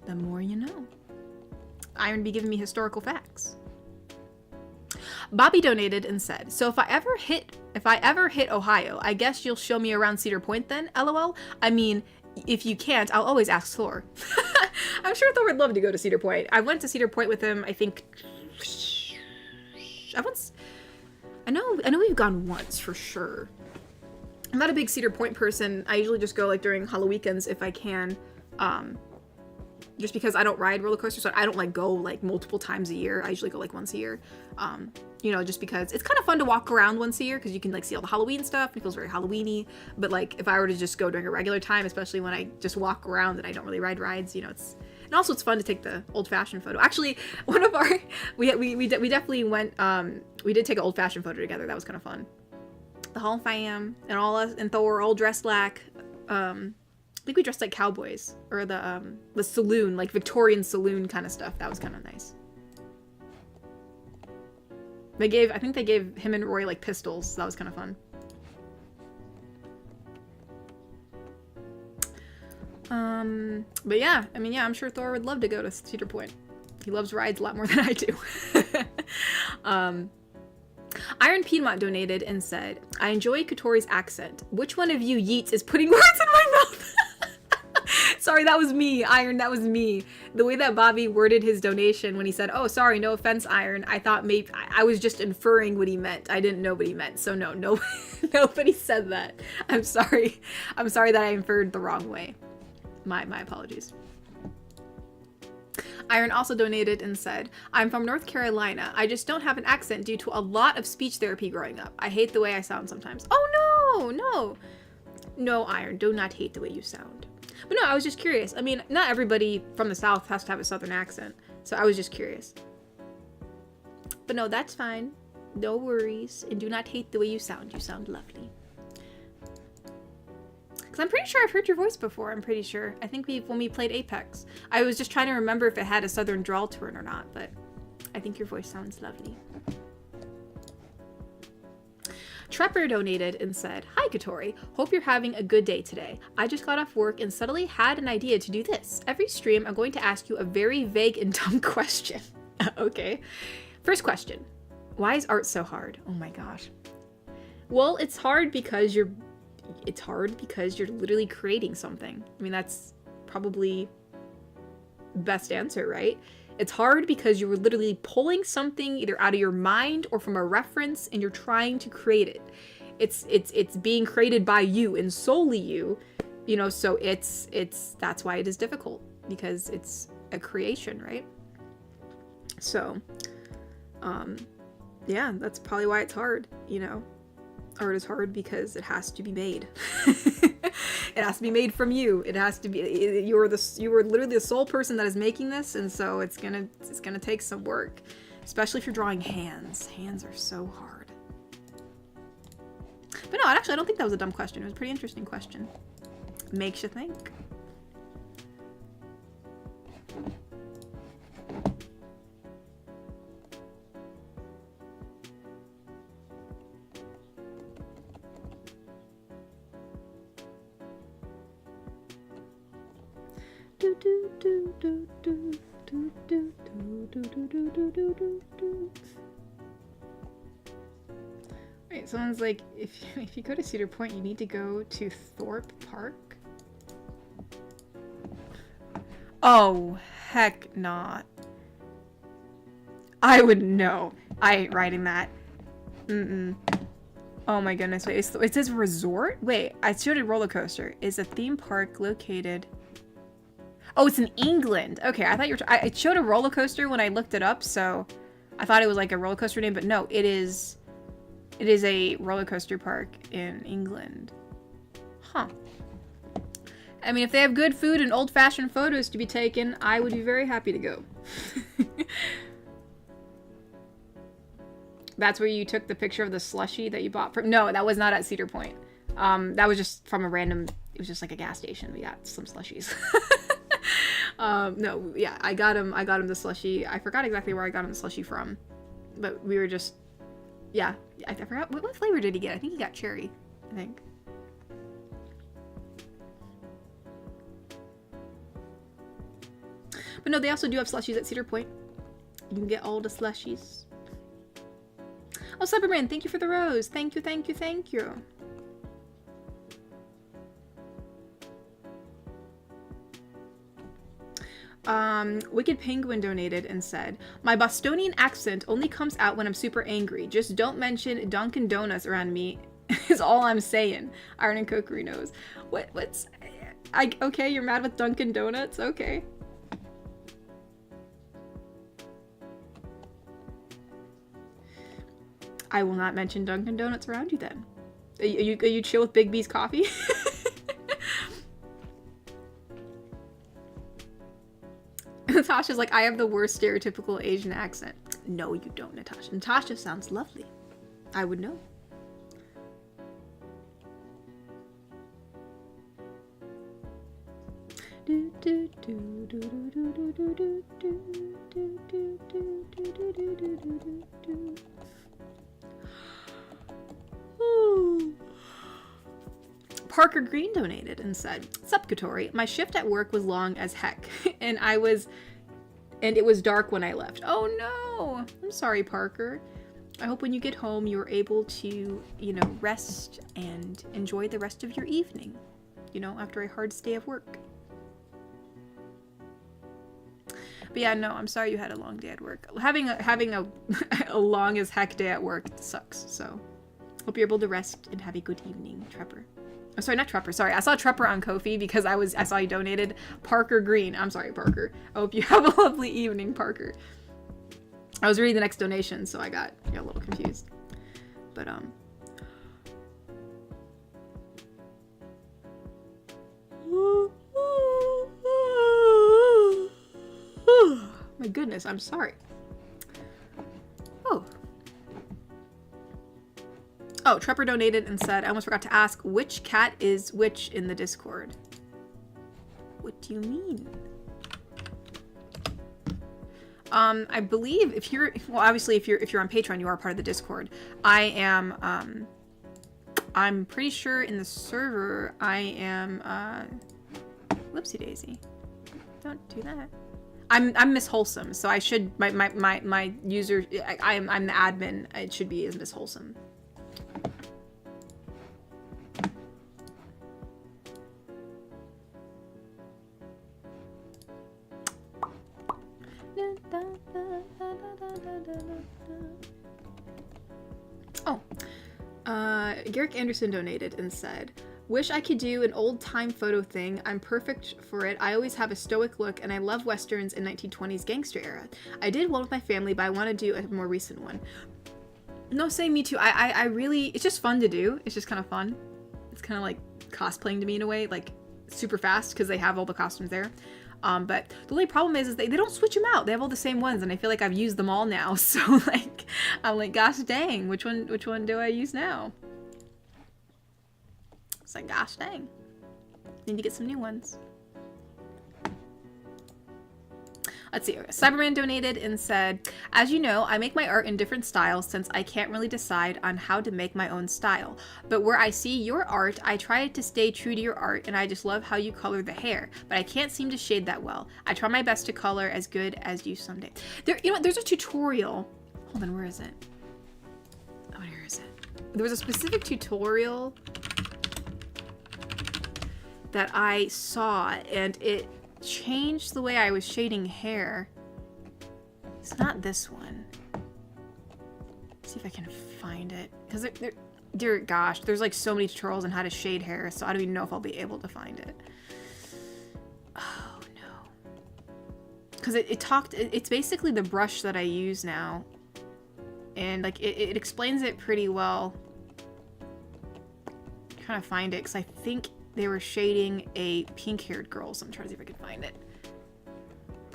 The more you know. Iron be giving me historical facts. Bobby donated and said, so if I ever hit Ohio, I guess you'll show me around Cedar Point then, LOL? I mean, if you can't, I'll always ask Thor. I'm sure Thor would love to go to Cedar Point. I went to Cedar Point with him, I think, I know we've gone once for sure. I'm not a big Cedar Point person. I usually just go like during Halloween weekends if I can. Just because I don't ride roller coasters, so I don't like go like multiple times a year. I usually go like once a year. You know, just because it's kind of fun to walk around once a year because you can like see all the Halloween stuff. It feels very Halloween-y. But like if I were to just go during a regular time, especially when I just walk around and I don't really ride rides, you know, and also it's fun to take the old-fashioned photo. Actually, one of our we definitely went we did take an old-fashioned photo together. That was kind of fun. The whole fam and all us and Thor all dressed like I think we dressed like cowboys, or the saloon, like Victorian saloon kind of stuff. That was kind of nice. I think they gave him and Roy like pistols. So that was kind of fun. But yeah, I mean, yeah, I'm sure Thor would love to go to Cedar Point. He loves rides a lot more than I do. Iron Piedmont donated and said, I enjoy Katori's accent. Which one of you yeets is putting words in my mouth? Sorry, that was me, Iron, that was me. The way that Bobby worded his donation when he said, oh, sorry, no offense, Iron, I thought maybe, I was just inferring what he meant. I didn't know what he meant, so no, nobody said that. I'm sorry that I inferred the wrong way. My apologies. Iron also donated and said, I'm from North Carolina. I just don't have an accent due to a lot of speech therapy growing up. I hate the way I sound sometimes. Oh, no. No, Iron, do not hate the way you sound. But no, I was just curious. I mean, not everybody from the South has to have a Southern accent. So I was just curious. But no, that's fine. No worries. And do not hate the way you sound. You sound lovely. Because I'm pretty sure I've heard your voice before. I'm pretty sure. I think when we played Apex. I was just trying to remember if it had a Southern drawl to it or not. But I think your voice sounds lovely. Trepper donated and said, Hi, Katori. Hope you're having a good day today. I just got off work and suddenly had an idea to do this. Every stream, I'm going to ask you a very vague and dumb question. Okay. First question. Why is art so hard? Oh my gosh. Well, it's hard because you're literally creating something. I mean, that's probably the best answer, right? It's hard because you were literally pulling something either out of your mind or from a reference and you're trying to create it. It's being created by you and solely you, you know, so that's why it is difficult, because it's a creation, right? So, yeah, that's probably why it's hard, you know. Art is hard because it has to be made. It has to be made from you. It has to be, you are literally the sole person that is making this, and so it's gonna take some work, especially if you're drawing hands. Hands are so hard. But no, actually, I don't think that was a dumb question. It was a pretty interesting question. Makes you think. Wait, someone's like, if you go to Cedar Point, you need to go to Thorpe Park? Oh, heck not. I would know. I ain't writing that. Oh my goodness, wait, it says resort? Wait, I showed a roller coaster. Is a theme park located... Oh, it's in England. Okay, I thought you were... I showed a roller coaster when I looked it up, so I thought it was like a roller coaster name, but no, it is a roller coaster park in England. Huh. I mean, if they have good food and old-fashioned photos to be taken, I would be very happy to go. That's where you took the picture of the slushie that you bought from... No, that was not at Cedar Point. That was just from a random... It was just like a gas station. We got some slushies. No, yeah, I got him the slushie. I forgot exactly where I got him the slushie from. But we were just... Yeah, I forgot. What flavor did he get? I think he got cherry, I think. But no, they also do have slushies at Cedar Point. You can get all the slushies. Oh, Cyberman, thank you for the rose. Thank you, thank you, thank you. Wicked Penguin donated and said, my Bostonian accent only comes out when I'm super angry. Just don't mention Dunkin' Donuts around me is all I'm saying. Iron and Cookery knows. Okay, you're mad with Dunkin' Donuts? Okay. I will not mention Dunkin' Donuts around you then. Are you chill with Big B's coffee? Natasha's like, I have the worst stereotypical Asian accent. No, you don't, Natasha. Natasha sounds lovely. I would know. Parker Green donated and said, sup Katori, my shift at work was long as heck, and it was dark when I left. Oh no! I'm sorry, Parker. I hope when you get home you're able to, rest and enjoy the rest of your evening, after a hard day of work. But yeah, no, I'm sorry you had a long day at work. Having a long as heck day at work sucks, so hope you're able to rest and have a good evening, Trepper. Oh, sorry, not Trepper. Sorry, I saw Trepper on Ko-fi because I saw you donated. Parker Green. I'm sorry, Parker. I hope you have a lovely evening, Parker. I was reading the next donation, so I got a little confused. But my goodness, I'm sorry. Oh, Trepper donated and said, I almost forgot to ask, which cat is which in the Discord? What do you mean? I believe if you're, well, obviously if you're on Patreon, you are part of the Discord. I am, I'm pretty sure in the server, I am, whoopsie daisy. Don't do that. I'm Miss Wholesome, so I should, my user, I'm the admin. It should be as Miss Wholesome. Garrick Anderson donated and said, wish I could do an old-time photo thing. I'm perfect for it. I always have a stoic look, and I love westerns in 1920s gangster era. I did one with my family, but I want to do a more recent one. No, same, me too. I really, it's just fun to do. It's just kind of fun. It's kind of like cosplaying to me in a way, like super fast because they have all the costumes there. But the only problem is they don't switch them out. They have all the same ones, and I feel like I've used them all now. So like, I'm like, gosh dang, which one do I use now? It's like, gosh dang, need to get some new ones. Let's see, Cyberman donated and said, as you know, I make my art in different styles since I can't really decide on how to make my own style. But where I see your art, I try to stay true to your art, and I just love how you color the hair. But I can't seem to shade that well. I try my best to color as good as you someday. There, you know what, there's a tutorial. Hold on, where is it? Oh, where is it? There was a specific tutorial that I saw, and it changed the way I was shading hair. It's not this one. Let's see if I can find it. Because dear gosh, there's like so many tutorials on how to shade hair, so I don't even know if I'll be able to find it. Oh no. Because it's basically the brush that I use now. And like it explains it pretty well. I'm trying to find it because I think they were shading a pink-haired girl, so I'm trying to see if I can find it.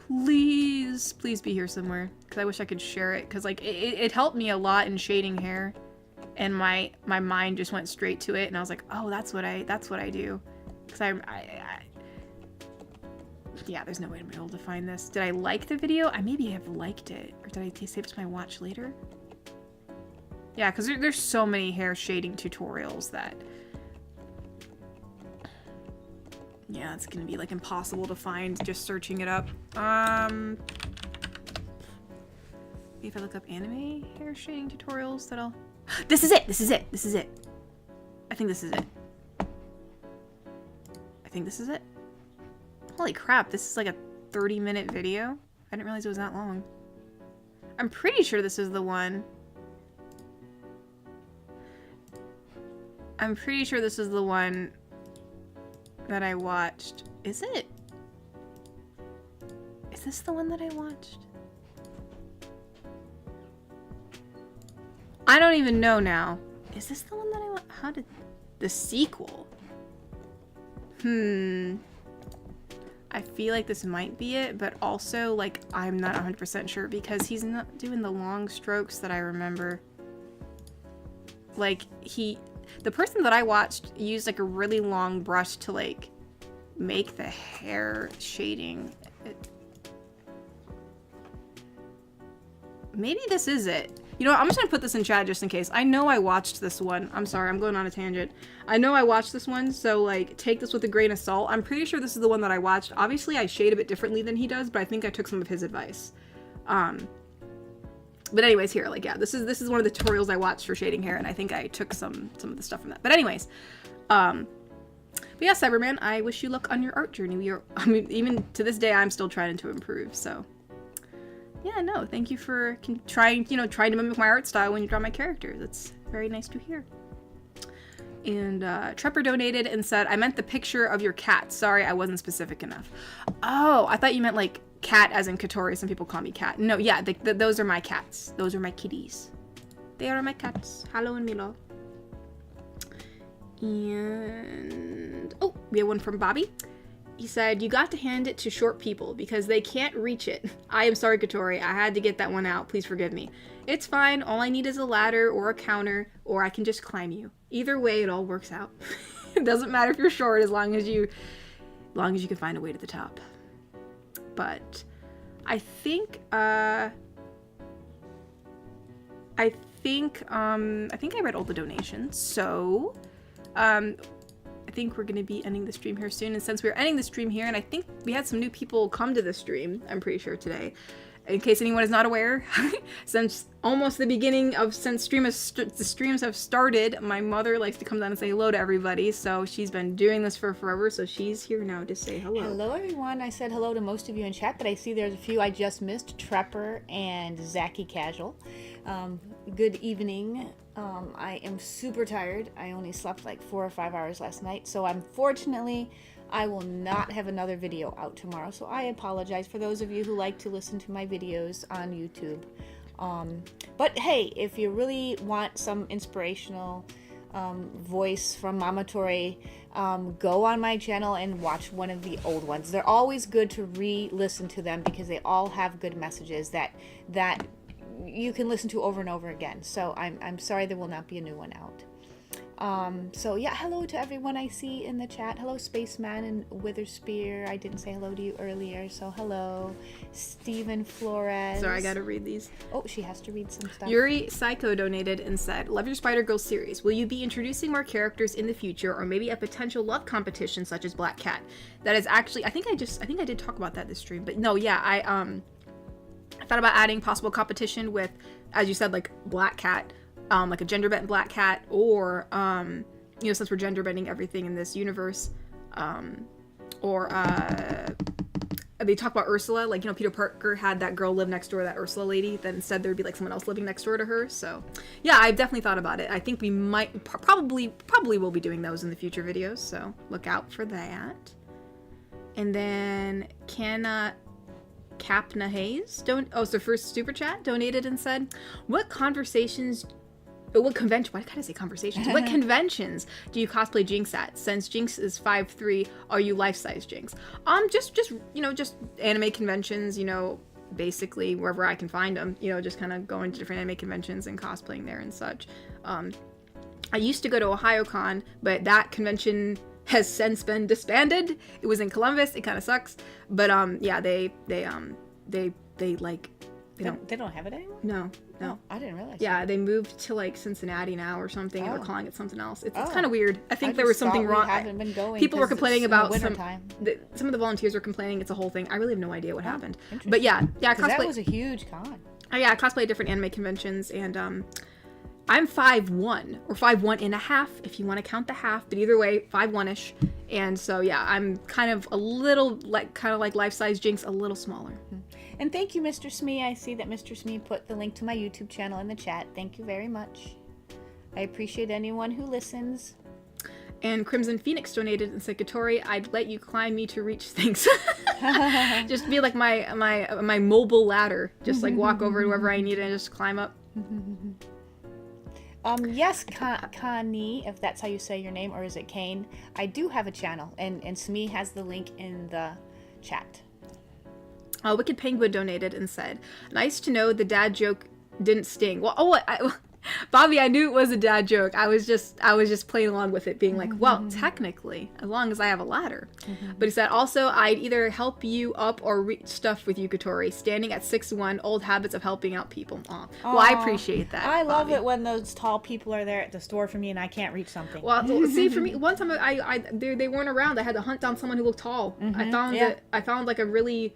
Please be here somewhere, because I wish I could share it, because like it helped me a lot in shading hair, and my mind just went straight to it, and I was like, oh, that's what I do, because yeah, there's no way I'm able to find this. Did I like the video? I maybe have liked it, or did I save it to my watch later? Yeah, because there's so many hair shading tutorials that. Yeah, it's gonna be like impossible to find just searching it up. Maybe if I look up anime hair shading tutorials, that'll. This is it! I think this is it. Holy crap, this is like a 30-minute video. I didn't realize it was that long. I'm pretty sure this is the one. I'm pretty sure this is the one that I watched. Is it? Is this the one that I watched? I don't even know now. Is this the one that I watched? How did... The sequel? I feel like this might be it, but also, like, I'm not 100% sure because he's not doing the long strokes that I remember. Like, the person that I watched used, like, a really long brush to, like, make the hair shading. Maybe this is it. You know what? I'm just gonna put this in chat just in case. I know I watched this one. I'm sorry, I'm going on a tangent. I know I watched this one, so like take this with a grain of salt. I'm pretty sure this is the one that I watched. Obviously, I shade a bit differently than he does, but I think I took some of his advice. But anyways, here, like, yeah, this is one of the tutorials I watched for shading hair, and I think I took some of the stuff from that. But anyways, but yeah, Cyberman, I wish you luck on your art journey. I mean, even to this day, I'm still trying to improve, so. Yeah, no, thank you for trying to mimic my art style when you draw my character. That's very nice to hear. And Trepper donated and said, I meant the picture of your cat. Sorry, I wasn't specific enough. Oh, I thought you meant like cat as in Katori. Some people call me cat. No, yeah, those are my cats. Those are my kitties. They are my cats. Hello and Milo. And, oh, we have one from Bobby. He said, you got to hand it to short people because they can't reach it. I am sorry, Katori. I had to get that one out. Please forgive me. It's fine. All I need is a ladder or a counter, or I can just climb you. Either way, it all works out. It doesn't matter if you're short as long as you can find a way to the top. But I think I read all the donations. So, I think we're going to be ending the stream here soon, and since we're ending the stream here, and I think we had some new people come to the stream, I'm pretty sure today, in case anyone is not aware, since almost the beginning of, since the streams have started, my mother likes to come down and say hello to everybody, so she's been doing this for forever, so she's here now to say hello. Hello everyone, I said hello to most of you in chat, but I see there's a few I just missed, Trepper and Zachy Casual. Good evening. I am super tired. I only slept like 4 or 5 hours last night, so unfortunately I will not have another video out tomorrow, so I apologize for those of you who like to listen to my videos on YouTube. But hey, if you really want some inspirational voice from Mama Tori, go on my channel and watch one of the old ones. They're always good to re-listen to them because they all have good messages that you can listen to over and over again. So I'm sorry there will not be a new one out. So yeah, hello to everyone I see in the chat. Hello Spaceman and Witherspear. I didn't say hello to you earlier, so hello. Stephen Flores. Sorry, I gotta read these. Oh, she has to read some stuff. Yuri Psycho donated and said, love your Spider-Girl series. Will you be introducing more characters in the future, or maybe a potential love competition such as Black Cat? That is actually, I think I did talk about that this stream, but no, yeah, I thought about adding possible competition with, as you said, like Black Cat, like a gender bent Black Cat, or since we're gender bending everything in this universe, or they talk about Ursula, like, Peter Parker had that girl live next door, that Ursula lady, then instead there'd be like someone else living next door to her. So yeah, I've definitely thought about it. I think we might probably will be doing those in the future videos, so look out for that. And then Capna Hayes first super chat donated and said, what conventions what conventions do you cosplay Jinx at? Since Jinx is 5'3", are you life-size Jinx? Just anime conventions, basically wherever I can find them, just kind of going to different anime conventions and cosplaying there and such. I used to go to OhioCon, but that convention has since been disbanded. It was in Columbus. It kind of sucks, but yeah, they don't have it anymore? No. Oh, I didn't realize. Yeah, that. They moved to like Cincinnati now or something, and they're calling it something else. It's kind of weird. I think I there was something wrong. Haven't been going. People were complaining about some time. of the volunteers were complaining. It's a whole thing. I really have no idea what happened. But yeah, cosplay. That was a huge con. Oh, yeah, I cosplay at different anime conventions, and I'm 5'1", or 5'1.5" if you want to count the half, but either way, 5'1"ish. And so yeah, I'm kind of a little like life-size Jinx, a little smaller. And thank you, Mr. Smee. I see that Mr. Smee put the link to my YouTube channel in the chat. Thank you very much. I appreciate anyone who listens. And Crimson Phoenix donated and said, Katori, I'd let you climb me to reach things. Just be like my mobile ladder. Just like walk over to whoever I need and just climb up. Yes, Kani, if that's how you say your name, or is it Kane? I do have a channel, and Smee has the link in the chat. Wicked Penguin donated and said, nice to know the dad joke didn't sting. Well, Bobby, I knew it was a dad joke. I was just playing along with it, being like, well, technically, as long as I have a ladder. But he said, also, I'd either help you up or reach stuff with you, Katori. Standing at 6'1", old habits of helping out people. Aw. Well, I appreciate that. I love Bobby. it when those tall people are there at the store for me and I can't reach something. Well, see, for me, one time they weren't around. I had to hunt down someone who looked tall. I found like a really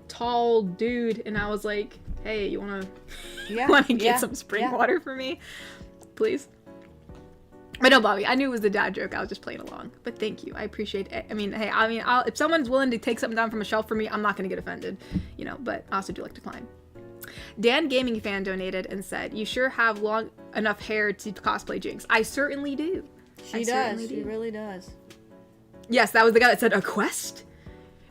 tall dude, and I was like, hey, you wanna get some spring water for me, please? But no, Bobby, I knew it was the dad joke. I was just playing along. But thank you, I appreciate it. If someone's willing to take something down from a shelf for me, I'm not gonna get offended, But I also do like to climb. Dan Gaming Fan donated and said, you sure have long enough hair to cosplay Jinx. I certainly do. She really does. Yes, that was the guy that said a quest.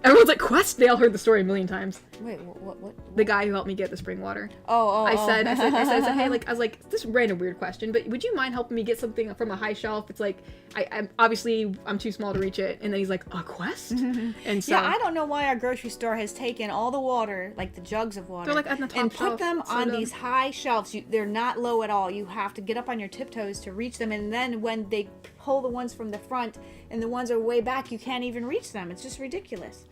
Everyone's like, quest? They all heard the story a million times. Wait, what? The guy who helped me get the spring water. I said, hey, like, I was like, this random weird question, but would you mind helping me get something from a high shelf? It's like, I'm obviously too small to reach it. And then he's like, a quest? And so, yeah, I don't know why our grocery store has taken all the water, like the jugs of water, they're like on the top and shelf, put them on these high shelves. They're not low at all. You have to get up on your tiptoes to reach them, and then when they pull the ones from the front and the ones are way back, you can't even reach them. It's just ridiculous.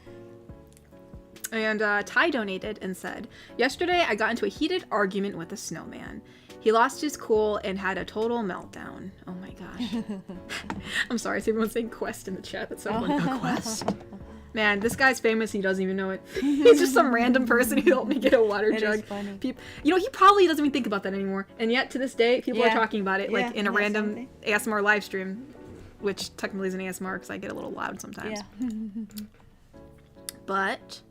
And Ty donated and said, yesterday I got into a heated argument with a snowman. He lost his cool and had a total meltdown. Oh my gosh. I'm sorry, so everyone's saying quest in the chat. That's so funny. A quest? Man, this guy's famous. He doesn't even know it. He's just some random person who helped me get a water jug. Is funny. He probably doesn't even think about that anymore. And yet, to this day, people are talking about it, like in a random ASMR live stream, which technically is an ASMR because I get a little loud sometimes. Yeah. But...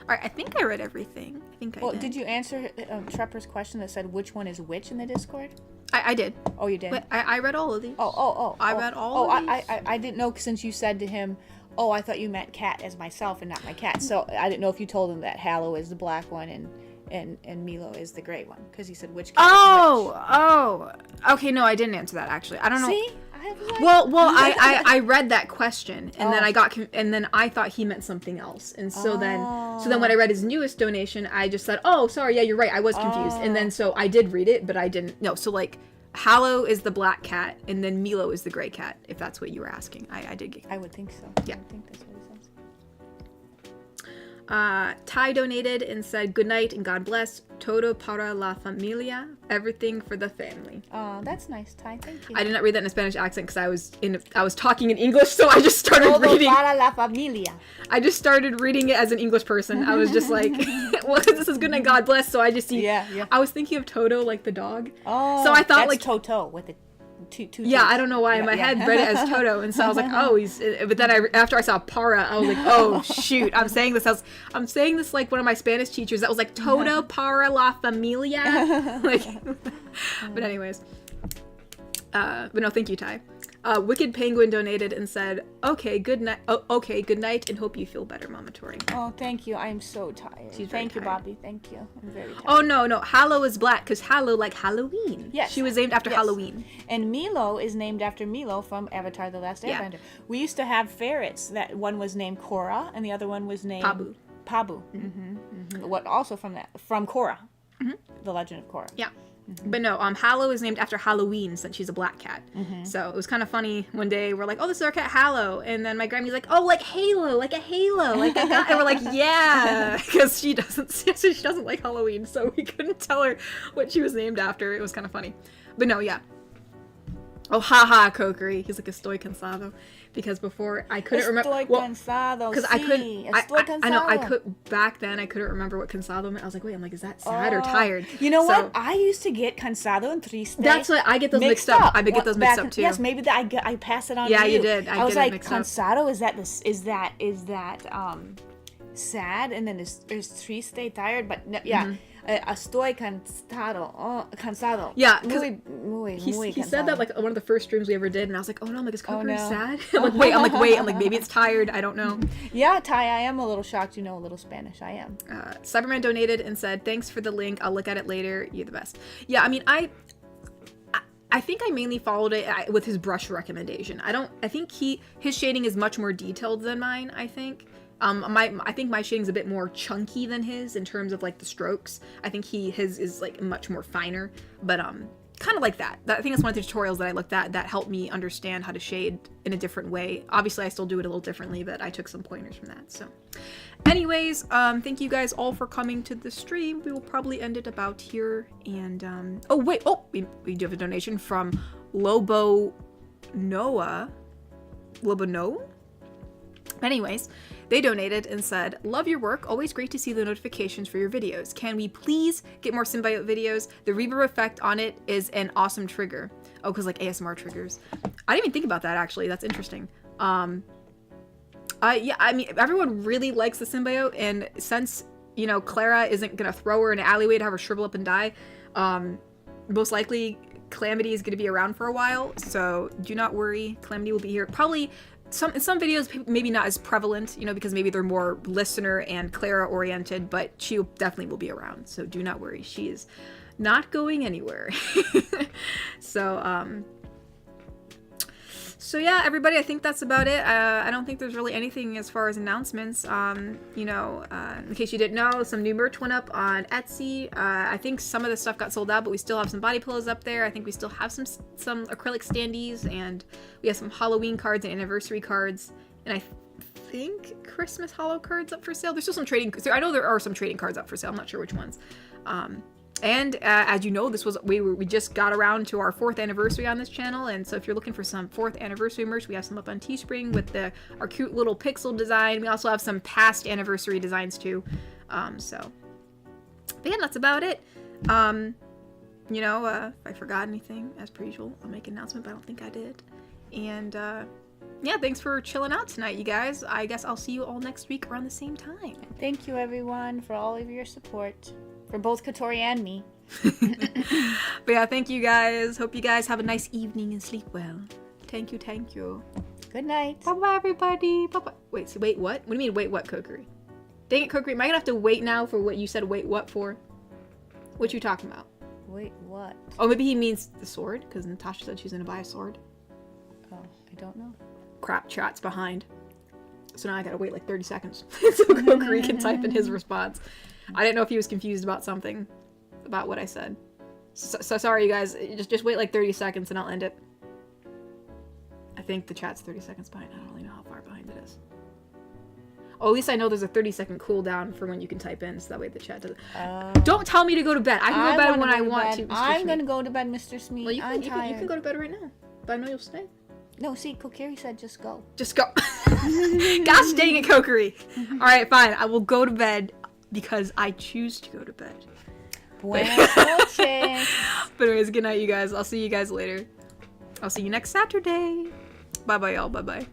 All right, I think I read everything. Did you answer Trepper's question that said which one is which in the Discord? I did. Oh, you did? But I read all of these. I read all of these. I didn't know since you said to him, oh, I thought you meant cat as myself and not my cat. So I didn't know if you told him that Hallow is the black one and Milo is the gray one. Because he said which cat is which. Okay, no, I didn't answer that, actually. I don't know. See? Well, I read that question and then I thought he meant something else, and so then when I read his newest donation, I just said, oh, sorry, yeah, you're right, I was confused, and then so I did read it, but I didn't know. So like, Hallow is the black cat, and then Milo is the gray cat. If that's what you were asking, I did get. I would think so. Yeah. I would think that's what it says. Ty donated and said, good night and God bless. Todo para la familia. Everything for the family. Oh, that's nice, Ty. Thank you. I did not read that in a Spanish accent because I was talking in English, so I just started reading. Todo para la familia. I just started reading it as an English person. I was just like, well, this is good night, God bless. So I just see. Yeah. I was thinking of Toto, like the dog. Oh. So I thought that's like Toto with the two. Yeah, I don't know why in my head read it as Toto, and so I was like, oh, he's. But then after I saw para, I was like, oh shoot, I'm saying this like one of my Spanish teachers that was like Todo para la familia. Like, but anyways, but no, thank you, Ty. Wicked Penguin donated and said, okay, good night. Okay, good night, and hope you feel better, Mama Tori. Oh, thank you. I'm so tired. Thank you, Bobby. Thank you. I'm very tired. Oh, no. Hallow is black because Hallow like Halloween. Yes. She was named after Halloween. And Milo is named after Milo from Avatar: The Last Airbender. We used to have ferrets. That one was named Korra, and the other one was named Pabu. What also from Korra, The Legend of Korra. Yeah. But no, Hallow is named after Halloween since she's a black cat. So it was kind of funny one day we're like, oh, this is our cat Hallow, and then my Grammy's like, oh, like Halo, like a halo, like a guy. And we're like, yeah, because she doesn't like Halloween, so we couldn't tell her what she was named after. It was kind of funny. But no, yeah. Oh, haha, Kokiri. He's like, estoy cansado. Because before I couldn't remember. Estoy cansado. Because I couldn't. Estoy cansado. I know. I could back then. I couldn't remember what cansado meant. I was like, wait. I'm like, is that sad or tired? You know So, what? I used to get cansado and triste. That's what I get those mixed up. I get those mixed up too. Yes, maybe I pass it on. Yeah, to you. you did. I was get it like, mixed up. cansado. Is that sad? And then is triste, tired? But no, yeah. Estoy cansado. Oh, cansado. Yeah, because muy he cansado. said that like one of the first streams we ever did, and I was like, oh no, I'm like, is Kokiri no. sad? I'm like, maybe it's tired. I don't know. Yeah, Ty, I am a little shocked. You know a little Spanish. I am. Cyberman donated and said, thanks for the link. I'll look at it later. You're the best. Yeah, I mean, I think I mainly followed it with his brush recommendation. I think his shading is much more detailed than mine, I think. I think my shading's a bit more chunky than his in terms of like the strokes. I think his is like much more finer, but kind of like that. I think that's one of the tutorials that I looked at that helped me understand how to shade in a different way. Obviously, I still do it a little differently, but I took some pointers from that. So, anyways, thank you guys all for coming to the stream. We will probably end it about here. And we do have a donation from Lobo Noah. Lobo Noah. Anyways, they donated and said, love your work. Always great to see the notifications for your videos. Can we please get more symbiote videos? The reverb effect on it is an awesome trigger. Oh, because like ASMR triggers. I didn't even think about that actually. That's interesting. Yeah, I mean, everyone really likes the symbiote, and since, you know, Clara isn't going to throw her in an alleyway to have her shrivel up and die, most likely Calamity is going to be around for a while, so do not worry. Calamity will be here. Probably in some videos, maybe not as prevalent, you know, because maybe they're more listener and Clara oriented, but she definitely will be around, so do not worry. She is not going anywhere. So yeah, everybody, I think that's about it. I don't think there's really anything as far as announcements. You know, in case you didn't know, some new merch went up on Etsy. I think some of the stuff got sold out, but we still have some body pillows up there. I think we still have some acrylic standees, and we have some Halloween cards and anniversary cards, and I think Christmas holo cards up for sale. There's still some trading. I know there are some trading cards up for sale. I'm not sure which ones. And as you know, we just got around to our 4th anniversary on this channel, and so if you're looking for some 4th anniversary merch, we have some up on Teespring with our cute little pixel design. We also have some past anniversary designs too. But yeah, that's about it. You know, if I forgot anything, as per usual, I'll make an announcement, but I don't think I did. And yeah, thanks for chilling out tonight, you guys. I guess I'll see you all next week around the same time. Thank you, everyone, for all of your support. For both Katori and me. But yeah, thank you guys. Hope you guys have a nice evening and sleep well. Thank you, thank you. Good night. Bye-bye, everybody. Bye-bye. Wait, what? What do you mean, wait what, Kokiri? Dang it, Kokiri. Am I gonna have to wait now for what you said wait what for? What you talking about? Wait, what? Oh, maybe he means the sword, because Natasha said she's gonna buy a sword. Oh, I don't know. Crap, chat's behind. So now I gotta wait like 30 seconds so Kokiri can type in his response. I didn't know if he was confused about something, about what I said. So sorry, you guys. Just wait like 30 seconds and I'll end it. I think the chat's 30 seconds behind. I don't really know how far behind it is. Oh, at least I know there's a 30-second cooldown for when you can type in, so that way the chat doesn't... Don't tell me to go to bed. I can go to bed when I want to, Mr. I'm going to go to bed, Mr. Smee. Well, you can go to bed right now, but I know you'll stay. No, see, Kokiri said just go. Just go. Gosh dang it, Kokiri. Alright, fine. I will go to bed because I choose to go to bed. Buenas noches. But anyways, good night, you guys. I'll see you guys later. I'll see you next Saturday. Bye-bye, y'all. Bye-bye.